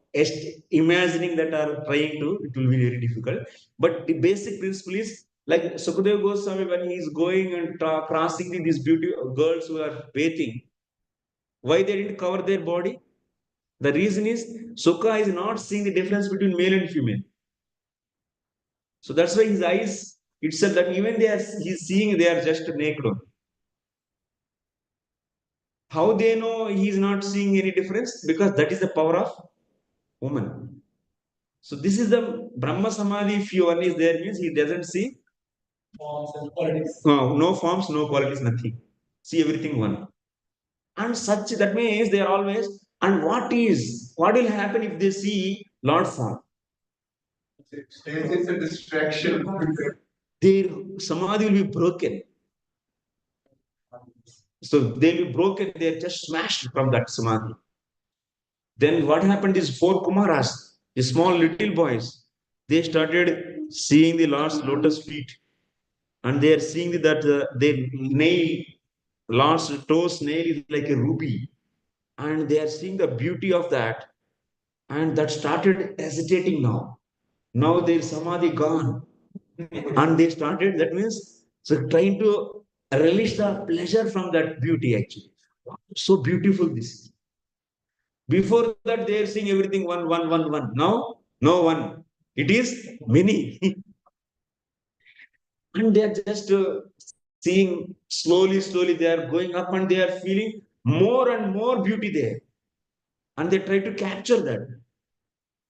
imagining that are trying to, it will be very difficult. But the basic principle is like Sukadeva Goswami when he is going and crossing these beauty girls who are bathing. Why they didn't cover their body? The reason is Sukha is not seeing the difference between male and female. So that's why his eyes itself that even he's seeing they are just naked. How they know he is not seeing any difference? Because that is the power of woman. So this is the Brahma Samadhi. If one is there, means he doesn't see Forms and qualities. no forms, no qualities, nothing. See everything one. And such that means they are always. And what will happen if they see Lord form? It's a distraction. Their samadhi will be broken. So they'll be broken, they're just smashed from that samadhi. Then what happened is four Kumaras, the small little boys, they started seeing the Lord's lotus feet. And they are seeing that their nail, Lord's toes nail is like a ruby. And they are seeing the beauty of that. And that started hesitating now. Now their samadhi gone. And they started, that means, so trying to relish the pleasure from that beauty actually. So beautiful this. Before that, they are seeing everything one, one, one, one. Now, no one. It is many. And they are just seeing slowly, slowly, they are going up and they are feeling more and more beauty there. And they try to capture that.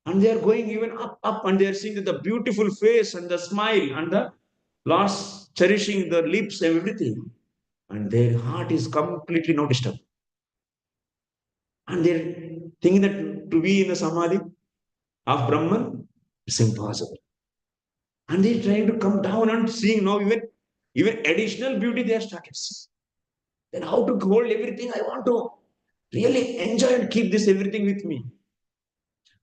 And they are going even up, up, and they are seeing the beautiful face and the smile and the lost cherishing the lips and everything. And their heart is completely not disturbed. And they're thinking that to be in the samadhi of Brahman? It's impossible. And they're trying to come down and seeing now even additional beauty they have started seeing. Then how to hold everything? I want to really enjoy and keep this everything with me.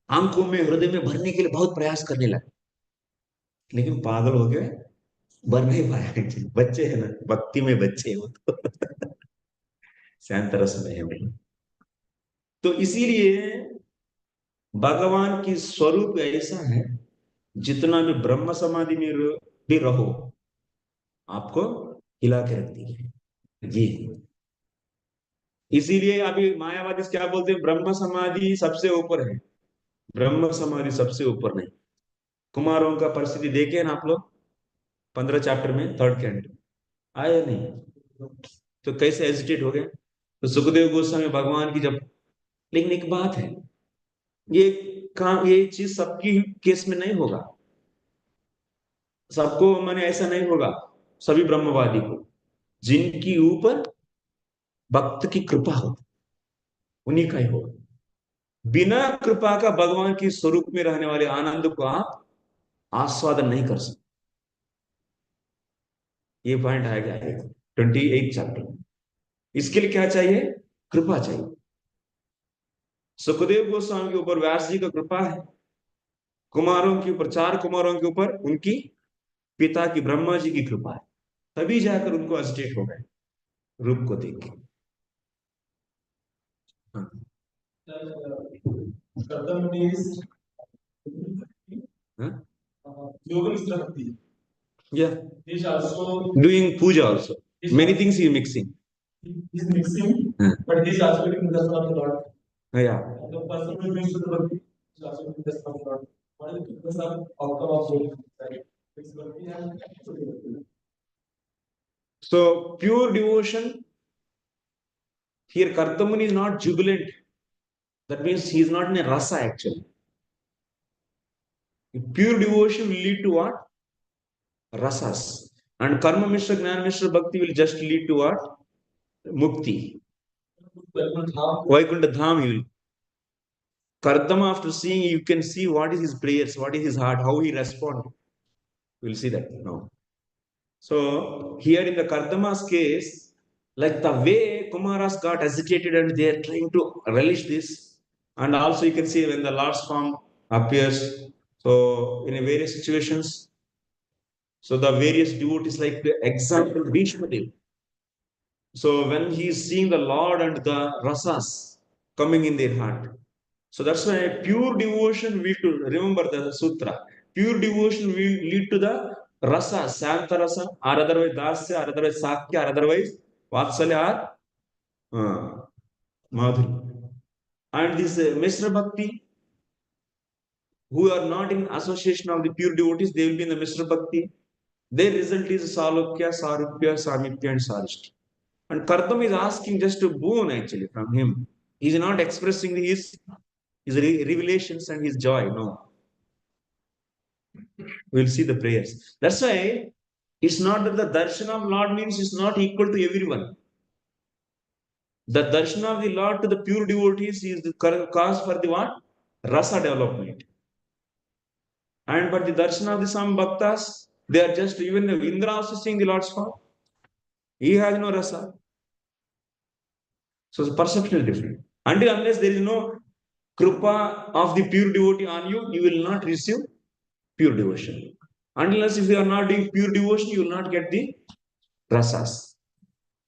आंखों में हृदय में भरने के लिए बहुत प्रयास करने लगे, लेकिन पागल हो गए, भर नहीं पाए। बच्चे है ना, भक्ति में बच्चे हो तो शांत रस में है वो। तो इसीलिए भगवान की स्वरूप ऐसा है, जितना भी ब्रह्म समाधि में भी रहो, आपको हिला के रख देगी जी। इसीलिए अभी मायावादी क्या बोलते हैं, ब्रह्म समाधि सबसे ऊपर है, ब्रह्म समाधि सबसे ऊपर नहीं। कुमारों का परिस्थिति देखे ना आप लोग, 15 चैप्टर में 3rd कैंट आया नहीं, तो कैसे हेजिटेट हो गए। तो सुखदेव गोस्वामी भगवान की जब, लेकिन एक बात है, ये काम, ये चीज सबकी केस में नहीं होगा, सबको माने ऐसा नहीं होगा। सभी ब्रह्मवादी को, जिनकी ऊपर भक्त की कृपा हो, उन्हीं का ही होगा। बिना कृपा का भगवान की स्वरूप में रहने वाले आनंद को आप आस्वादन नहीं कर सकते। ये पॉइंट आएगा 28 चैप्टर में। इसके लिए क्या चाहिए? कृपा चाहिए। सुखदेव गोस्वामी के ऊपर व्यास जी का कृपा है, कुमारों के ऊपर, 4 कुमारों के ऊपर उनकी पिता की ब्रह्मा जी की कृपा है, तभी जाकर उनको अजिटेट हो गए रूप को देख के। हाँ। Huh? Yoga is Bhakti. Yeah. He's also Doing puja also. Many things he is mixing. he's mixing, Huh. but he's also doing the of the Lord. Yeah. The person who is doing the Bhakti is also doing the of the Lord. What is the outcome of both? Right? It's Bhakti and Bhakti. So pure devotion. Here Kardama Muni is not jubilant. That means he is not in a rasa actually. Pure devotion will lead to what? Rasas. And Karma Mishra, Jnana Mishra, Bhakti will just lead to what? Mukti. Vaikuntha Dham he will. Kardama, after seeing, you can see what is his prayers, what is his heart, how he responds. We'll see that now. So here in the Kardama's case, like the way Kumaras got agitated and they are trying to relish this, and also you can see when the Lord's form appears, so in various situations, so the various devotees, like the example Bhishmadev. So when he is seeing the Lord and the rasas coming in their heart, so that's why pure devotion will to remember the sutra. Pure devotion will lead to the rasa, santa rasa, or otherwise dasya, or otherwise sakya, or otherwise vatsalya, or madhuri. And this Mishra Bhakti, who are not in association of the pure devotees, they will be in the Mishra Bhakti. Their result is Salokya, Sarupya, Samipya, and Sarishti. And Kardama is asking just a boon actually from him. He is not expressing his revelations and his joy. No. We'll see the prayers. That's why it's not that the darshan of Lord means it's not equal to everyone. The darshan of the Lord to the pure devotees is the cause for the what? Rasa development. And but the darshan of the some bhaktas, they are just, even Indra also seeing the Lord's form. He has no rasa. So the perception is different. Until unless there is no kripa of the pure devotee on you, you will not receive pure devotion. Unless if you are not doing pure devotion, you will not get the rasas.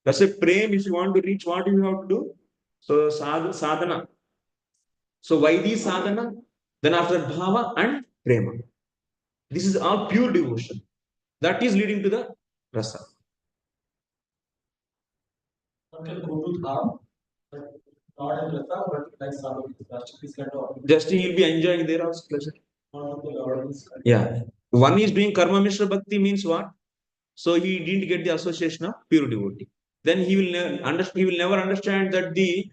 That's a prem. If you want to reach, what you have to do? So sadhana. So why the sadhana? Then after bhava and prema. This is all pure devotion. That is leading to the rasa. One can go to Dham, but not in Rasa, but like Sadhu. Just he will be enjoying their house pleasure. Yeah. One is doing karma mishra bhakti means what? So he didn't get the association of pure devotee. Then he will never understand that the,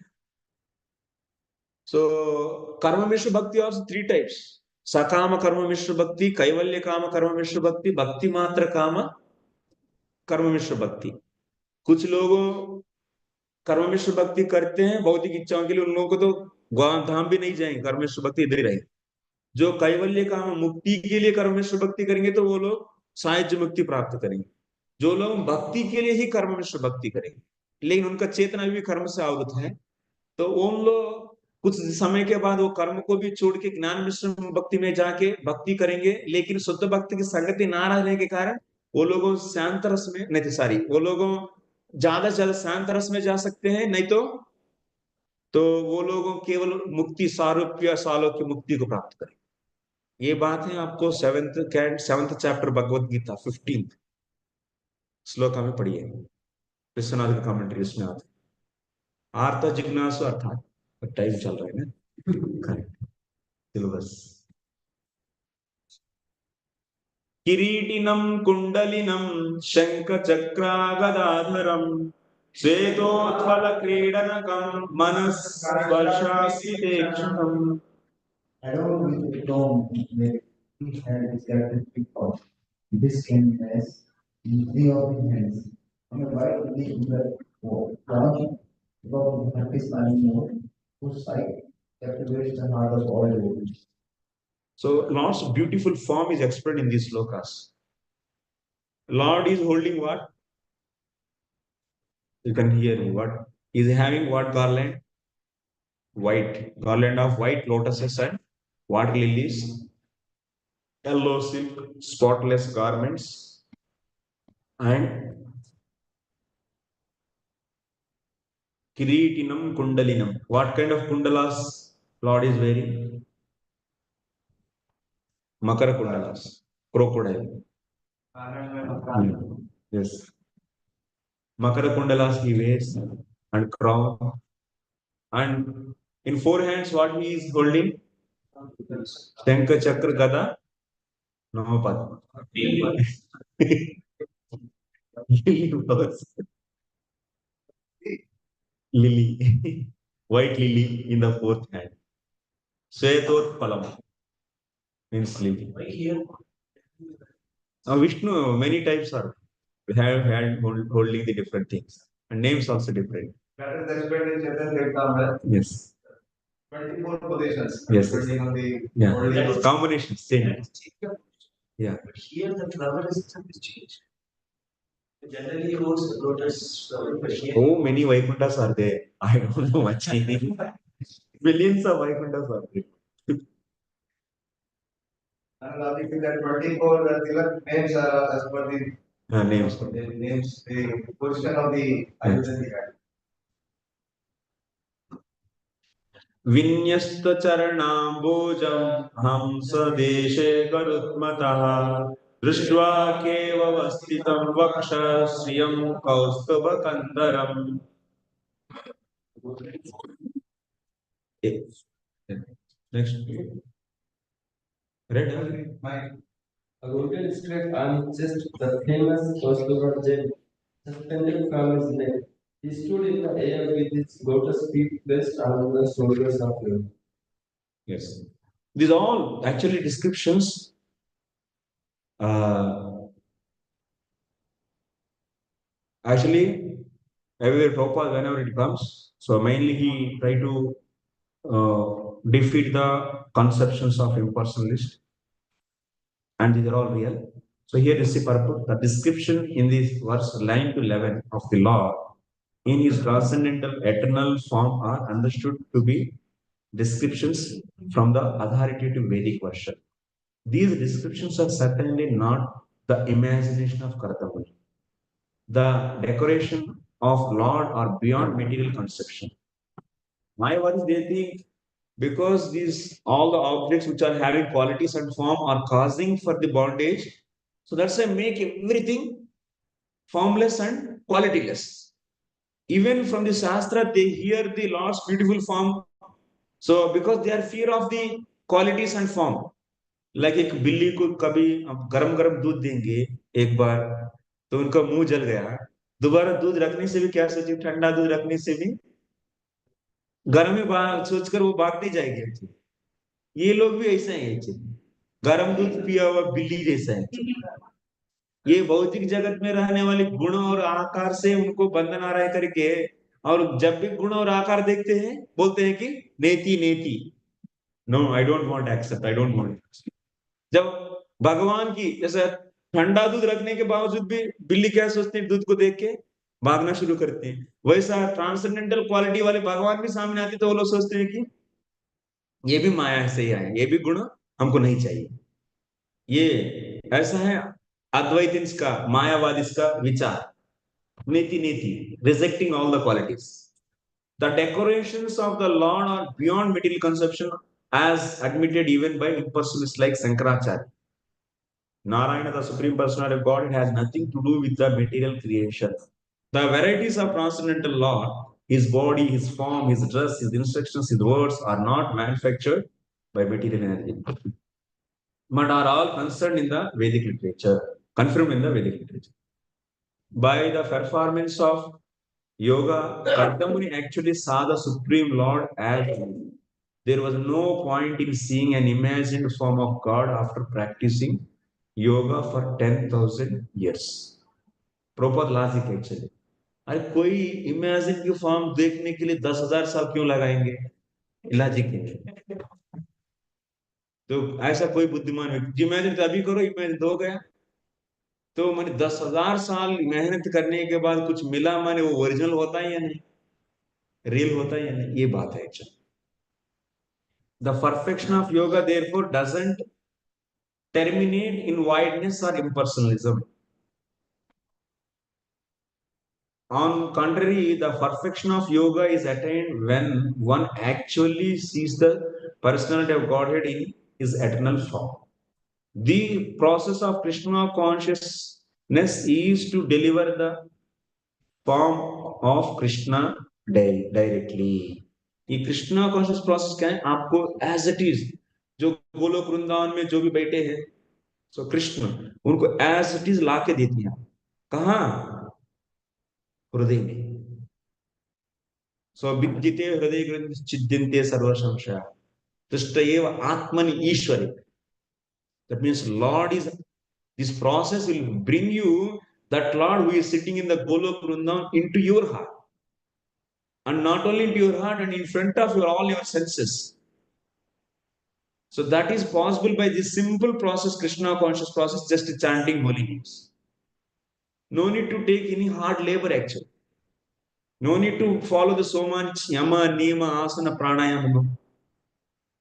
so karma mishra bhakti also 3 types. Sakama karma mishra bhakti, kaivalya kama karma mishra bhakti, bhakti matra kama कर्म मिश्र भक्ति। कुछ लोग कर्म मिश्र भक्ति करते हैं भौतिक इच्छाओं के लिए, उन लोगों को तो धाम भी नहीं जाएंगे, कर्मेश्वर भक्ति इधर ही रहेगी। जो कैवल्य का मुक्ति के लिए कर्मेश्वर भक्ति करेंगे तो वो लोग साहित्य मुक्ति प्राप्त करेंगे। जो लोग भक्ति के लिए ही कर्मेश्वर भक्ति करेंगे लेकिन उनका चेतना भी कर्म से आवृत है, तो उन लोग कुछ समय के बाद वो कर्म को भी छोड़ के ज्ञान मिश्र भक्ति में जाके भक्ति करेंगे, लेकिन शुद्ध भक्ति की संगति ना रहने के कारण वो लोग शांत रस में नहीं, सॉरी, वो लोग ज्यादा से ज्यादा शांत रस में जा सकते हैं, नहीं तो वो लोग केवल मुक्ति सारूप्य सालों की मुक्ति को प्राप्त करेंगे। ये बात है आपको सेवंथ चैप्टर भगवत गीता 15 श्लोका में पढ़िए, विश्वनाथ का कमेंट्री उसमें आता है। आर्त जिज्ञासु अर्थात टाइम चल रहा है ना, करेक्ट, चलो बस। किरीटिनं कुंडलिनं शंख चक्रा गदाधरं श्वेतोत्पल क्रीडनकं मनस्पर्शास्मितेक्षणम्। Adorned with a throne with each hand is characteristic of this canvas in three of his hands. On the right lily in the crown above the happy smiling moon, whose sight captivates the heart of all devotees. So Lord's beautiful form is expressed in these slokas. Lord is holding what? You can hear me. What is having? What garland? White garland of white lotuses and what lilies? Yellow silk, spotless garments, and Kiritinam Kundalinam. What kind of kundalas Lord is wearing? Makara kundalas, crocodile. Yes. Makara kundalas he wears and crown. And in four hands, what he is holding? Shankha Chakra Gada Namapad. Lily. White lily in the fourth hand. Svetot Palam means lily. Vishnu, many types are. We have hand holding the different things. And names also different. That is explained in chapter Chaitanya. Yes. 24 positions. Yes. Depending on the Yeah. holding of- Combinations, same. Yeah. But here the flower is changed. Generally, he holds the lotus flower, but here Oh, many Vaikunthas are there. I don't know much. Millions of Vaikunthas are there. And logically that 24 Tilak names are as per the Names. names, the position of the ayuda he had. विन्यस्त चरणाम्बोजं हंस देशे गरुत्मतः दृष्ट्वा केववस्थितं वक्ष श्रियं कौस्तुभकन्दरम्। Next. Read. A golden strap on his chest, the famous Kaustuva gem, suspended from his neck. He stood in the air with his lotus feet placed on the shoulders of him. Yes. These are all actually descriptions. Actually, everywhere Prabhupada, whenever it comes, so mainly he try to defeat the conceptions of impersonalist, and these are all real. So here is the purpose. The description in this verse 9 to 11 of the Lord in his transcendental eternal form are understood to be descriptions from the authoritative Vedic version. These descriptions are certainly not the imagination of Kardama Muni. The decoration of Lord are beyond material conception. My words, they think because these all the objects which are having qualities and form are causing for the bondage, so that's why make everything formless and qualityless. Even from the Shastra, they hear the Lord's beautiful form. So because they are fear of the qualities and form. Like एक बिल्ली को कभी आप गरम गरम दूध देंगे एक बार तो उनका मुंह जल गया, दोबारा दूध रखने से भी क्या सोचिए, ठंडा दूध रखने से भी गर्म में सोचकर वो भागती जाएगी। ये लोग भी ऐसा ही है, गरम दूध पिया हुआ बिल्ली जैसा है। ये भौतिक जगत में रहने वाले गुण और आकार से उनको बंधन आ रहा करके और जब भी गुण और आकार देखते हैं बोलते हैं कि नेति नेति. No, I don't want accept, I don't want. जब भगवान की जैसे ठंडा दूध रखने के बावजूद भी बिल्ली क्या सोचती है, दूध को देख के भागना शुरू करते हैं, वैसा ट्रांसेंडेंटल क्वालिटी वाले भगवान भी सामने आते तो वो लोग सोचते हैं कि ये भी माया से ही आए, ये भी गुण हमको नहीं चाहिए. ये ऐसा है अद्वैतिन्स का, मायावादिस का विचार. नीति नीति, rejecting all the qualities. The decorations of the Lord are beyond material conception, as admitted even by impersonalists like Sankaracharya. Narayana, the Supreme Personality of God, it has nothing to do with the material creation. The varieties of transcendental Lord, his body, his form, his dress, his instructions, his words, are not manufactured by material energy, but are all concerned in the Vedic literature, confirmed in the Vedic literature. By the performance of yoga, Kardama Muni actually saw the Supreme Lord as there was no point in seeing an imagined form of God after practicing yoga for 10,000 years. Proper logic actually. अरे कोई imagine की form देखने के लिए 10,000 साल क्यों लगाएंगे? Logic है. तो ऐसा कोई बुद्धिमान व्यक्ति इमेजिन तो अभी करो, इमेजिन हो गया. तो मैंने 10,000 साल मेहनत करने के बाद कुछ मिला, माने वो ओरिजिनल होता है या नहीं, रियल होता है या नहीं, ये बात है actually. The perfection of yoga therefore doesn't terminate in wideness or impersonalism. On contrary, the perfection of yoga is attained when one actually sees the personality of Godhead in his eternal form. The process of Krishna consciousness is to deliver the form of Krishna directly. ये Krishna conscious process क्या है? आपको as it is, जो गोलोक वृंदावन में जो भी बैठे हैं, सो कृष्ण उनको एज इट इज ला के देती है. कहा? हृदय में. सो विद्यते हृदय ग्रंथि छिद्यन्ते सर्व संशय तुष्ट एव आत्मनि ईश्वरे. That means Lord is, this process will bring you that Lord who is sitting in the Golok Vrindavan into your heart. And not only into your heart and in front of your, all your senses. So that is possible by this simple process, Krishna conscious process, just chanting holy names. No need to take any hard labor actually. No need to follow the so much yama, niyama, asana, pranayama.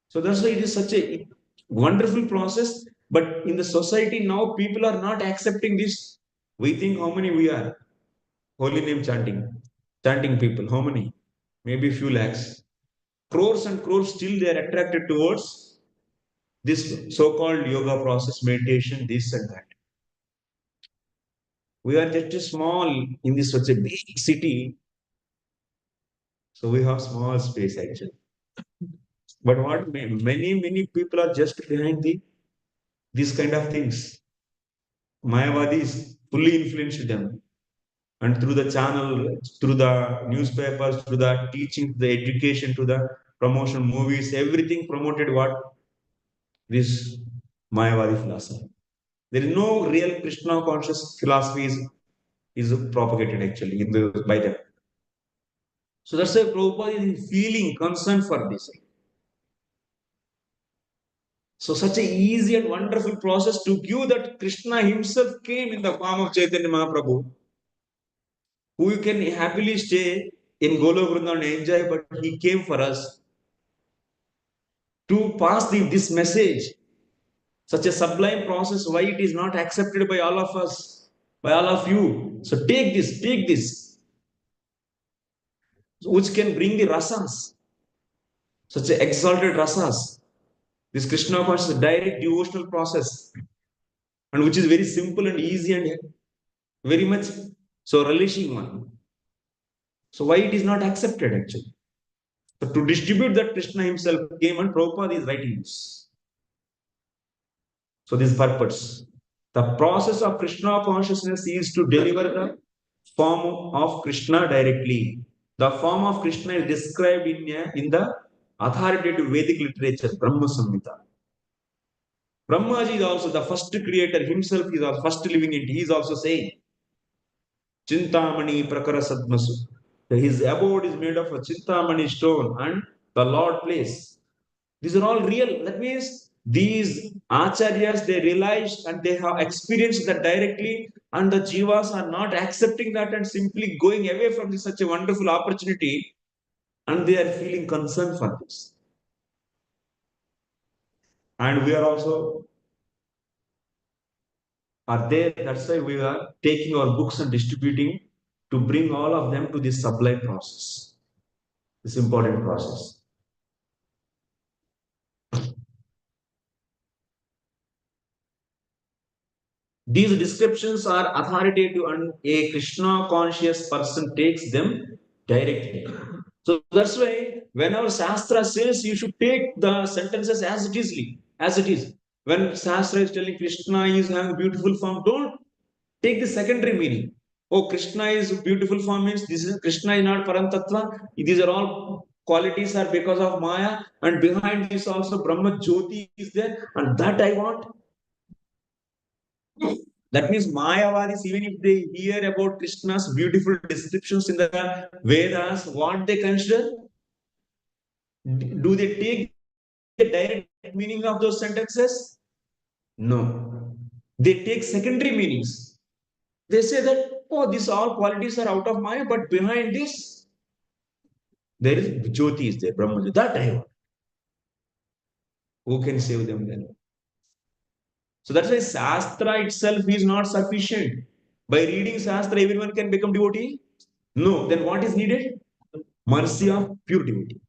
So that's why it is such a wonderful process. But in the society now, people are not accepting this. We think how many we are? Holy name chanting people. How many? Maybe few lakhs. Crores and crores still they are attracted towards this so-called yoga process, meditation, this and that. We are just small in this such a big city. So we have small space actually. But what many people are just behind these kind of things. Mayavadis fully influenced them. And through the channel, through the newspapers, through the teaching, the education, to the promotion, movies, everything promoted what? This Mayavadi philosophy. There is no real Krishna conscious philosophy is propagated actually by them. So that's why Prabhupada is feeling concern for this. So such a easy and wonderful process to give that Krishna himself came in the form of Chaitanya Mahaprabhu, who you can happily stay in Golok Vrindavan and enjoy, but he came for us to pass this message. Such a sublime process, why it is not accepted by all of us, by all of you. So take this, which can bring the rasas, such an exalted rasas. This Krishna consciousness is a direct devotional process, and which is very simple and easy and very much so relishing one. So why it is not accepted actually? So to distribute that, Krishna himself came, and Prabhupada is writing this. So this purpose. The process of Krishna consciousness is to deliver the form of Krishna directly. The form of Krishna is described in the authoritative Vedic literature, Brahma Samhita. Brahmaji is also the first creator himself, is the first living entity. He is also saying, Chintamani Prakara Sadmasu. His abode is made of a chintamani stone and the Lord place. These are all real. That means these acharyas, they realized and they have experienced that directly, and the jivas are not accepting that and simply going away from this, such a wonderful opportunity, and they are feeling concern for this. And we are also are there. That's why we are taking our books and distributing to bring all of them to this sublime process, this important process. These descriptions are authoritative and a Krishna conscious person takes them directly. So that's why when our Shastra says you should take the sentences as it is, as it is. When Shastra is telling Krishna is having a beautiful form, don't take the secondary meaning. Oh, Krishna is beautiful form means this is Krishna is not Parantattva. These are all qualities are because of Maya, and behind this also Brahma Jyoti is there, and that I want. That means Mayavadis, even if they hear about Krishna's beautiful descriptions in the Vedas, what they consider? Do they take the direct meaning of those sentences? No. They take secondary meanings. They say that, oh, these all qualities are out of Maya, but behind this, there is Jyoti is there, Brahma. That I want. Who can save them then? So that's why Shastra itself is not sufficient. By reading Shastra, everyone can become devotee? No. Then what is needed? Mercy of pure devotee.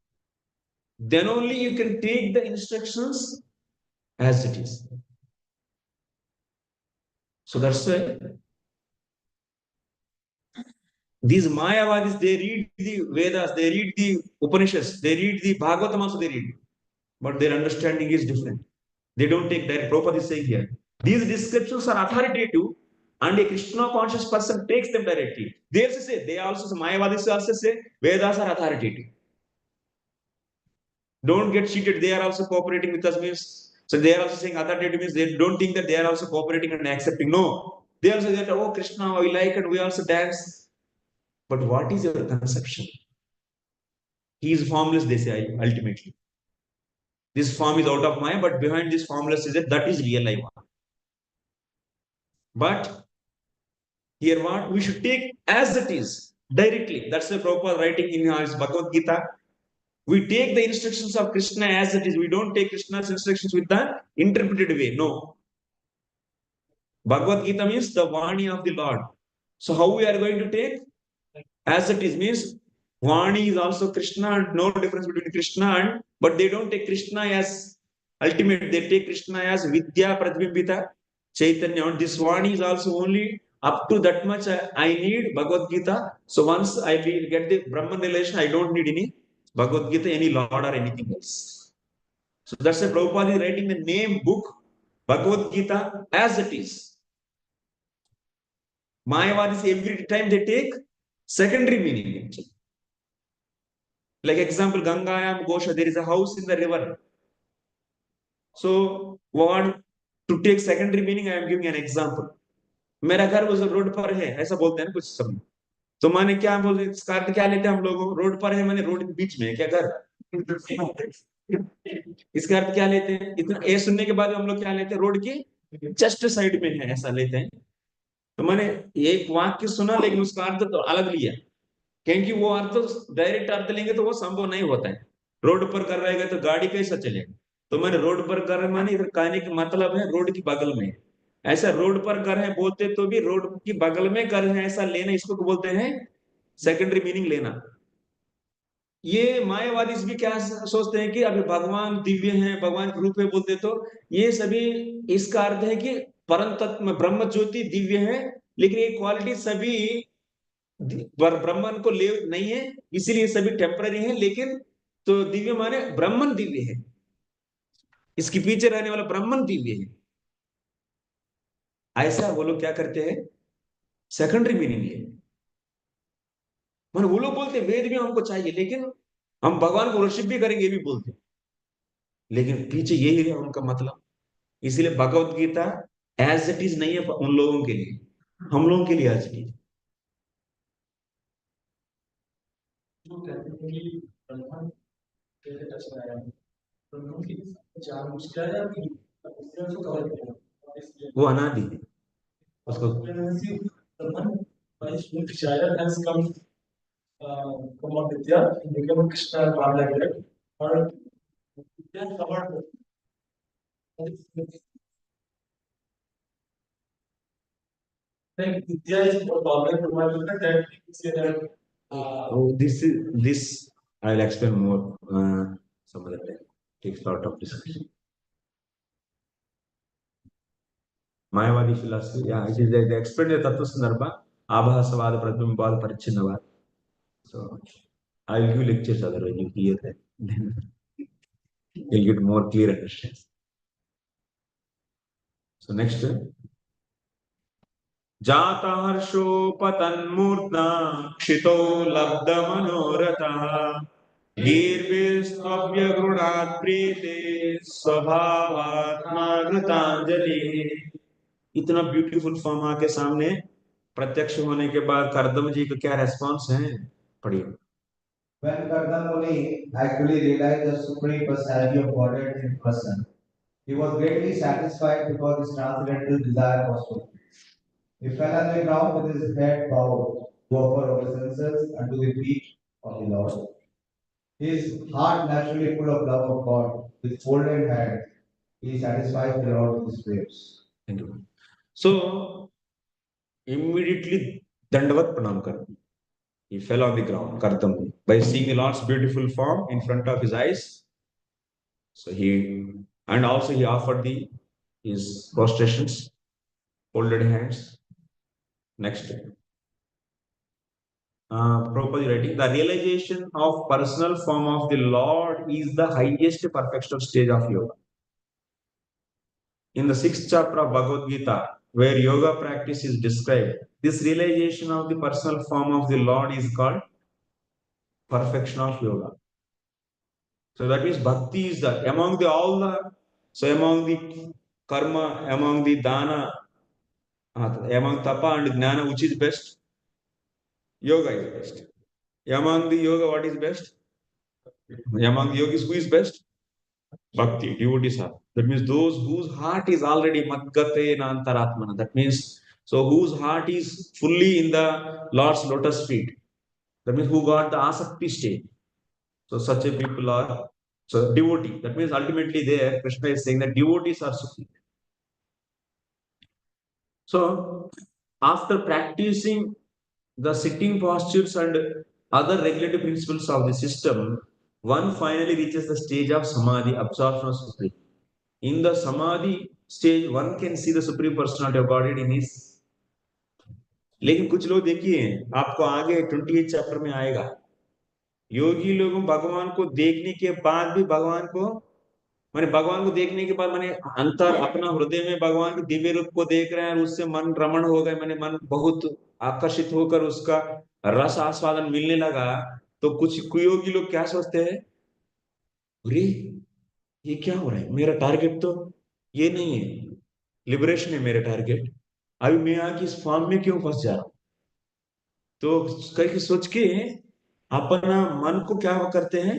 Then only you can take the instructions as it is. So that's why these Mayavadis, they read the Vedas, they read the Upanishads, they read the Bhagavatam also they read. But their understanding is different. They don't take direct. Prabhupada is saying here. These descriptions are authoritative and a Krishna conscious person takes them directly. They also say, Mayavadis also say, Vedas are authoritative. Don't get cheated. They are also cooperating with us means. So they are also saying authoritative means they don't think that they are also cooperating and accepting. No. They also say, oh Krishna, we like and we also dance. But what is your conception? He is formless, they say ultimately. This form is out of Maya, but behind this formless is that is real I want. But here what we should take as it is directly. That's the Prabhupada writing in his Bhagavad Gita. We take the instructions of Krishna as it is. We don't take Krishna's instructions with the interpreted way. No. Bhagavad Gita means the Vani of the Lord. So how we are going to take? As it is means Vani is also Krishna and no difference between Krishna and, but they don't take Krishna as ultimate. They take Krishna as Vidya Pratibhimbita Chaitanya. And this Vani is also only up to that much I need Bhagavad Gita. So once I will get the Brahman relation, I don't need any Bhagavad Gita, any Lord or anything else. So that's why Prabhupada is writing the name book Bhagavad Gita as it is. Mayavadis every time they take secondary meaning. Like example, Gangayam Gosha, there is a house in the river. So what to take secondary meaning, I am giving an example. मेरा घर उस road पर है ऐसा बोलते हैं कुछ सब तो मैंने क्या बोलते इसका अर्थ क्या लेते हैं हम लोग रोड पर है मैंने रोड के बीच में है क्या घर इसका अर्थ क्या लेते हैं इतना ए सुनने के बाद हम लोग क्या लेते हैं रोड की जस्ट साइड में है ऐसा लेते हैं तो मैंने एक वाक्य सुना लेकिन उसका अर्थ तो अलग लिया क्योंकि वो अर्थ डायरेक्ट अर्थ लेंगे तो वो संभव नहीं होता है रोड पर कर रहेगा तो गाड़ी कैसा चलेगा तो मैंने रोड पर कर माने इधर कहने की मतलब है रोड की बगल में ऐसा रोड पर घर है बोलते तो भी रोड की बगल में घर है ऐसा लेना इसको बोलते हैं सेकेंडरी मीनिंग लेना ये मायावादी भी क्या सोचते हैं कि अभी भगवान दिव्य हैं भगवान के रूप में बोलते तो ये सभी इसका अर्थ है कि परम तत्व ब्रह्म ज्योति दिव्य है लेकिन ये क्वालिटी सभी ब्रह्मन को ले नहीं है इसीलिए सभी टेम्पररी है लेकिन तो दिव्य माने ब्रह्मन दिव्य है इसके पीछे रहने वाला ब्रह्मन दिव्य है ऐसा वो लोग क्या करते हैं सेकेंडरी मीनिंग ले वो लोग बोलते वेद भी हमको चाहिए लेकिन हम भगवान को वर्शिप भी करेंगे ये भी बोलते लेकिन पीछे यही है उनका मतलब इसीलिए Bhagavad Gita as it is नहीं है उन लोगों के लिए हम लोगों के लिए एज इट इज वो अनादि है उसको desire has come from Vidya, become Krishna Bala here, or Vidya covered. Like Vidya is a problem to my that say that this I'll explain more some other time. Takes a lot of discussion. Mayavadi philosophy, yeah, it is they explain the Tattva Sandarbha, Abhasavad, Pratibambad, Parichinnavad. So I'll give lectures otherwise you hear that. Then you'll get more clear understanding. So next, जाता हर्षोपतन्मूर्ध्ना क्षितो लब्ध मनोरथः गीर्भिस्त्वभ्यगृणात् प्रीते स्वभावात्मा कृतांजलि। इतना beautiful form आके सामने प्रत्यक्ष होने के बाद करदम जी का क्या रेस्पॉन्स है, पढ़िए। When Kardama Muni actually realized the Supreme Personality of Godhead in person, he was greatly satisfied because his transcendental desire was fulfilled. He fell on the ground with his head bowed to offer obeisances unto the feet of the Lord. His heart naturally full of love of God, with folded hands, he satisfies the Lord with his prayers. Thank you. So immediately Dandavat Pranam kar. He fell on the ground, Kardama, by seeing the Lord's beautiful form in front of his eyes. So and also he offered his prostrations, folded hands. Next. Prabhupada writing, the realization of personal form of the Lord is the highest perfectional stage of yoga. In the 6th chapter of Bhagavad Gita, where yoga practice is described, this realization of the personal form of the Lord is called perfection of yoga. So that means bhakti is among the karma, among the dana, among tapa and jnana, which is best? Yoga is best. Among the yoga, what is best? Among the yogis, who is best? Bhakti, devotees are. That means those whose heart is already madgate nantaratmana. That means so whose heart is fully in the Lord's lotus feet. That means who got the asakti state. So such a people are so devotee. That means ultimately there Krishna is saying that devotees are supreme. So after practicing the sitting postures and other regulative principles of the system, one finally reaches the stage of samadhi, absorption of supreme. In the samadhi stage, one can see the supreme personality of Godhead in his. लेकिन कुछ लोग देखिए आपको आगे 28 chapter में आएगा, योगी लोगों भगवान को देखने के बाद भी भगवान को देखने के बाद मैंने अंतर अपना हृदय में भगवान के दिव्य रूप को देख रहे हैं और उससे मन रमण हो गए, मैंने मन बहुत आकर्षित होकर उसका रस आस्वादन मिलने लगा। तो कुछ कुयोगी लोग क्या सोचते हैं, अरे ये क्या हो रहा है, मेरा टारगेट तो ये नहीं है, लिबरेशन है मेरा टारगेट, अभी मैं आके इस फॉर्म में क्यों फंस जा रहा हूं। तो कहीं सोच के अपना मन को क्या करते हैं,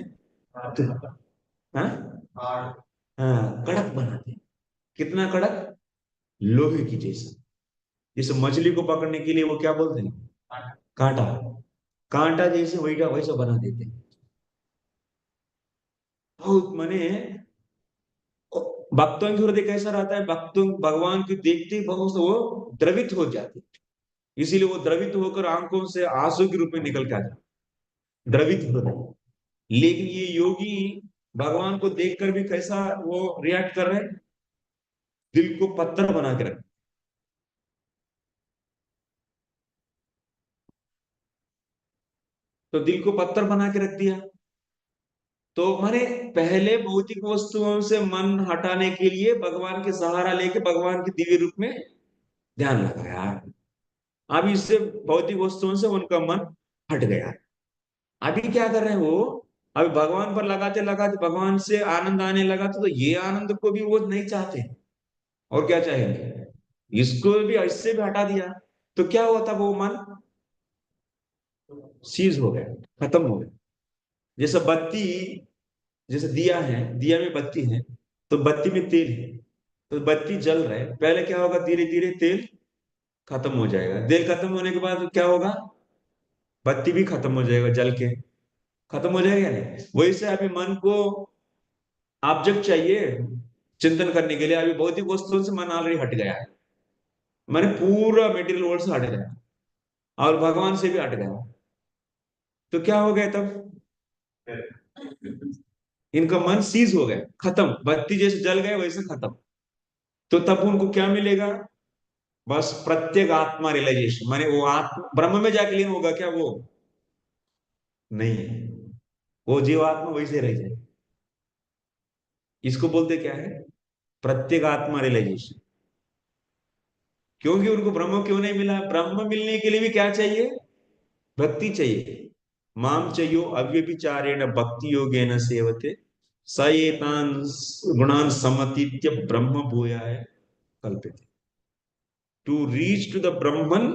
कड़क बनाते हैं। कितना कड़क, लोहे की जैसा। जैसे मछली को पकड़ने के लिए वो क्या बोलते हैं, कांटा, कांटा जैसे वैसा बना देते हैं। बहुत माने भक्तों के हृदय कैसा रहता है, भक्तों भगवान को देखते ही बहुत वो द्रवित हो जाते, इसीलिए वो द्रवित होकर आंखों से आंसू के रूप में निकल के आ जाते, द्रवित हृदय। लेकिन ये योगी भगवान को देखकर भी कैसा वो रिएक्ट कर रहे हैं, दिल को पत्थर बना के रख। तो दिल को पत्थर बना के रख दिया, तो माने पहले भौतिक वस्तुओं से मन हटाने के लिए भगवान के सहारा लेके भगवान के दिव्य रूप में ध्यान लगाया। अब इससे भौतिक वस्तुओं से उनका मन हट गया। अभी क्या कर रहे हैं वो, अभी भगवान पर लगाते लगाते भगवान से आनंद आने लगा, तो ये आनंद को भी वो नहीं चाहते, और क्या चाहेंगे, इसको भी इससे भी हटा दिया। तो क्या हुआ था, वो मन सीज हो गया, खत्म हो गया। जैसे बत्ती, जैसे दिया है, दिया में बत्ती है, तो बत्ती में तेल है, तो बत्ती जल रहा है, पहले क्या होगा, धीरे धीरे तेल खत्म हो जाएगा, तेल खत्म होने के बाद क्या होगा, बत्ती भी खत्म हो जाएगा, जल के खत्म हो जाएगा नहीं। वैसे अभी मन को ऑब्जेक्ट चाहिए चिंतन करने के लिए, अभी भौतिक वस्तुओं से मन ऑलरेडी हट गया है, मैंने पूरा मेटीरियल वर्ल्ड से हट गया और भगवान से भी हट गया, तो क्या हो गया तब, इनका मन सीज हो गया, खत्म, बत्ती जैसे जल गए वैसे खत्म। तो तब उनको क्या मिलेगा, बस प्रत्येक आत्मा रियलाइजेशन, माने वो आत्मा ब्रह्म में जाके लीन होगा क्या, वो नहीं है, वो जीवात्मा वैसे रह जाए। इसको बोलते क्या है, प्रत्येक आत्मा रियलाइजेशन। क्योंकि उनको ब्रह्म क्यों नहीं मिला, ब्रह्म मिलने के लिए भी क्या चाहिए, भक्ति चाहिए। माम चयो अव्यभिचारेण भक्ति योगेन सेवते स एतान गुणान समतीत्य ब्रह्म भूयाय कल्पते। To reach to the Brahman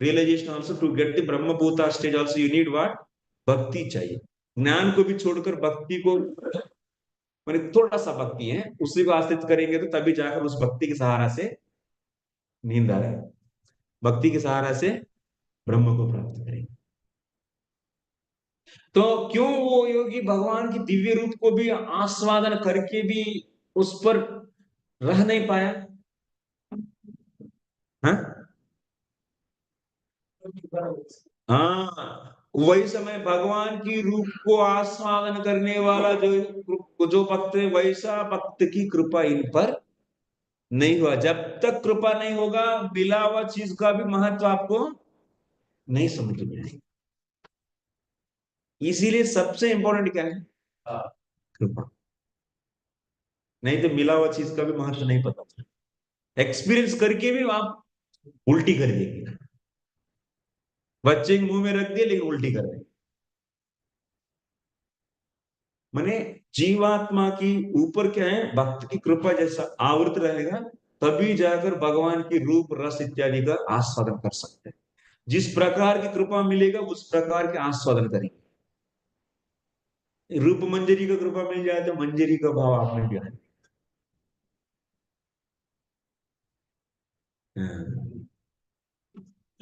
realization also, to get the brahma bhuta stage also you need what, भक्ति चाहिए। ज्ञान को भी छोड़कर भक्ति को, माने थोड़ा सा भक्ति है उसी को आश्रित करेंगे तो तभी जाकर उस भक्ति के सहारा से नींद आ रहा है, भक्ति के सहारा से ब्रह्म को प्राप्त करेंगे। तो क्यों वो योगी भगवान की दिव्य रूप को भी आस्वादन करके भी उस पर रह नहीं पाया, हाँ हाँ, वही समय भगवान की रूप को आस्वादन करने वाला जो भक्त है, वैसा भक्त की कृपा इन पर नहीं हुआ। जब तक कृपा नहीं होगा, मिला हुआ चीज का भी महत्व आपको नहीं समझ में आएगा। इसीलिए सबसे इंपॉर्टेंट क्या है, कृपा, नहीं तो मिला हुआ चीज का भी महत्व नहीं पता चला। एक्सपीरियंस करके भी आप उल्टी कर देंगे, बच्चे के मुंह में रख दिए लेकिन उल्टी कर देंगे। माने जीवात्मा की ऊपर क्या है, भक्त की कृपा जैसा आवृत रहेगा, तभी जाकर भगवान की रूप रस इत्यादि का आस्वादन कर सकते हैं। जिस प्रकार की कृपा मिलेगा उस प्रकार के आस्वादन करेंगे। रूप मंजरी का कृपा मिल जाए तो मंजरी का भाव आप में भी आए।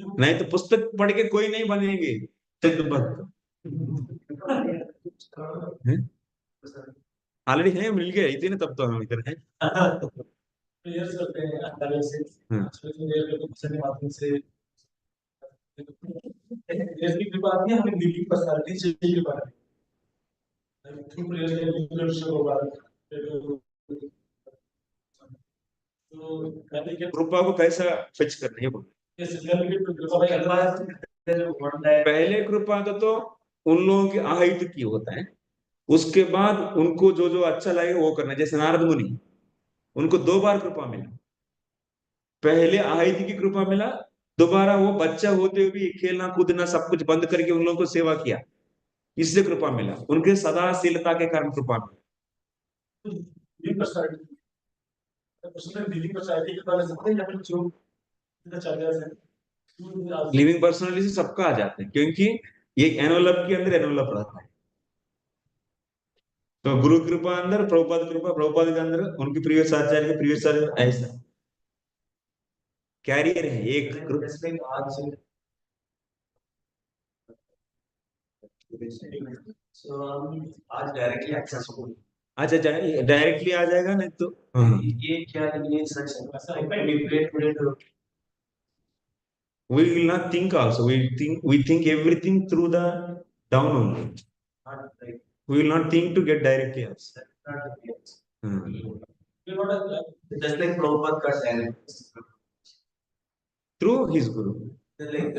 नहीं तो पुस्तक पढ़ के कोई नहीं बनेंगे सिद्ध भक्त, ऑलरेडी है, मिल गए इतने ना, तब तो हम इधर हैं। प्रेयर्स करते हैं अंदर से, हाँ। प्रेयर करते हैं के माध्यम से, ऐसी कृपा आती है, हमें दिव्य पर्सनालिटी चाहिए कृपा थ्रू प्रेयर के लीडरशिप होगा। तो कहते हैं कृपा को कैसा फिक्स करना है बोलो। पहले कृपा तो उन लोगों की आहित की होता है, उसके बाद उनको जो जो अच्छा लगे वो करना। जैसे नारद मुनि, उनको 2 बार कृपा मिला, पहले आहित की कृपा मिला, दोबारा वो बच्चा होते हुए भी खेलना कूदना सब कुछ बंद करके उन लोगों को सेवा किया, इससे कृपा मिला, उनके सदाशीलता के कारण कृपा मिला। लिविंग पर्सनैलिटी से सबका आ जाते हैं, क्योंकि ये एनवलप के अंदर एनवलप रहता है। तो गुरु कृपा अंदर, प्रभुपाद कृपा, प्रभुपाद के अंदर उनके प्रीवियस आचार्य के प्रीवियस आचार्य, ऐसा कैरियर है एक कृपा। आज डायरेक्टली एक्सेस हो, अच्छा डायरेक्टली आ जाएगा, नहीं तो ये क्या, ये सच है। we will not think also, we think everything through the down only, we will not think to get directly also. Just like Prabhupada got direct Through his guru, like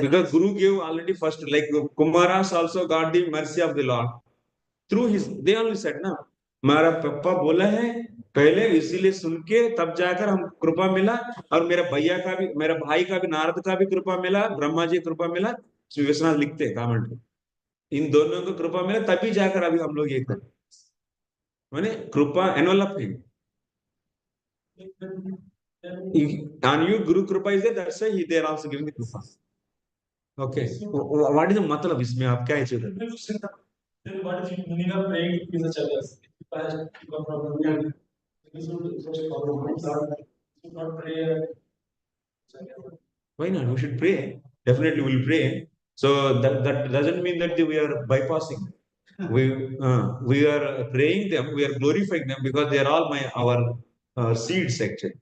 because guru gave already first, like Kumaras also got the mercy of the Lord through his, they only said ना, हमारा पापा बोला है पहले, इसीलिए सुन के तब जाकर हम कृपा मिला, और मेरा भैया का भी, मेरा भाई का भी, नारद का भी कृपा मिला, ब्रह्मा जी कृपा मिला, श्री विश्वनाथ लिखते हैं कमेंट में, इन दोनों को कृपा मिला तभी जाकर अभी हम लोग ये कर, माने कृपा एनवलप है। On you guru कृपा is there, that's why he they are also giving the कृपा। Okay. What is the matlab इसमें आप क्या इच्छा करते हैं? Then what if Muni are praying to each other? If I have become problem, we should not pray. Why not? We should pray. Definitely, we'll pray. So that doesn't mean that we are bypassing. We are praying them. We are glorifying them because they are all our seeds actually.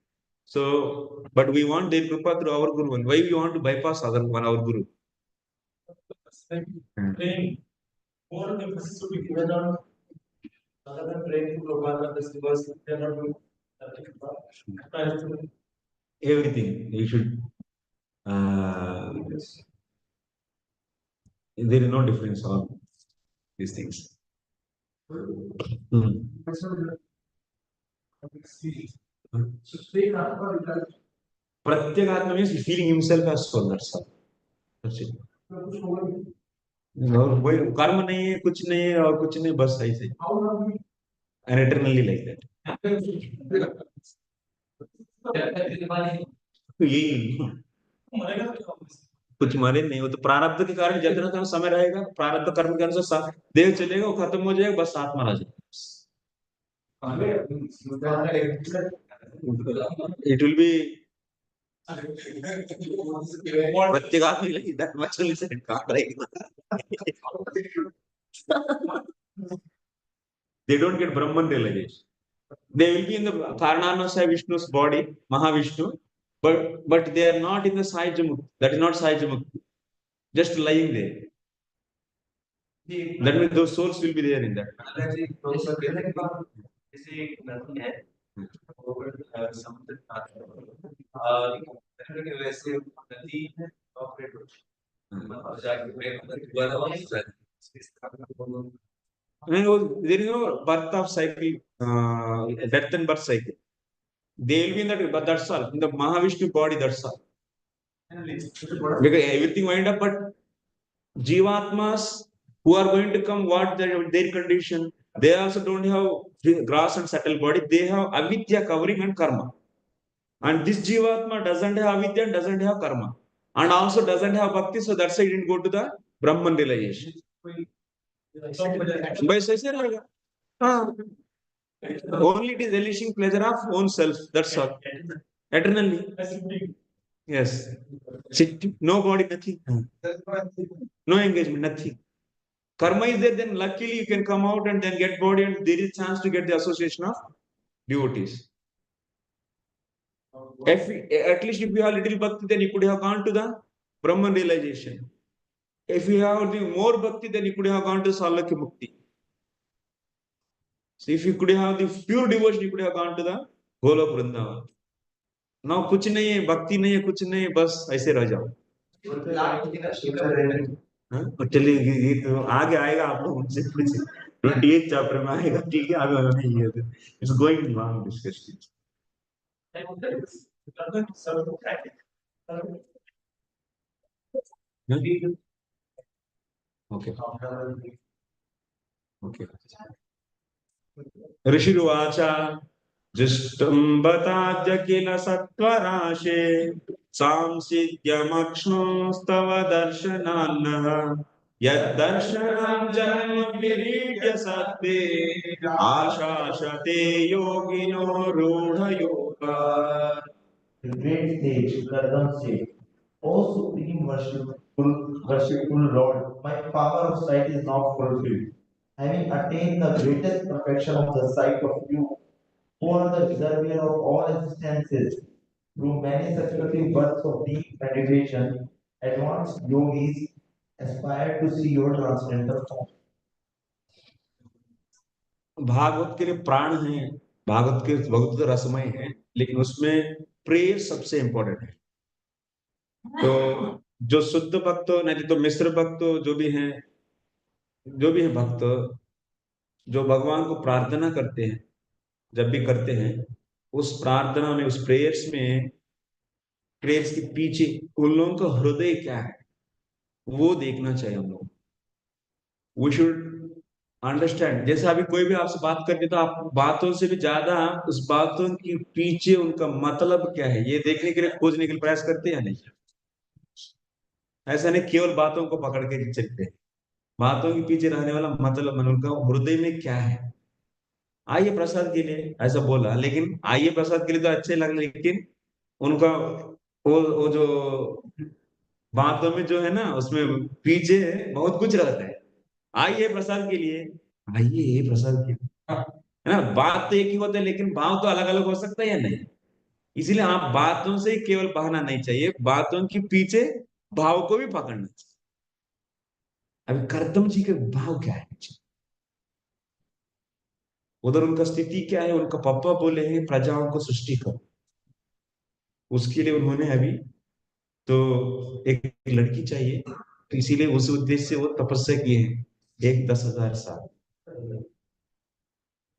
So, but we want their kripa through our guru. And why we want to bypass our guru? Praying. More emphasis should be given on other than praying to Prabhupada because they are not doing nothing. Everything you should. There is no difference on these things. प्रत्येक आत्मा means feeling himself as soul. That's it. और वही कर्म नहीं है, कुछ नहीं है और कुछ नहीं, बस ऐसे and eternally like that. यही कुछ मरे नहीं, वो तो प्रारब्ध के कारण जितना समय रहेगा, प्रारब्ध कर्म के अनुसार देह चलेगा, वो खत्म हो जाएगा, बस आत्मा रह जाएगा. It will be प्रत्येक आदमी like that much only said God, right? They don't get Brahman realization. They will be in the Karananasa Vishnu's body, Mahavishnu, but they are not in the Saijamukti. That is not Saijamukti. Just lying there. That means those souls will be there in that. There is no birth of cycle, death and birth cycle. They will be in that, but that's all. In the Mahavishnu body, that's all. Because everything wind up, but Jivatmas who are going to come, what their condition? They also don't have gross and subtle body. They have avidya covering and karma. And this Jivatma doesn't have avidya and doesn't have karma. And also doesn't have bhakti, so that's why he didn't go to the Brahman realization. Only it is relishing pleasure of own self. That's all. Eternally. Yes. No body, nothing. No engagement, nothing. Karma is there, then luckily you can come out and then get body, and there is chance to get the association of devotees. At least if you have little bhakti, then you could have gone to the Brahman realization. If you have the more bhakti, then you could have gone to Salakya Mukti. So if you could have the pure devotion, you could have gone to the Golok Vrindavan. Now कुछ नहीं है, भक्ति नहीं है, कुछ नहीं है, बस ऐसे रह जाओ. और चलिए ये तो आगे आएगा, आप लोग उनसे पूछे 28 चैप्टर में आएगा, ठीक है, आगे नहीं है. It's going long discussion. Okay. Okay. ऋषिरुवाचा जुष्टं बताद्य किल सत्वराशे सांसिद्यमक्ष्णोस्तव दर्शनान्नः यद्दर्शनं जन्म विरीड्य सत्ते आशासते योगिनो रूढयोगा. The great sage Kardama said, O Supreme worshipful Lord, my power of sight is not fulfilled. Having attained the greatest perfection of the sight of you, who are the reservoir of all existences, through many successive births of deep meditation, advanced yogis aspire to see your transcendental form. Bhagavat के लिए प्राण है, भागवत के बहुत रसमय है, लेकिन उसमें prayer सबसे इंपॉर्टेंट है. तो जो शुद्ध भक्त नहीं तो मिश्र भक्त जो भी है भक्त, जो भगवान को प्रार्थना करते हैं, जब भी करते हैं, उस प्रार्थना में, उस प्रेयर्स के पीछे उन लोगों का हृदय क्या है, वो देखना चाहिए हम लोग. We should understand. जैसे अभी कोई भी आपसे बात करते तो आप बातों से भी ज्यादा उस बातों के पीछे उनका मतलब क्या है, ये देखने के लिए, खोजने के लिए प्रयास करते हैं या नहीं. ऐसा नहीं केवल बातों को पकड़ के चलते हैं, बातों के पीछे रहने वाला मतलब मन उनका हृदय में क्या है। आइए प्रसाद के लिए ऐसा बोला, लेकिन आइए प्रसाद के लिए तो अच्छे लग, लेकिन उनका वो जो बातों में जो है ना, उसमें पीछे बहुत कुछ रहता है। आइए प्रसाद के लिए, आइए प्रसाद के लिए, है ना, बात तो एक ही होता है, लेकिन भाव तो अलग अलग हो सकता है या नहीं। इसीलिए आप बातों से केवल बहाना नहीं चाहिए, बातों के पीछे भाव को भी पकड़ना चाहिए। अभी करदम जी के भाव क्या है, उधर उनका स्थिति क्या है, उनका पापा बोले हैं प्रजाओं को सृष्टि करो, उसके लिए उन्होंने अभी तो एक लड़की चाहिए, तो इसीलिए उस उद्देश्य से वो तपस्या किए हैं एक 10,000 साल।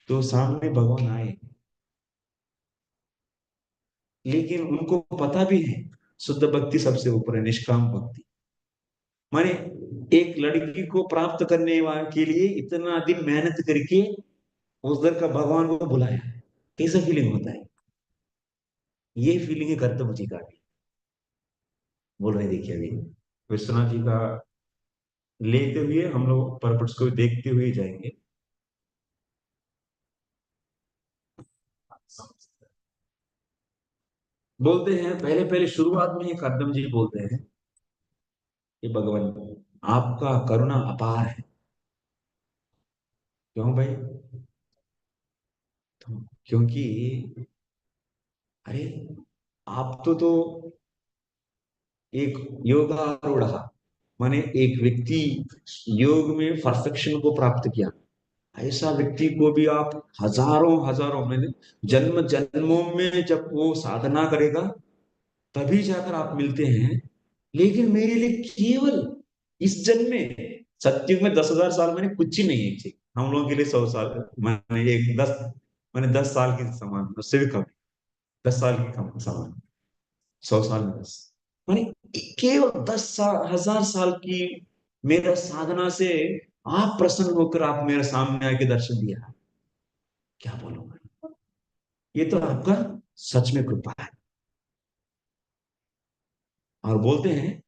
तो सामने भगवान आए, लेकिन उनको पता भी है शुद्ध भक्ति सबसे ऊपर है, निष्काम भक्ति। माने एक लड़की को प्राप्त करने के लिए इतना दिन मेहनत करके उधर का भगवान को बुलाया, कैसा फीलिंग होता है। ये फीलिंग है कर्तव्य जी का भी। बोल रहे देखिए अभी विश्वनाथ जी का लेते हुए हम लोग पर्पट्स को देखते हुए जाएंगे। बोलते हैं पहले पहले शुरुआत में ही कर्दम जी बोलते हैं कि भगवान आपका करुणा अपार है। क्यों भाई, तो क्योंकि अरे आप तो एक योगारूढ़, माने एक व्यक्ति योग में परफेक्शन को प्राप्त किया, ऐसा व्यक्ति को भी आप हजारों हजारों मैंने जन्म जन्मों में जब वो साधना करेगा तभी जाकर आप मिलते हैं। लेकिन मेरे लिए केवल इस जन्म में, सत्युग में 10,000 साल मैंने कुछ ही नहीं है जी। हम लोगों के लिए 100 साल मैंने एक 10 मैंने 10 साल के समान, उससे भी कम, 10 साल के कम समान, 100 साल में 10 माने केवल 10,000 साल की मेरा साधना से आप प्रसन्न होकर आप मेरे सामने आके दर्शन दिया, क्या बोलूंगा। ये तो आपका सच में कृपा है। और बोलते हैं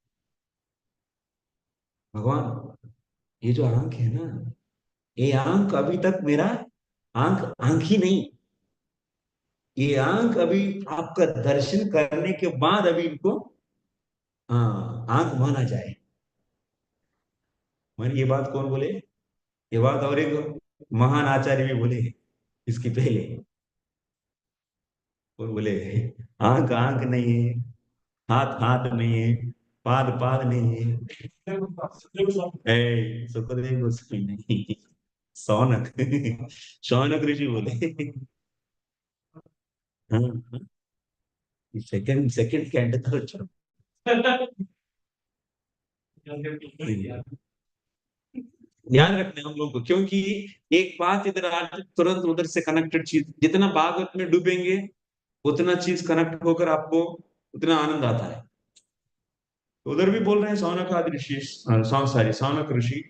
भगवान ये जो आंख है ना, ये आंख अभी तक मेरा आंख आंख ही नहीं, ये आंख अभी आपका दर्शन करने के बाद अभी इनको हाँ आंख माना जाए। मैंने ये बात कौन बोले, ये बात और एक महान आचार्य भी बोले इसकी पहले। कौन बोले, आंख आंख नहीं है, हाथ हाथ नहीं है, पाद पाद नहीं है, सुखदेव गोस्वामी नहीं, सौनक शौनक ऋषि बोले। हाँ सेकंड सेकंड कैंट थर्ड चलो। ध्यान रखना है हम लोग को, क्योंकि एक बात इधर आज तुरंत उधर से कनेक्टेड चीज, जितना भागवत में डूबेंगे उतना चीज कनेक्ट होकर आपको उतना आनंद आता है। तो उधर भी बोल रहे हैं सौनक आदि ऋषि, सॉरी सौनक ऋषि,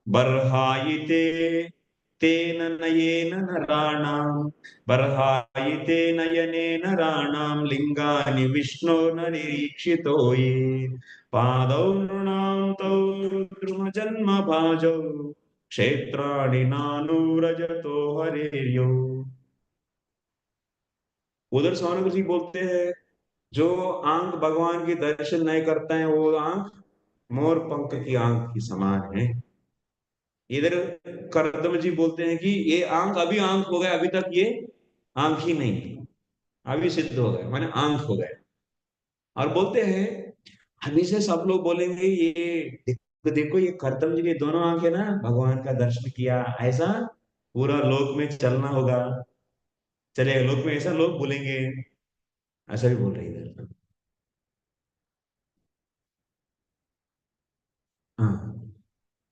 बर्हायिते तेन नयेन नराणाम्, बर्हायिते नयनेन नराणाम् लिंगानि विष्णो न निरीक्षितो ये, पादौ नृणां तौ द्रुमजन्म भाजौ क्षेत्राणि नानुरजतो हरेर्यो। उधर सौनक जी बोलते हैं जो आंख भगवान की दर्शन नहीं करता है वो आंख मोर पंख की आंख की समान है। इधर करदम जी बोलते हैं कि ये आंख अभी आंख हो गया, अभी तक ये आंख ही नहीं थी, अभी सिद्ध हो गया, माने आंख हो गया। और बोलते हैं हमेशा सब लोग बोलेंगे ये देखो देखो ये करदम जी के दोनों आंख है ना, भगवान का दर्शन किया ऐसा पूरा लोक में चलना होगा, चलेगा लोक में, ऐसा लोग बोलेंगे, ऐसा भी बोल रहे हैं इधर। हाँ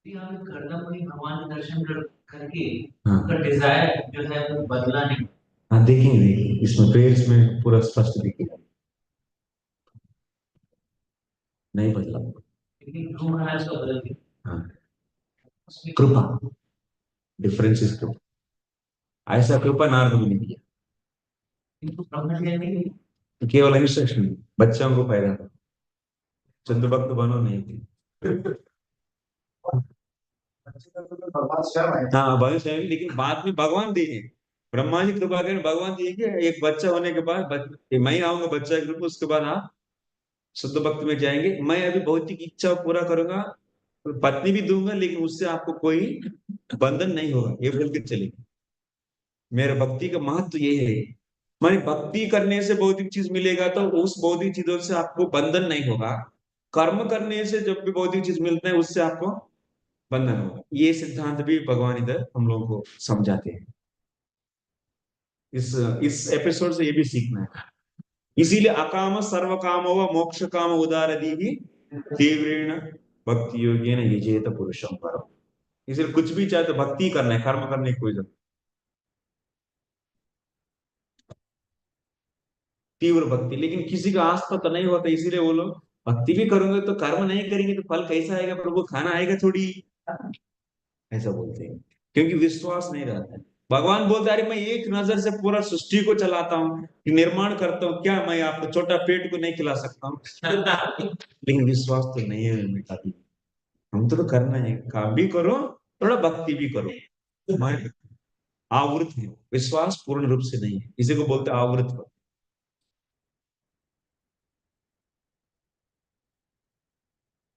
यहाँ पे करदम मुनि भगवान के दर्शन करके हाँ उनका डिजायर जो है वो बदला नहीं। हाँ देखेंगे देखेंगे इसमें प्रेयर्स में पूरा स्पष्ट दिखेगा, नहीं बदला। लेकिन ध्रुव महाराज का बदल गया। हाँ उसमें कृपा, डिफरेंस इज कृपा, ऐसा कृपा नारद मुनि दिया, किंतु ब्रह्मचर्य नहीं। केवल इंस्ट्रक्शन बच्चों को फायदा था। शुद्ध भक्त बनो नहीं थी। भगवान स्वयं है। हाँ भगवान स्वयं, लेकिन बाद में भगवान दिए, ब्रह्मा जी कृपा करें भगवान दिए कि एक बच्चा होने के बाद मैं ही आऊंगा बच्चा के रूप में, उसके बाद आप शुद्ध भक्त में जाएंगे। मैं अभी भौतिक इच्छा पूरा करूंगा, पत्नी भी दूंगा, लेकिन उससे आपको कोई बंधन नहीं होगा, ये बोल के चलिए। मेरे भक्ति का महत्व ये है, मानी भक्ति करने से भौतिक चीज मिलेगा तो उस भौतिक चीजों से आपको बंधन नहीं होगा, कर्म करने से जब भी भौतिक चीज मिलते हैं उससे आपको बंधन होगा। ये सिद्धांत भी भगवान इधर हम लोगों को समझाते हैं। इस एपिसोड से ये भी सीखना है। इसीलिए अकाम सर्व काम व मोक्ष काम उदार दी तीव्रेण भक्ति योगी न यजेत पुरुषम परम। इसलिए कुछ भी चाहे तो भक्ति करना है, कर्म करने की कोई जरूरत। तीव्र भक्ति, लेकिन किसी का आस्था तो नहीं होता, इसीलिए वो लोग भक्ति भी करोगे तो कर्म नहीं करेंगे तो फल कैसा आएगा प्रभु, खाना आएगा थोड़ी, ऐसा बोलते हैं, क्योंकि विश्वास नहीं रहता है। भगवान बोलते अरे मैं एक नजर से पूरा सृष्टि को चलाता हूँ, निर्माण करता हूँ, क्या मैं आपको छोटा पेट को नहीं खिला सकता हूँ? लेकिन विश्वास तो नहीं है बेटा, हम तो करना है, काम भी करो थोड़ा भक्ति भी करो। मैं आवृत है, विश्वास पूर्ण रूप से नहीं है, इसी को बोलते आवृत।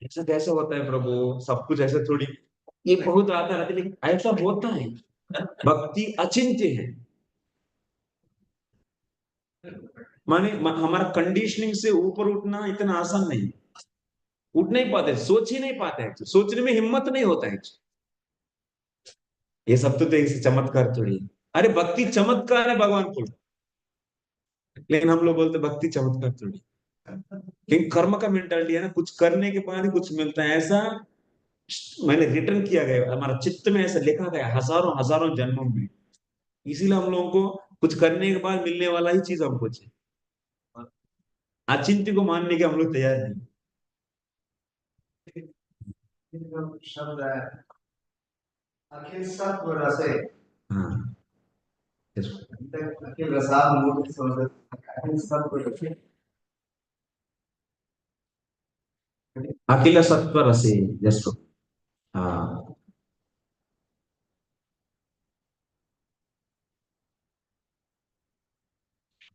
ऐसा कैसे होता है प्रभु, सब कुछ ऐसा थोड़ी, ये बहुत आता रहता है, लेकिन ऐसा होता है। भक्ति अचिंत्य है, माने हमारा कंडीशनिंग से ऊपर उठना इतना आसान नहीं, उठ नहीं पाते, सोच ही नहीं पाते हैं, सोचने में हिम्मत नहीं होता है। ये सब तो एक चमत्कार थोड़ी है। अरे भक्ति चमत्कार है भगवान को, लेकिन हम लोग बोलते भक्ति चमत्कार थोड़ी। लेकिन कर्म का मेंटालिटी है ना, कुछ करने के बाद ही कुछ मिलता है, ऐसा मैंने रिटर्न किया गया, हमारा चित्त में ऐसा लिखा गया हजारों हजारों जन्मों में। इसीलिए हम लोगों को कुछ करने के बाद मिलने वाला ही चीज हमको चाहिए, अचिंत्य को मानने के हम लोग तैयार नहीं। शब्द है अखिल सत्व रसे। हाँ अखिल रसाल मूर्ति समझ, अखिल सत्व रसे। अखिल सत्व रसे जसो। हाँ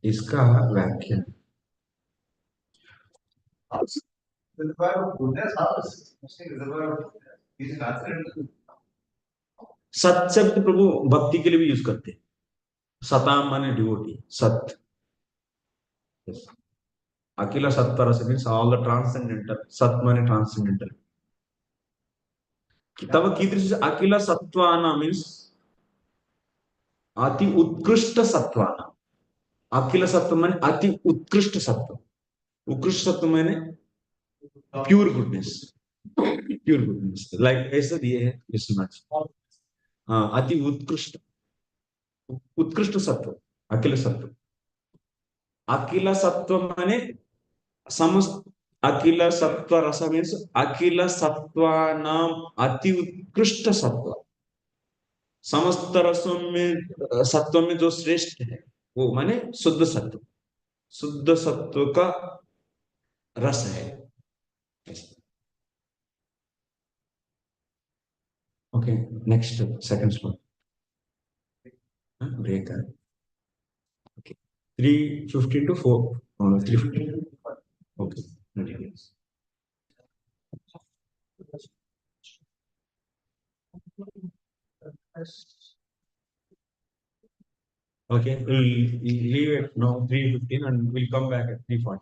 इसका व्याख्या सत शब्द प्रभु भक्ति के लिए भी यूज करते हैं। सताम माने डिवोटी, सत। अखिल सत्व रस मीन्स ऑल द ट्रांसेंडेंटल, सत माने ट्रांसेंडेंटल। तब कीदृश अखिल सत्वाना मीन्स अति उत्कृष्ट सत्वाना। अखिल सत्व माने अति उत्कृष्ट सत्व, उत्कृष्ट सत्व माने pure goodness, pure goodness, like ऐसा दिए है विश्वनाथ। हाँ अति उत्कृष्ट, उत्कृष्ट सत्व, अखिल सत्व। अखिल सत्व माने समस्त, अखिल सत्व रस मीन्स अखिल सत्वानाम अति उत्कृष्ट सत्व, समस्त रसों में सत्व में जो श्रेष्ठ है वो माने शुद्ध सत्व, शुद्ध सत्व का रस है। ओके नेक्स्ट सेकंड स्लोक, ब्रेक है। Okay 3:50 to 4, 3:50। Okay okay, we'll leave it now 3:15 and we'll come back at 3:40.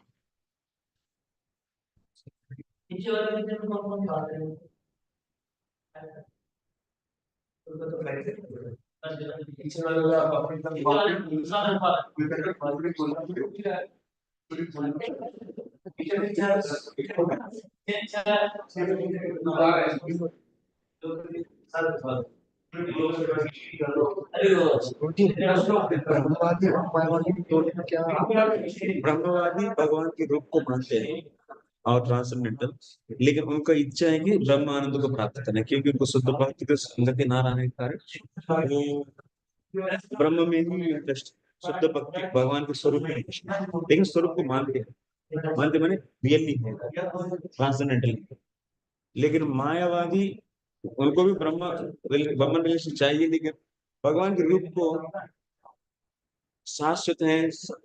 ब्रह्मवादी भगवान के रूप को मानते हैं और ट्रांसेंडेंटल, लेकिन उनका इच्छा है कि ब्रह्म आनंद को प्राप्त करना है, क्योंकि उनको शुद्ध भक्ति के संगति ना रहने के कारण वो ब्रह्म में ही इंटरेस्ट, शुद्ध भक्ति भगवान के स्वरूप में, लेकिन स्वरूप को मानते हैं। मानते माने रियल नहीं है, ट्रांसेंडेंटल। लेकिन मायावादी उनको भी ब्रह्मन रिलेशन चाहिए, लेकिन भगवान के रूप को शाश्वत है,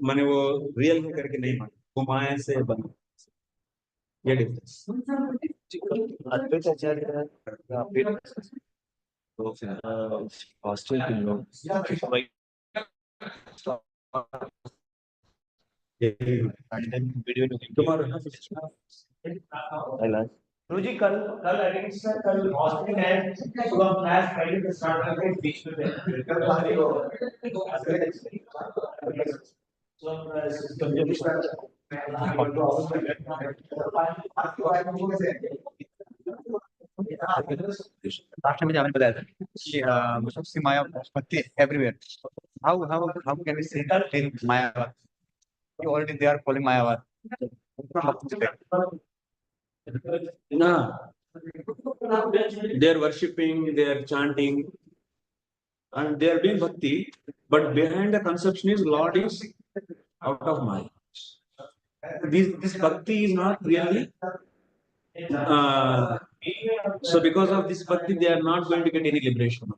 माने वो रियल है करके नहीं मानते, वो माया से बने। ये डिफरेंस। अद्वैत आचार्य या फिर हॉस्टल के लोग गुरुजी कल कल अटेंडेंस है, कल हॉस्टल है, सुबह क्लास पहले से स्टार्ट करते हैं, बीच में Last time आपने बताया था कि सबसे माया भक्ति everywhere. How can we say that in Mayavad? Already they are following Mayavad. No, they are worshipping, they are chanting, and they are doing bhakti, but behind the conception is Lord is out of Maya. This bhakti is not really. So because of this bhakti, they are not going to get any liberation.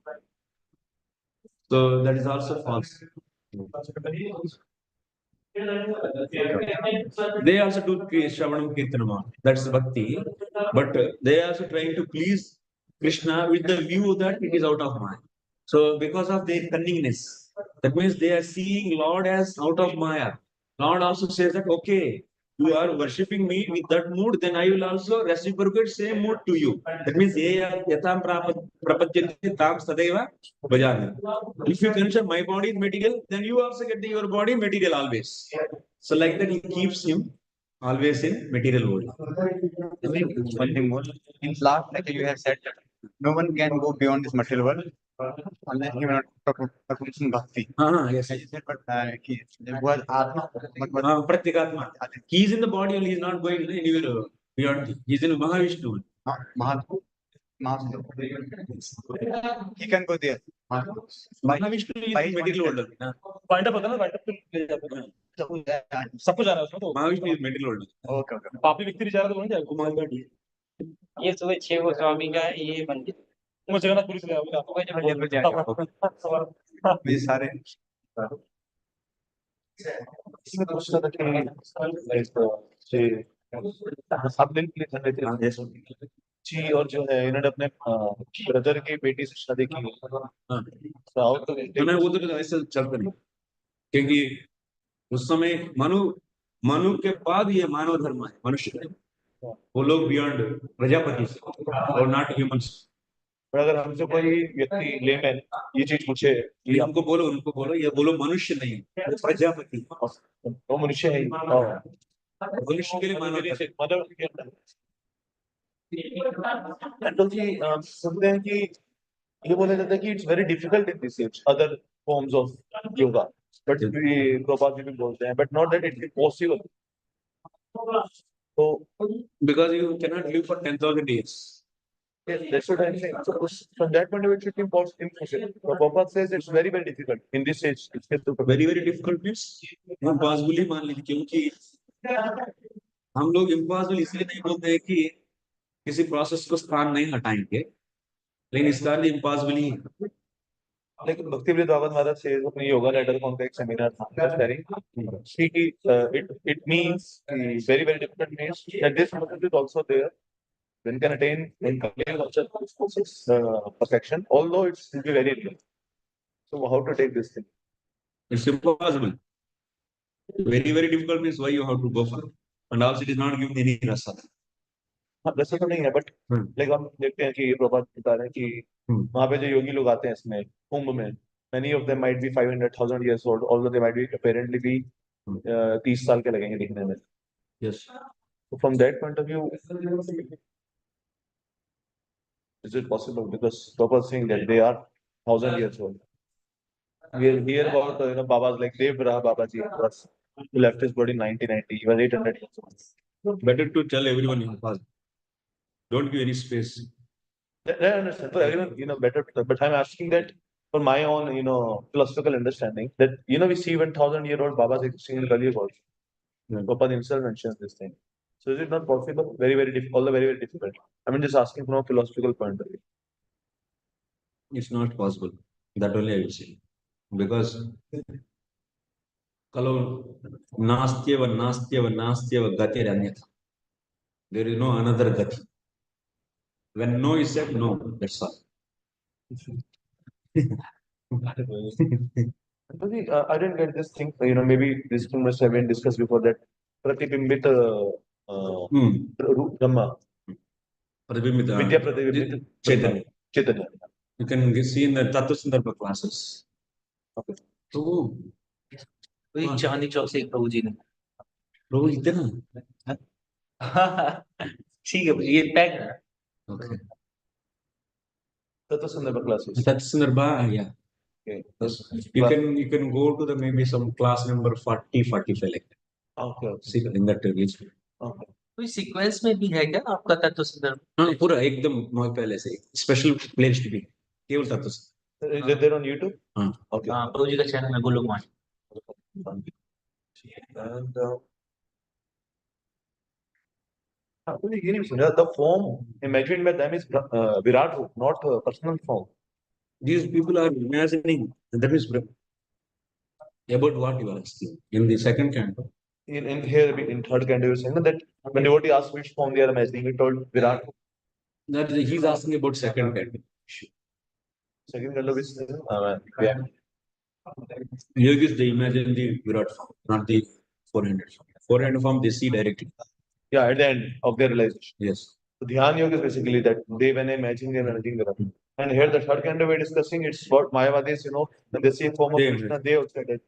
So that is also false. They also do Shravanam Kirtanam. That's bhakti. But they are also trying to please Krishna with the view that it is out of Maya. So because of their cunningness, that means they are seeing Lord as out of Maya. Lord also says that, okay, you are worshipping me with that mood, then I will also reciprocate same mood to you. That means yatham prapadyante tam sadeva bhajami. If you consider my body is material, then you also get your body material always. So like that, he keeps him always in material world. One thing more. In last lecture you had said that no one can go beyond this material world unless you are not practicing bhakti. Yes. But it was Atma. Pratyekatma. He is in the body only, he is not going anywhere beyond. He is in Mahavishnu. He can go there. Mahavishnu is in material world. Point पता ना, point सब कुछ आ रहा है उसमें, तो Mahavishnu is material world. Okay. पापी व्यक्ति विचार तो बन जाएगा। ये सुबह 6 को स्वामी का ये मंदिर वो जगन्नाथ पुरी से ये सारे इसमें पूछना था कि आप दिन के लिए जी, और जो है इन्होंने अपने ब्रदर की बेटी से शादी की। मैं वो तो ऐसे चलता नहीं, क्योंकि उस समय मनु के बाद ये मानव धर्म है, मनुष्य वो लोग बियॉन्ड प्रजापति और नॉट ह्यूमंस। पर अगर हमसे कोई व्यक्ति लेमैन ये चीज पूछे, उनको बोलो ये बोलो मनुष्य नहीं, प्रजापति, वो मनुष्य है, मनुष्य के लिए मदर सुनते हैं कि ये बोला जाता है कि it's very difficult in this age other forms of yoga, but Prabhupada ji भी बोलते हैं but not that it is possible. So because you cannot live for 10,000 years. Yes, that's what I'm saying. So from that point of view, it should be impossible. Prabhupada says it's very, very difficult in this age. Very, very difficult means impossible ही मान लीजिए, क्योंकि हम लोग impossible इसलिए नहीं बोलते हैं कि किसी प्रोसेस को स्थान नहीं हटाएंगे, लेकिन इसका अर्थ impossible ही है। लेकिन भक्ति विद्वान महाराज से अपने योगा लेटर का उनका एक सेमिनार था, it means very, very difficult means that this method is also there. One can attain in perfection, although it will be very real. So how to take this thing? It's impossible. Very, very difficult means why you have to go for it. And also it is not giving any rasa. रसा तो नहीं है, but like हम देखते हैं कि प्रभात बता रहे हैं कि वहाँ पे जो योगी लोग आते हैं इसमें कुंभ में, many of them might be 500,000 years old, although they might be apparently be 30 साल के लगेंगे दिखने में। Yes. So from that point of view, is it possible? Because Prabhupada is saying that they are 1,000 years old. We hear about Babas like Dev Raha Babaji, who left his body in 1990. He was 800 years old. Better to tell everyone in past. Don't give any space. I understand. So everyone, better. But I'm asking that for my own, philosophical understanding that we see 1,000-year-old Babas existing in Kali Yuga. Prabhupada himself mentions this thing. So is it not possible? Very, very difficult. All very, very difficult. I mean, just asking from a philosophical point of view. It's not possible. That only I will say. Because kalau nastyeva gati ranyata. There is no another gati. When no is said, no, that's all. I didn't get this thing. Maybe this thing must have been discussed before that. Pratibimbit Brahma. Pratibimbit Vidya Pratibimbit Chaitanya. Chaitanya. You can see in the Tattva Sandarbha classes. Okay. So, वही चांदनी चौक से एक प्रभु जी ने प्रभु इतना ठीक है ये pack है okay. Tattva Sandarbha classes. Tattva Sandarbha, yeah. Okay. Yes. You can go to the maybe some class number 40, 45 like that. Okay. See in that list. Okay. कोई सीक्वेंस में भी है क्या आपका तत्व संदर्भ? हाँ पूरा एकदम बहुत पहले से स्पेशल प्लेलिस्ट भी केवल तत्व से. Is it there on YouTube? हाँ. Okay. हाँ प्रभु जी का चैनल है गोलोक मान. And the form imagined by them is Virat Roop, not personal form. These people are imagining. That is about what you are asking in the second canto. In here, in third canto, you are saying that when devotee asks which form they are imagining, he told Virat Roop. That he's asking about second canto. Second canto is yeah. Yogis, they imagine the Virat form, not the 400 form. 400 form they see directly. Yeah, at the end of their realization. Yes. So Dhyan Yoga is basically that they when they imagine they are imagining Virat. And here the third canto we are discussing, it's what Mayavadis, when they see a form of Krishna, they also get it.